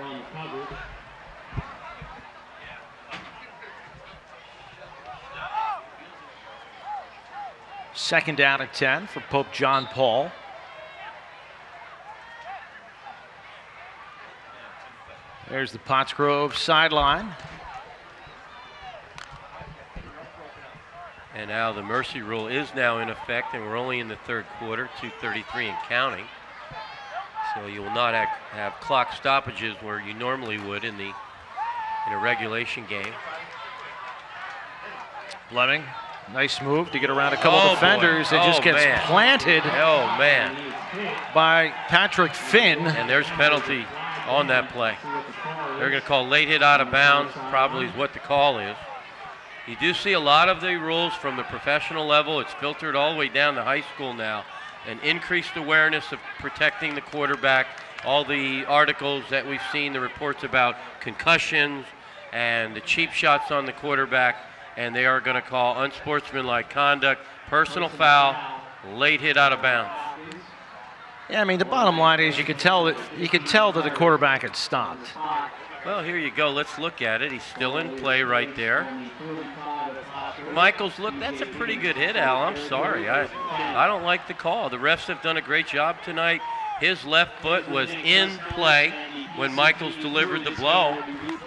U: Second down and 10 for Pope John Paul. There's the Pottsgrove sideline.
C: And now the mercy rule is now in effect, and we're only in the third quarter, 2:33 and counting. So you will not have clock stoppages where you normally would in a regulation game.
U: Fleming, nice move to get around a couple defenders. It just gets planted.
C: Oh, man.
U: By Patrick Finn.
C: And there's penalty on that play. They're going to call late hit out of bounds, probably is what the call is. You do see a lot of the rules from the professional level. It's filtered all the way down to high school now. An increased awareness of protecting the quarterback. All the articles that we've seen, the reports about concussions and the cheap shots on the quarterback, and they are going to call unsportsmanlike conduct, personal foul, late hit out of bounds.
U: Yeah, I mean, the bottom line is you could tell that the quarterback had stopped.
C: Well, here you go. Let's look at it. He's still in play right there. Michaels, look, that's a pretty good hit, Al. I'm sorry. I don't like the call. The refs have done a great job tonight. His left foot was in play when Michaels delivered the blow.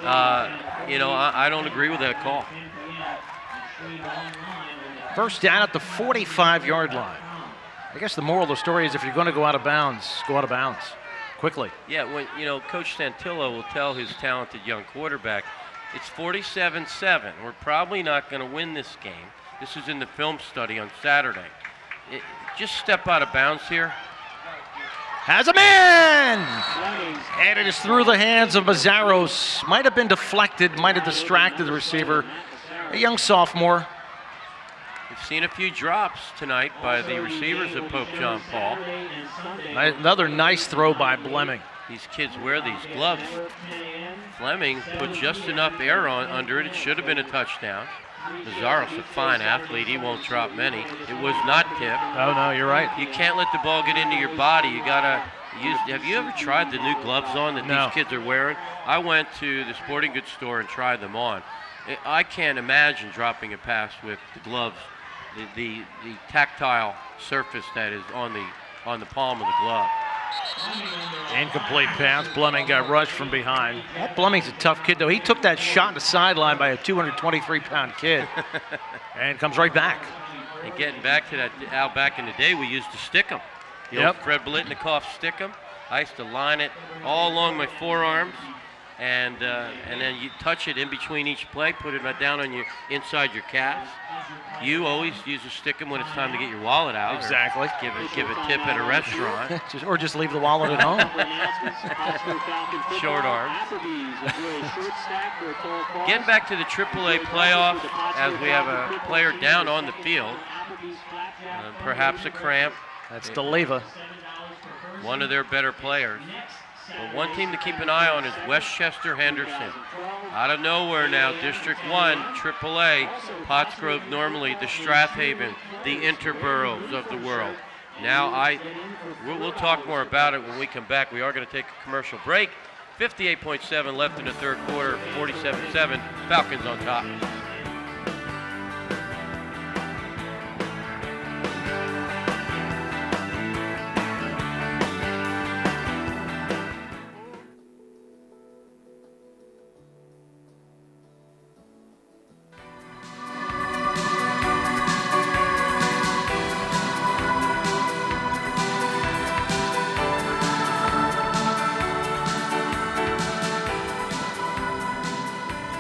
C: I don't agree with that call.
U: First down at the 45-yard line. I guess the moral of the story is if you're going to go out of bounds, go out of bounds quickly.
C: Yeah, when Coach Santillo will tell his talented young quarterback, it's 47-7. We're probably not going to win this game. This is in the film study on Saturday. Just step out of bounds here.
U: Has him in! And it is through the hands of Mazzaros. Might have been deflected, might have distracted the receiver. A young sophomore.
C: We've seen a few drops tonight by the receivers of Pope John Paul.
U: Another nice throw by Fleming.
C: These kids wear these gloves. Fleming put just enough air under it. It should have been a touchdown. Mazzaros, a fine athlete. He won't drop many. It was not tipped.
U: Oh, no, you're right.
C: You can't let the ball get into your body. You got to use. Have you ever tried the new gloves on that these kids are wearing? I went to the sporting goods store and tried them on. I can't imagine dropping a pass with the gloves, the tactile surface that is on the palm of the glove.
U: Incomplete pass. Fleming got rushed from behind. Fleming's a tough kid, though. He took that shot in the sideline by a 223-pound kid and comes right back.
C: And getting back to that, Al, back in the day, we used to stick them. The old Fred Blitnikoff stick them. I used to line it all along my forearms, and then you touch it in between each play, put it down on inside your calves. You always use a stick 'em when it's time to get your wallet out.
U: Exactly.
C: Give a tip at a restaurant.
U: or just leave the wallet at home.
C: Short arms. Getting back to the AAA playoffs, as we have a player down on the field, perhaps a cramp.
U: That's DeLeva.
C: One of their better players. But one team to keep an eye on is Westchester Henderson. Out of nowhere now, District 1, AAA, Pottsgrove normally, the Strathaven, the Interboroughs of the world. Now we'll talk more about it when we come back. We are going to take a commercial break. 58.7 left in the third quarter, 47-7, Falcons on top.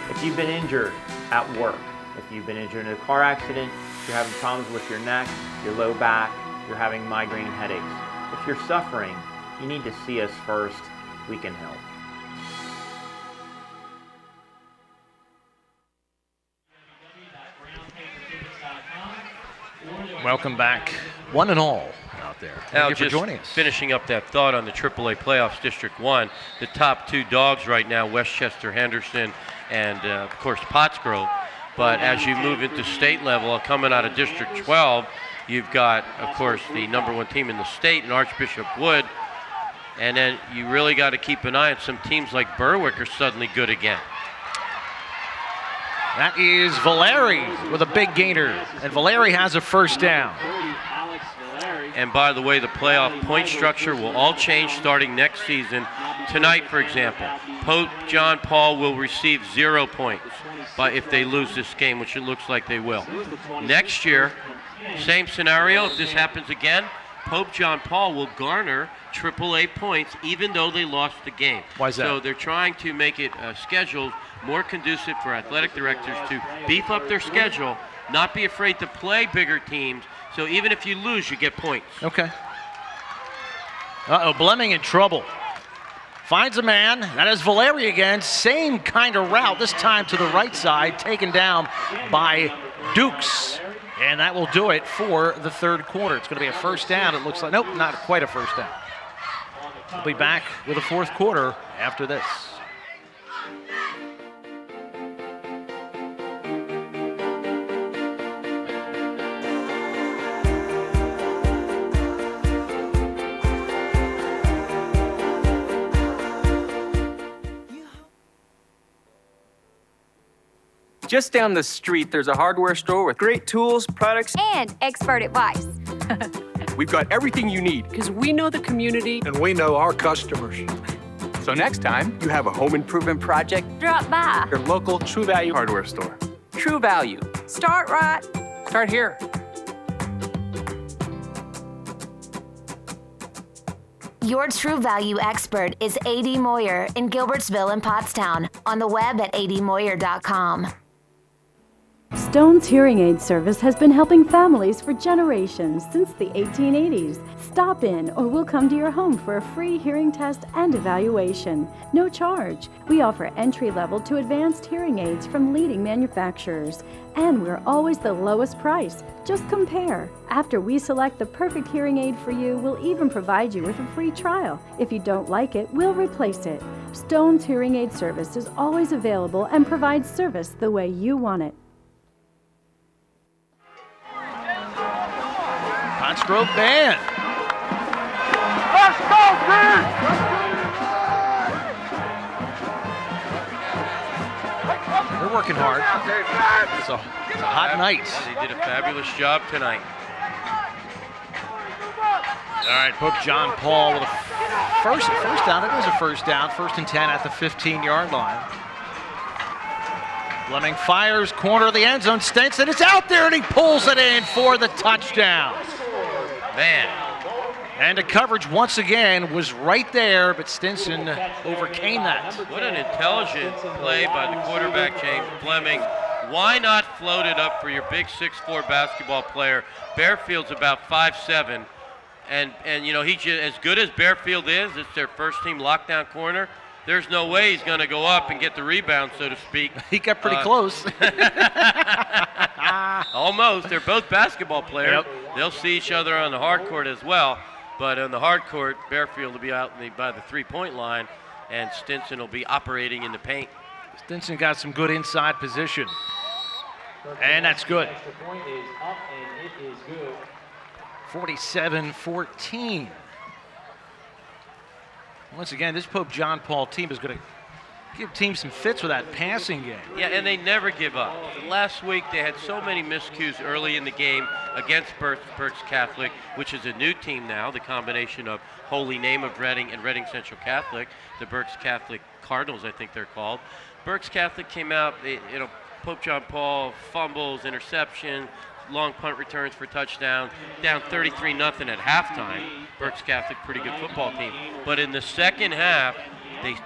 M: If you've been injured at work, if you've been injured in a car accident, if you're having problems with your neck, your low back, you're having migraine headaches, if you're suffering, you need to see us first. We can help.
U: Welcome back, one and all out there. Thank you for joining us.
C: Finishing up that thought on the AAA playoffs, District 1, the top two dogs right now, Westchester Henderson and, of course, Pottsgrove. But as you move into state level, coming out of District 12, you've got, of course, the #1 team in the state in Archbishop Wood. And then you really got to keep an eye on some teams like Berwick are suddenly good again.
U: That is Valeri with a big gainer, and Valeri has a first down.
C: And by the way, the playoff point structure will all change starting next season. Tonight, for example, Pope John Paul will receive 0 points if they lose this game, which it looks like they will. Next year, same scenario. If this happens again, Pope John Paul will garner AAA points, even though they lost the game.
U: Why is that?
C: So they're trying to make it scheduled more conducive for athletic directors to beef up their schedule, not be afraid to play bigger teams. So even if you lose, you get points.
U: Okay. Uh-oh, Blemming in trouble. Finds a man. That is Valeri again. Same kind of route, this time to the right side, taken down by Dukes. And that will do it for the third quarter. It's going to be a first down. It looks like, nope, not quite a first down. We'll be back with a fourth quarter after this.
G: Just down the street, there's a hardware store with great tools, products,
J: and expert advice.
G: We've got everything you need.
K: Because we know the community.
G: And we know our customers. So next time you have a home improvement project,
J: drop by
G: your local True Value hardware store. True Value.
J: Start right.
G: Start here.
J: Your True Value expert is A.D. Moyer in Gilbertsville and Pottstown. On the web at admoyer.com.
Y: Stone's Hearing Aid Service has been helping families for generations since the 1880s. Stop in or we'll come to your home for a free hearing test and evaluation. No charge. We offer entry-level to advanced hearing aids from leading manufacturers. And we're always the lowest price. Just compare. After we select the perfect hearing aid for you, we'll even provide you with a free trial. If you don't like it, we'll replace it. Stone's Hearing Aid Service is always available and provides service the way you want it.
U: Pottsgrove band.
N: Let's go, Pete!
U: They're working hard. It's a hot night.
C: They did a fabulous job tonight.
U: All right, Pope John Paul with a first down. It is a first down. 1st and 10 at the 15-yard line. Fleming fires, corner of the end zone. Stenson is out there, and he pulls it in for the touchdown.
C: Man.
U: And the coverage once again was right there, but Stinson overcame that.
C: What an intelligent play by the quarterback, James Fleming. Why not float it up for your big 6'4" basketball player? Bearfield's about 5'7", and you know, he's as good as Bearfield is. It's their first team lockdown corner. There's no way he's going to go up and get the rebound, so to speak.
U: He got pretty close.
C: Almost. They're both basketball players.
U: Yep.
C: They'll see each other on the hard court as well. But on the hard court, Bearfield will be out by the three-point line, and Stinson will be operating in the paint.
U: Stinson got some good inside position. And that's good. 47-14. Once again, this Pope John Paul team is going to give teams some fits with that passing game.
C: Yeah, and they never give up. Last week, they had so many miscues early in the game against Berks Catholic, which is a new team now, the combination of Holy Name of Reading and Reading Central Catholic, the Berks Catholic Cardinals, I think they're called. Berks Catholic came out, Pope John Paul, fumbles, interception, long punt returns for touchdowns, down 33-0 at halftime. Berks Catholic, pretty good football team. But in the second half,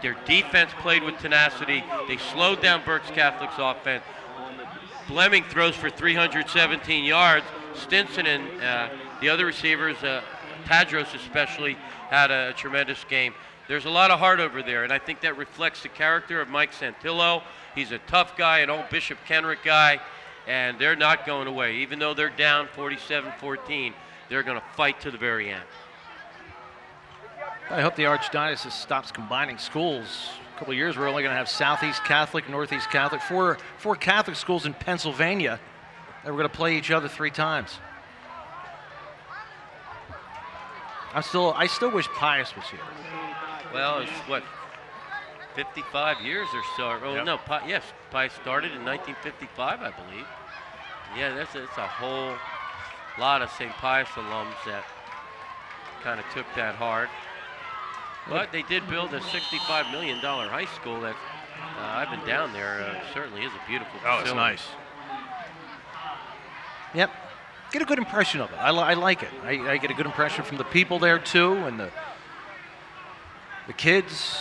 C: their defense played with tenacity. They slowed down Berks Catholic's offense. Fleming throws for 317 yards. Stinson and the other receivers, Tadros especially, had a tremendous game. There's a lot of heart over there, and I think that reflects the character of Mike Santillo. He's a tough guy, an old Bishop Kenrick guy, and they're not going away. Even though they're down 47-14, they're going to fight to the very end.
U: I hope the Archdiocese stops combining schools. A couple of years, we're only going to have Southeast Catholic, Northeast Catholic, four Catholic schools in Pennsylvania that we're going to play each other 3 times. I still wish Pius was here.
C: Well, it's what, 55 years or so. Oh, yep. No, Pius started in 1955, I believe. Yeah, it's a whole lot of St. Pius alums that kind of took that hard. But they did build a $65 million high school that I've been down there. Certainly is a beautiful facility.
U: Oh, it's nice. Yep. Get a good impression of it. I like it. I get a good impression from the people there, too, and the kids,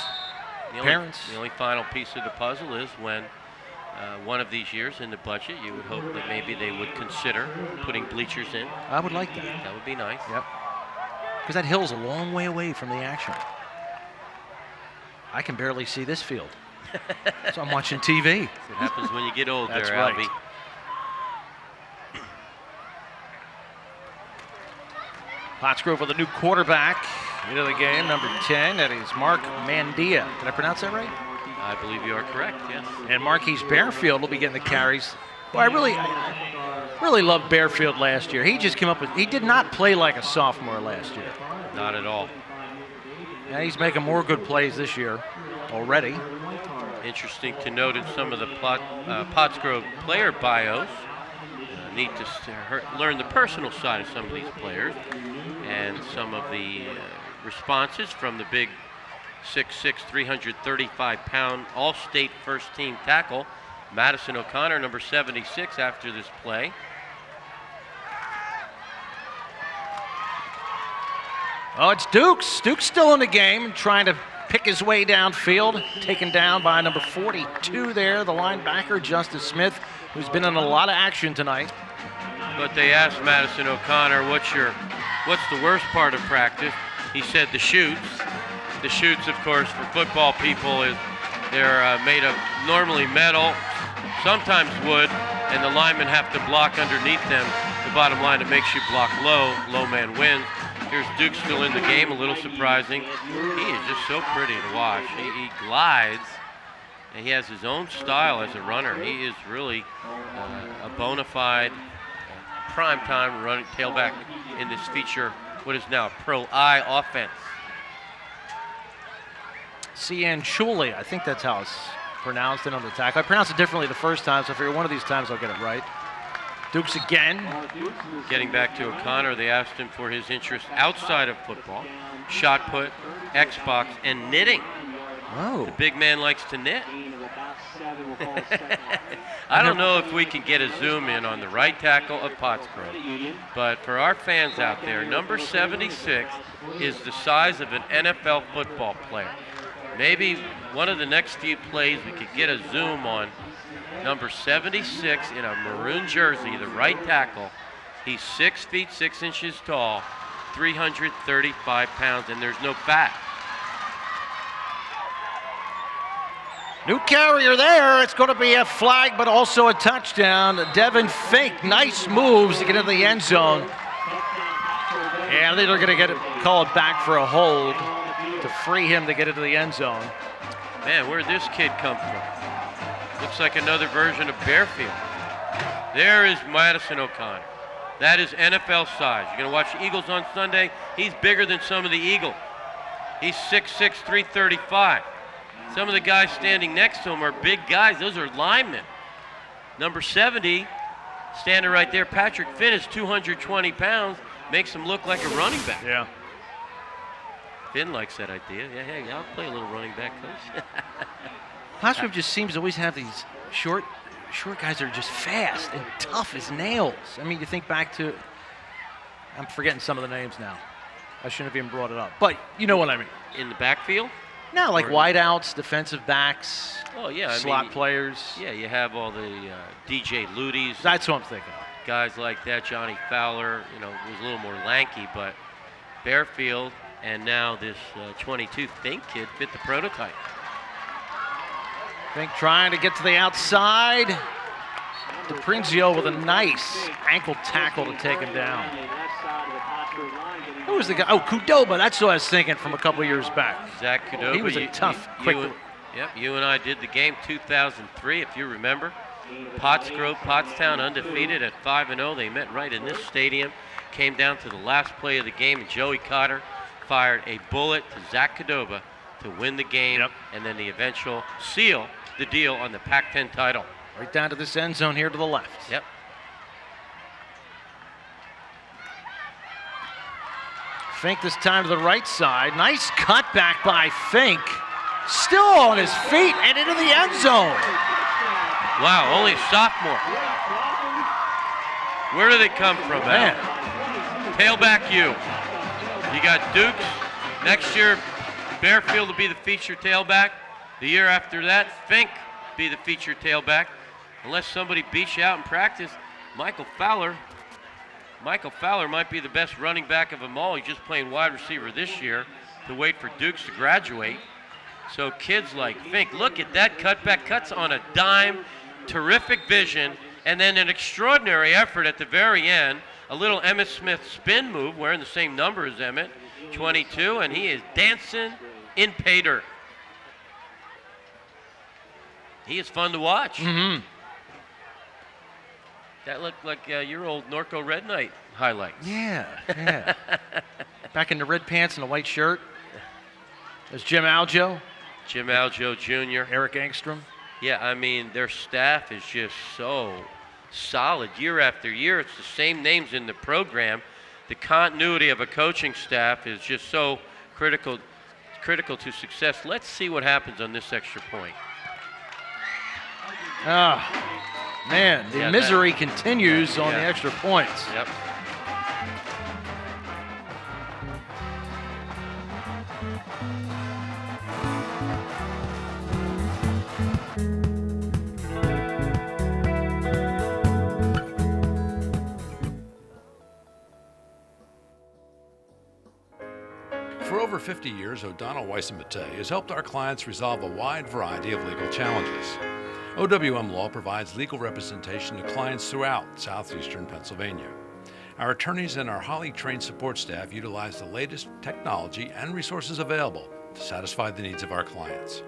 U: parents.
C: The only final piece of the puzzle is when one of these years in the budget, you would hope that maybe they would consider putting bleachers in.
U: I would like that.
C: That would be nice.
U: Yep. Because that hill's a long way away from the action. I can barely see this field. So I'm watching TV.
C: That's what happens when you get old.
U: That's
C: there,
U: right.
C: Albie.
U: Pottsgrove with a new quarterback into the game, number 10. That is Mark Mandia. Did I pronounce that right?
C: I believe you are correct, yes.
U: And Marquise Bearfield will be getting the carries. Well, I really loved Bearfield last year. He just came up with, he did not play like a sophomore last year.
C: Not at all.
U: Yeah, he's making more good plays this year already.
C: Interesting to note in some of the Pottsgrove player bios. Neat to learn the personal side of some of these players and some of the responses from the big 6'6", 335-pound all-state first-team tackle, Madison O'Connor, number 76, after this play.
U: Oh, it's Dukes. Dukes still in the game, trying to pick his way downfield, taken down by number 42 there, the linebacker, Justice Smith, who's been in a lot of action tonight.
C: But they asked Madison O'Connor, what's the worst part of practice? He said the chutes. The chutes, of course, for football people, they're made of normally metal, sometimes wood, and the linemen have to block underneath them. The bottom line, it makes you block low. Low man wins. Here's Duke still in the game, a little surprising. He is just so pretty to watch. He glides, and he has his own style as a runner. He is really a bona fide prime-time running tailback in this feature, what is now a Pro I offense.
U: Cian Chuli, I think that's how it's pronounced in on the tackle. I pronounced it differently the first time, so I figure one of these times I'll get it right. Dukes again.
C: Getting back to O'Connor, they asked him for his interest outside of football, shot put, Xbox, and knitting.
U: Oh.
C: The big man likes to knit. I don't know if we can get a zoom in on the right tackle of Pottsgrove, but for our fans out there, number 76 is the size of an NFL football player. Maybe one of the next few plays we could get a zoom on number 76 in a maroon jersey, the right tackle. He's 6 feet 6 inches tall, 335 pounds, and there's no fat.
U: New carrier there. It's going to be a flag, but also a touchdown. Devin Fink, nice moves to get into the end zone. And they're going to get it called back for a hold to free him to get into the end zone.
C: Man, where'd this kid come from? Looks like another version of Bearfield. There is Madison O'Connor. That is NFL size. You're going to watch the Eagles on Sunday. He's bigger than some of the Eagles. He's 6'6", 335. Some of the guys standing next to him are big guys. Those are linemen. Number 70, standing right there, Patrick Finn, is 220 pounds. Makes him look like a running back.
U: Yeah.
C: Finn likes that idea. Yeah, hey, I'll play a little running back, coach.
U: Pottsgrove just seems to always have these short guys that are just fast and tough as nails. I mean, you think back to, I'm forgetting some of the names now. I shouldn't have even brought it up. But you know what I mean.
C: In the backfield?
U: No, like wideouts, defensive backs,
C: oh, yeah,
U: slot players.
C: Yeah, you have all the DJ Luties.
U: That's what I'm thinking.
C: Guys like that. Johnny Fowler, was a little more lanky, but Bearfield and now this 22 Fink kid fit the prototype.
U: Fink trying to get to the outside. DePrinzio with a nice ankle tackle to take him down. Who was the guy? Oh, Kudoba. That's what I was thinking from a couple of years back.
C: Zach Kudoba.
U: He was a tough, quick.
C: Yep, you and I did the game 2003, if you remember. Pottsgrove, Pottstown undefeated at 5-0. They met right in this stadium. Came down to the last play of the game, and Joey Cotter fired a bullet to Zach Kudoba to win the game, and then the eventual seal the deal on the Pac-10 title.
U: Right down to this end zone here to the left.
C: Yep.
U: Fink this time to the right side. Nice cutback by Fink. Still on his feet and into the end zone.
C: Wow, only a sophomore. Where do they come from, man? Tailback you. You got Dukes. Next year, Bearfield will be the feature tailback. The year after that, Fink be the feature tailback. Unless somebody beats you out in practice, Michael Fowler might be the best running back of them all. He's just playing wide receiver this year to wait for Dukes to graduate. So kids like Fink, look at that cutback, cuts on a dime, terrific vision, and then an extraordinary effort at the very end. A little Emmitt Smith spin move, wearing the same number as Emmitt, 22, and he is dancing in pay dirt. He is fun to watch.
U: Mm-hmm.
C: That looked like your old Norco Red Knight highlights.
U: Yeah. Back in the red pants and the white shirt. There's Jim Aljo.
C: Jim Aljo Jr.
U: Eric Angstrom.
C: Yeah, I mean, their staff is just so solid year after year. It's the same names in the program. The continuity of a coaching staff is just so critical to success. Let's see what happens on this extra point.
U: Man, the misery continues on the extra points.
C: Yep.
A: For over 50 years, O'Donnell Weiss & Mattei has helped our clients resolve a wide variety of legal challenges. OWM Law provides legal representation to clients throughout southeastern Pennsylvania. Our attorneys and our highly trained support staff utilize the latest technology and resources available to satisfy the needs of our clients.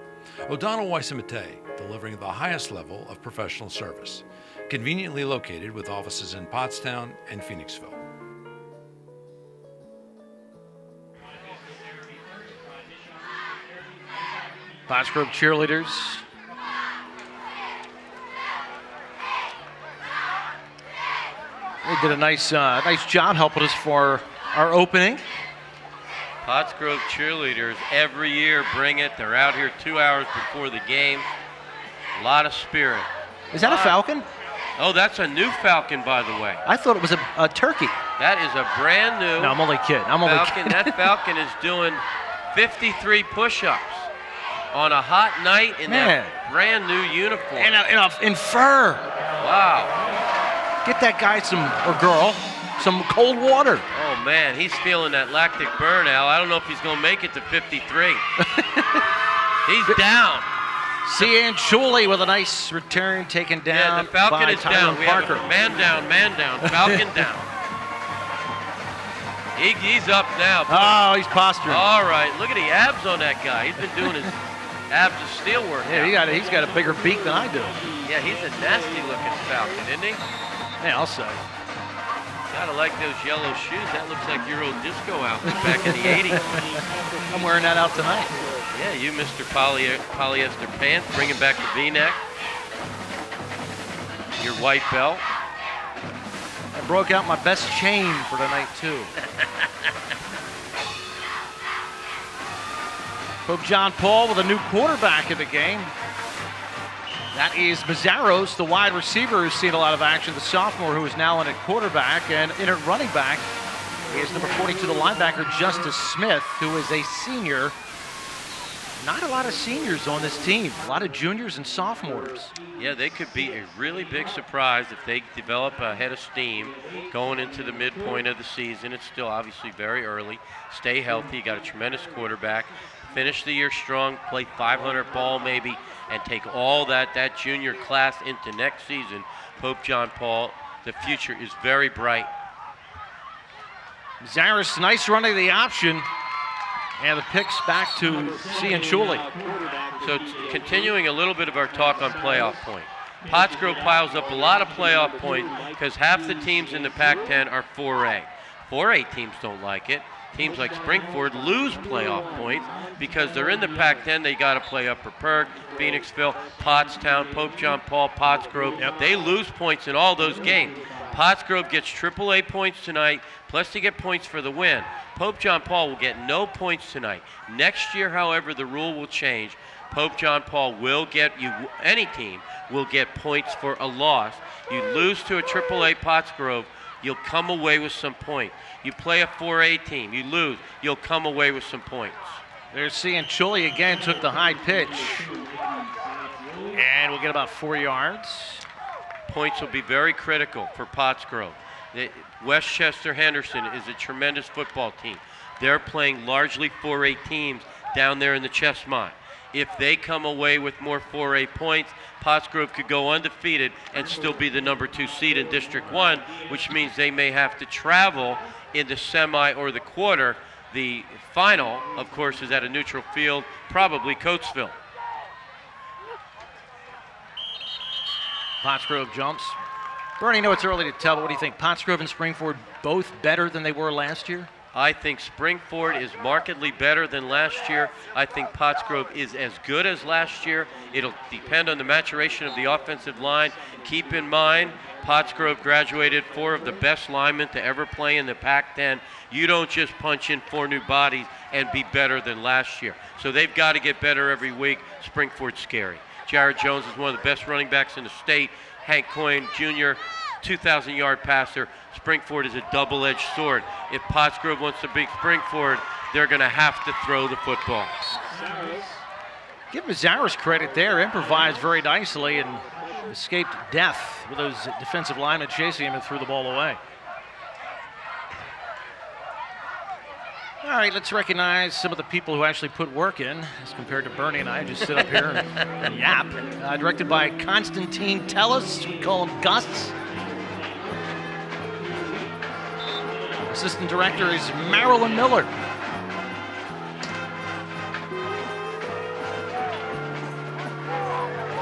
A: O'Donnell Weiss & Mattei, delivering the highest level of professional service, conveniently located with offices in Pottstown and Phoenixville.
U: Pottsgrove cheerleaders. They did a nice job helping us for our opening.
C: Pottsgrove cheerleaders every year bring it. They're out here 2 hours before the game. A lot of spirit.
U: Is that a falcon?
C: Oh, that's a new falcon, by the way.
U: I thought it was a turkey.
C: That is a brand new.
U: No, I'm only kidding.
C: That falcon is doing 53 push-ups on a hot night in that brand new uniform.
U: In fur.
C: Wow.
U: Get that guy or girl some cold water.
C: Oh, man, he's feeling that lactic burn, Al. I don't know if he's going to make it to 53. He's down.
U: Cian Chuli with a nice return taken down.
C: Yeah, the Falcon
U: by
C: is
U: Tyrone
C: down. We
U: Parker.
C: have a man down, Falcon down. He's up now.
U: Oh, he's posturing.
C: All right, look at the abs on that guy. He's been doing his abs of steel work.
U: Yeah, he's got a bigger beak than I do.
C: Yeah, he's a nasty-looking Falcon, isn't he?
U: Yeah, I'll say.
C: Gotta like those yellow shoes. That looks like your old disco outfit back in the 80s.
U: I'm wearing that out tonight.
C: Yeah, you Mr. Polyester Pants, bringing back the V-neck. Your white belt.
U: I broke out my best chain for tonight, too. Pope John Paul with a new quarterback in the game. That is Mazzaros, the wide receiver who's seen a lot of action, the sophomore who is now in at quarterback, and in at running back is number 42, the linebacker, Justice Smith, who is a senior. Not a lot of seniors on this team, a lot of juniors and sophomores.
C: Yeah, they could be a really big surprise if they develop a head of steam going into the midpoint of the season. It's still obviously very early. Stay healthy, you got a tremendous quarterback. Finish the year strong, play 500 ball maybe, and take all that junior class into next season. Pope John Paul, the future is very bright.
U: Zaris, nice running the option. And the picks back to Cian Chuli.
C: So continuing a little bit of our talk on playoff point. Pottsgrove piles up a lot of playoff points because half the teams in the Pac-10 are 4A. 4A teams don't like it. Teams like Springford lose playoff points because they're in the Pac-10. They got to play Upper Perk, Phoenixville, Pottstown, Pope John Paul, Pottsgrove. Yep. They lose points in all those games. Pottsgrove gets AAA points tonight, plus they get points for the win. Pope John Paul will get no points tonight. Next year, however, the rule will change. Pope John Paul will get any team will get points for a loss. You lose to a AAA Pottsgrove, you'll come away with some points. You play a 4A team, you lose, you'll come away with some points.
U: There's Cianciulli again, took the high pitch. And we'll get about 4 yards.
C: Points will be very critical for Pottsgrove. Westchester Henderson is a tremendous football team. They're playing largely 4A teams down there in the chess mine. If they come away with more 4A points, Pottsgrove could go undefeated and still be the number 2 seed in District 1, which means they may have to travel in the semi or the quarter. The final, of course, is at a neutral field, probably Coatesville.
U: Pottsgrove jumps. Bernie, I know it's early to tell, but what do you think? Pottsgrove and Springford both better than they were last year?
C: I think Springford is markedly better than last year. I think Pottsgrove is as good as last year. It'll depend on the maturation of the offensive line. Keep in mind, Pottsgrove graduated 4 of the best linemen to ever play in the PAC10. You don't just punch in 4 new bodies and be better than last year. So they've got to get better every week. Springford's scary. Jared Jones is one of the best running backs in the state. Hank Coyne Jr., 2,000-yard passer. Springford is a double-edged sword. If Pottsgrove wants to beat Springford, they're going to have to throw the football.
U: Give Mazzaris credit there. Improvised very nicely and escaped death with those defensive linemen chasing him and threw the ball away. All right, let's recognize some of the people who actually put work in as compared to Bernie and I just sit up here and yap. Directed by Constantine Tellis. We call him Gus. Assistant director is Marilyn Miller.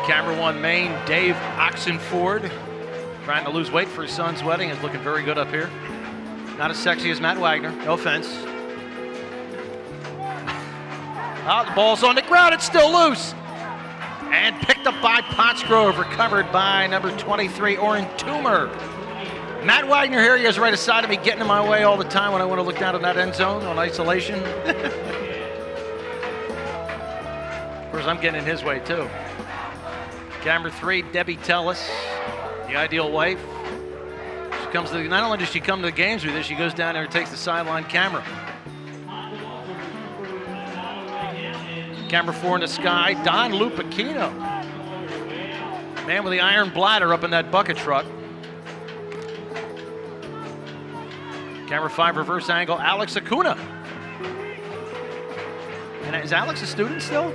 U: Camera One Maine, Dave Oxenford. Trying to lose weight for his son's wedding, is looking very good up here. Not as sexy as Matt Wagner, no offense. The ball's on the ground, it's still loose. And picked up by Pottsgrove, recovered by number 23, Oren Toomer. Matt Wagner here, he is right aside of me, getting in my way all the time when I want to look down in that end zone on isolation. Of course, I'm getting in his way too. Camera 3, Debbie Tellis, the ideal wife. She comes to not only does she come to the games with us, she goes down there and takes the sideline camera. Camera 4 in the sky, Don Lupacchino. Man with the iron bladder up in that bucket truck. Camera 5 reverse angle, Alex Acuna. And is Alex a student still?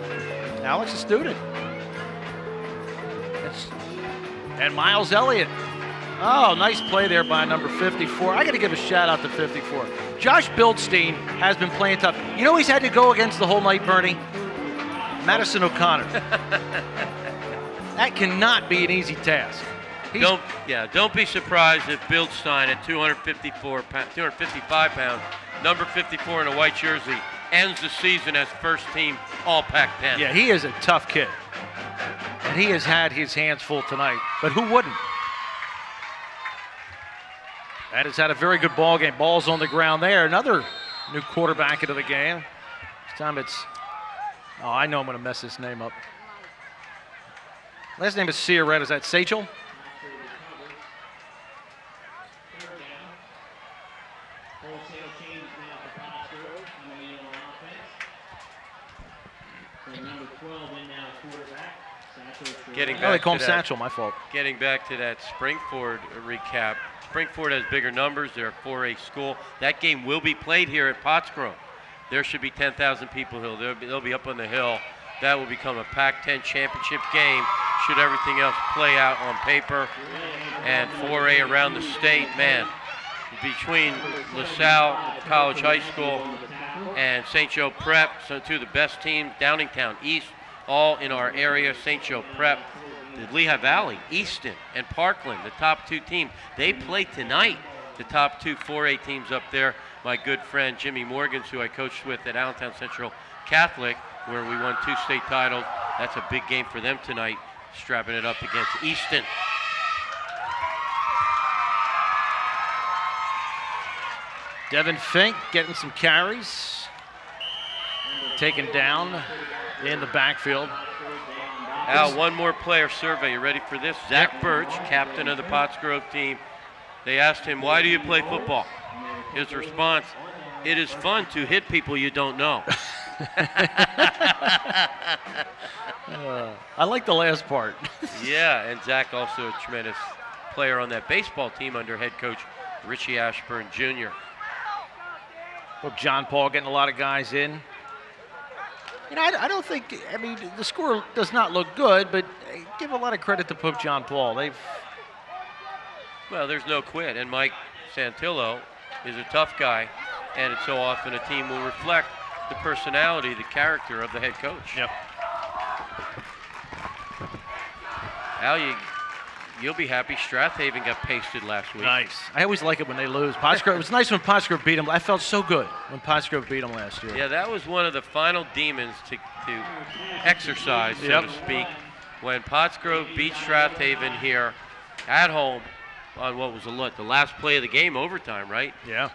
U: Alex a student. And Miles Elliott. Oh, nice play there by number 54. I got to give a shout out to 54. Josh Bildstein has been playing tough. You know he's had to go against the whole night, Bernie? Madison O'Connor. That cannot be an easy task.
C: Don't be surprised if Bildstein at 255 pounds, number 54 in a white jersey, ends the season as first team All Pac-10.
U: Yeah, he is a tough kid. And he has had his hands full tonight, but who wouldn't? That has had a very good ball game. Ball's on the ground there. Another new quarterback into the game. This time it's, I know I'm going to mess this name up. Last name is Ciaret. Is that Sachel?
C: They
U: call him Satchel, my fault.
C: Getting back to that Springford recap, Springford has bigger numbers. They're a 4A school. That game will be played here at Pottsgrove. There should be 10,000 people here. They'll be up on the hill. That will become a Pac-10 championship game should everything else play out on paper. And 4A around the state, man, between LaSalle College High School and St. Joe Prep, so two of the best teams, Downingtown East, all in our area. St. Joe Prep, the Lehigh Valley, Easton, and Parkland, the top 2 teams. They play tonight, the top 2 4A teams up there. My good friend Jimmy Morgans, who I coached with at Allentown Central Catholic, where we won 2 state titles. That's a big game for them tonight, strapping it up against Easton.
U: Devin Fink getting some carries. Taken down in the backfield.
C: Al, one more player survey. You ready for this? Zach Birch, captain of the Pottsgrove team. They asked him, why do you play football? His response, it is fun to hit people you don't know.
U: I like the last part.
C: Yeah, and Zach also a tremendous player on that baseball team under head coach Richie Ashburn Jr.
U: Well, John Paul getting a lot of guys in. You know, I don't think, I mean, the score does not look good, but give a lot of credit to Pope John Paul.
C: Well, there's no quit, and Mike Santillo is a tough guy, and so often a team will reflect the personality, the character of the head coach.
U: Yep.
C: Al, you'll be happy Strathaven got pasted last week.
U: Nice. I always like it when they lose. Pottsgrove, it was nice when Pottsgrove beat them. I felt so good when Pottsgrove beat them last year.
C: Yeah, that was one of the final demons to exercise, so to speak, when Pottsgrove beat Strathaven here at home on what was the last play of the game, overtime, right?
U: Yeah.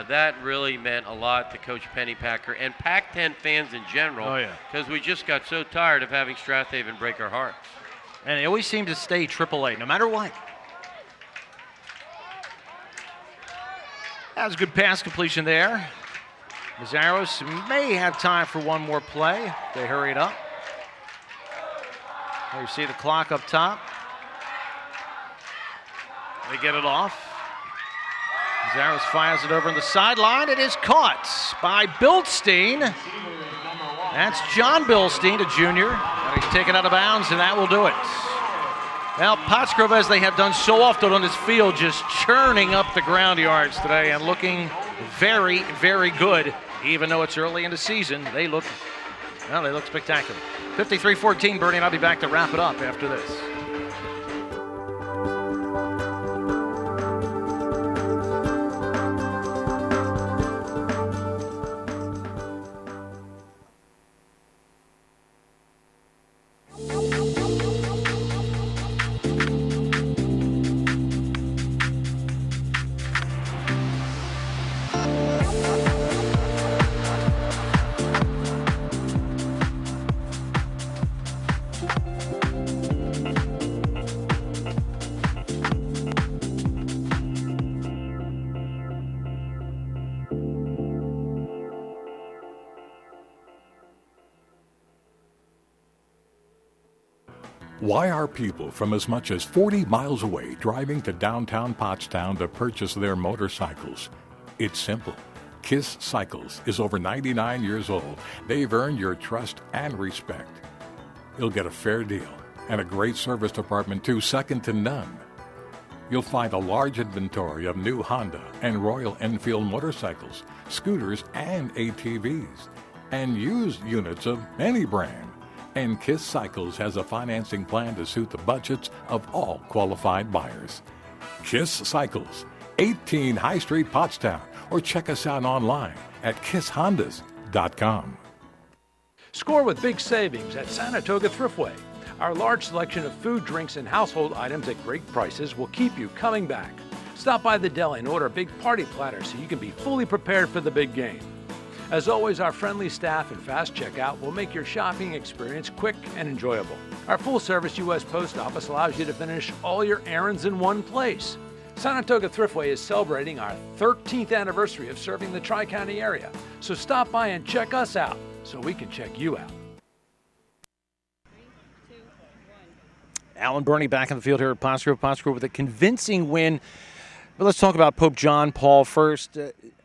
C: That really meant a lot to Coach Pennypacker and PAC10 fans in general.
U: Oh, yeah.
C: Because we just got so tired of having Strathaven break our hearts.
U: And they always seem to stay AAA, no matter what. That was a good pass completion there. Mazzaros may have time for one more play. They hurry it up. There you see the clock up top. They get it off. Mazzaros fires it over on the sideline. It is caught by Bilstein. That's John Bilstein, a junior. And he's taken out of bounds, and that will do it. Well, Pottsgrove, as they have done so often on this field, just churning up the ground yards today and looking very, very good. Even though it's early in the season, they look spectacular. 53-14, Bernie, and I'll be back to wrap it up after this.
D: Why are people from as much as 40 miles away driving to downtown Pottstown to purchase their motorcycles? It's simple. KISS Cycles is over 99 years old. They've earned your trust and respect. You'll get a fair deal and a great service department too, second to none. You'll find a large inventory of new Honda and Royal Enfield motorcycles, scooters, and ATVs, and used units of any brand. And KISS Cycles has a financing plan to suit the budgets of all qualified buyers. KISS Cycles, 18 High Street, Pottstown, or check us out online at kisshondas.com.
A: Score with big savings at Saratoga Thriftway. Our large selection of food, drinks, and household items at great prices will keep you coming back. Stop by the deli and order a big party platter so you can be fully prepared for the big game. As always, our friendly staff and fast checkout will make your shopping experience quick and enjoyable. Our full-service U.S. Post Office allows you to finish all your errands in one place. Saratoga Thriftway is celebrating our 13th anniversary of serving the Tri-County area, so stop by and check us out so we can check you out.
U: Alan Burney back in the field here at Pottsgrove with a convincing win. But let's talk about Pope John Paul first.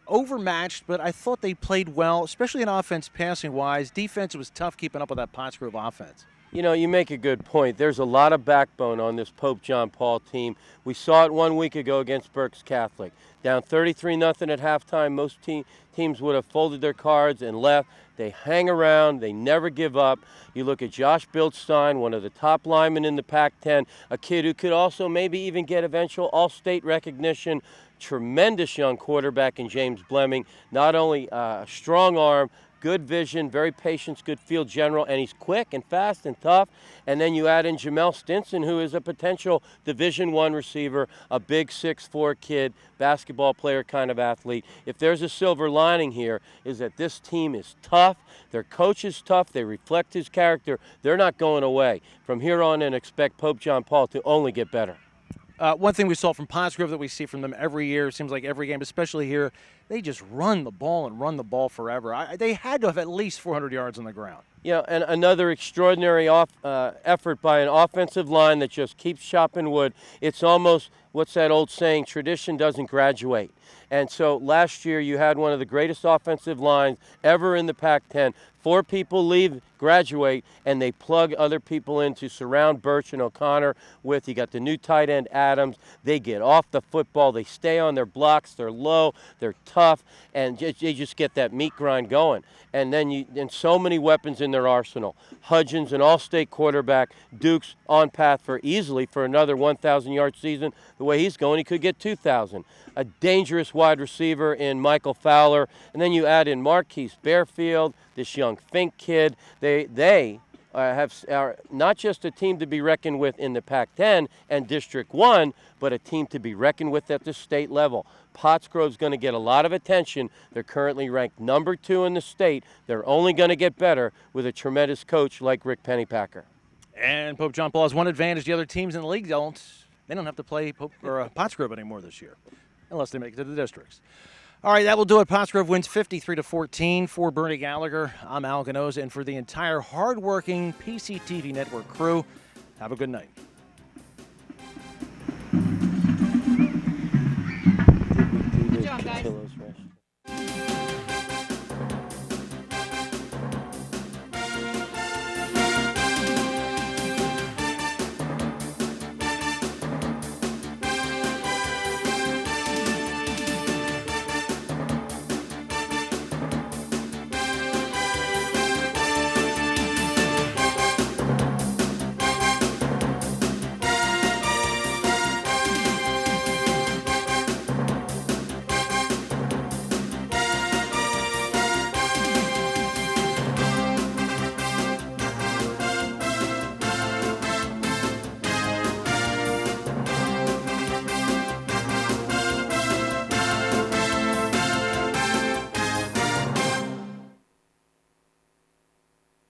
U: Overmatched, but I thought they played well, especially in offense, passing-wise. Defense was tough keeping up with that Pottsgrove offense.
C: You know, you make a good point. There's a lot of backbone on this Pope John Paul team. We saw it 1 week ago against Berks Catholic. Down 33-0 at halftime. Most teams would have folded their cards and left. They hang around. They never give up. You look at Josh Bildstein, one of the top linemen in the Pac-10, a kid who could also maybe even get eventual all-state recognition. Tremendous young quarterback in James Blemming. Not only a strong arm, good vision, very patient, good field general, and he's quick and fast and tough. And then you add in Jamel Stinson, who is a potential Division I receiver, a big 6'4" kid, basketball player kind of athlete. If there's a silver lining here, is that this team is tough. Their coach is tough. They reflect his character. They're not going away. From here on in, expect Pope John Paul to only get better.
U: One thing we saw from Pottsgrove that we see from them every year, seems like every game, especially here, they just run the ball and run the ball forever. They had to have at least 400 yards on the ground.
C: Yeah, and another extraordinary effort by an offensive line that just keeps chopping wood. It's almost, what's that old saying, tradition doesn't graduate. And so last year you had one of the greatest offensive lines ever in the Pac-10. 4 people graduate, and they plug other people in to surround Birch and O'Connor with. You got the new tight end Adams. They get off the football. They stay on their blocks. They're low. They're tough, and they just get that meat grind going. And then so many weapons in their arsenal. Hudgens, an all-state quarterback. Duke's on path for another 1,000-yard season. The way he's going, he could get 2,000. A dangerous wide receiver in Michael Fowler. And then you add in Marquise Bearfield, this young Fink kid. They are not just a team to be reckoned with in the Pac-10 and District 1, but a team to be reckoned with at the state level. Pottsgrove's going to get a lot of attention. They're currently ranked number 2 in the state. They're only going to get better with a tremendous coach like Rick Pennypacker.
U: And Pope John Paul has one advantage the other teams in the league don't. They don't have to play Pottsgrove anymore this year, unless they make it to the districts. All right, that will do it. Pottsgrove wins 53-14. For Bernie Gallagher, I'm Al Ganoza, and for the entire hardworking PCTV Network crew, have a good night.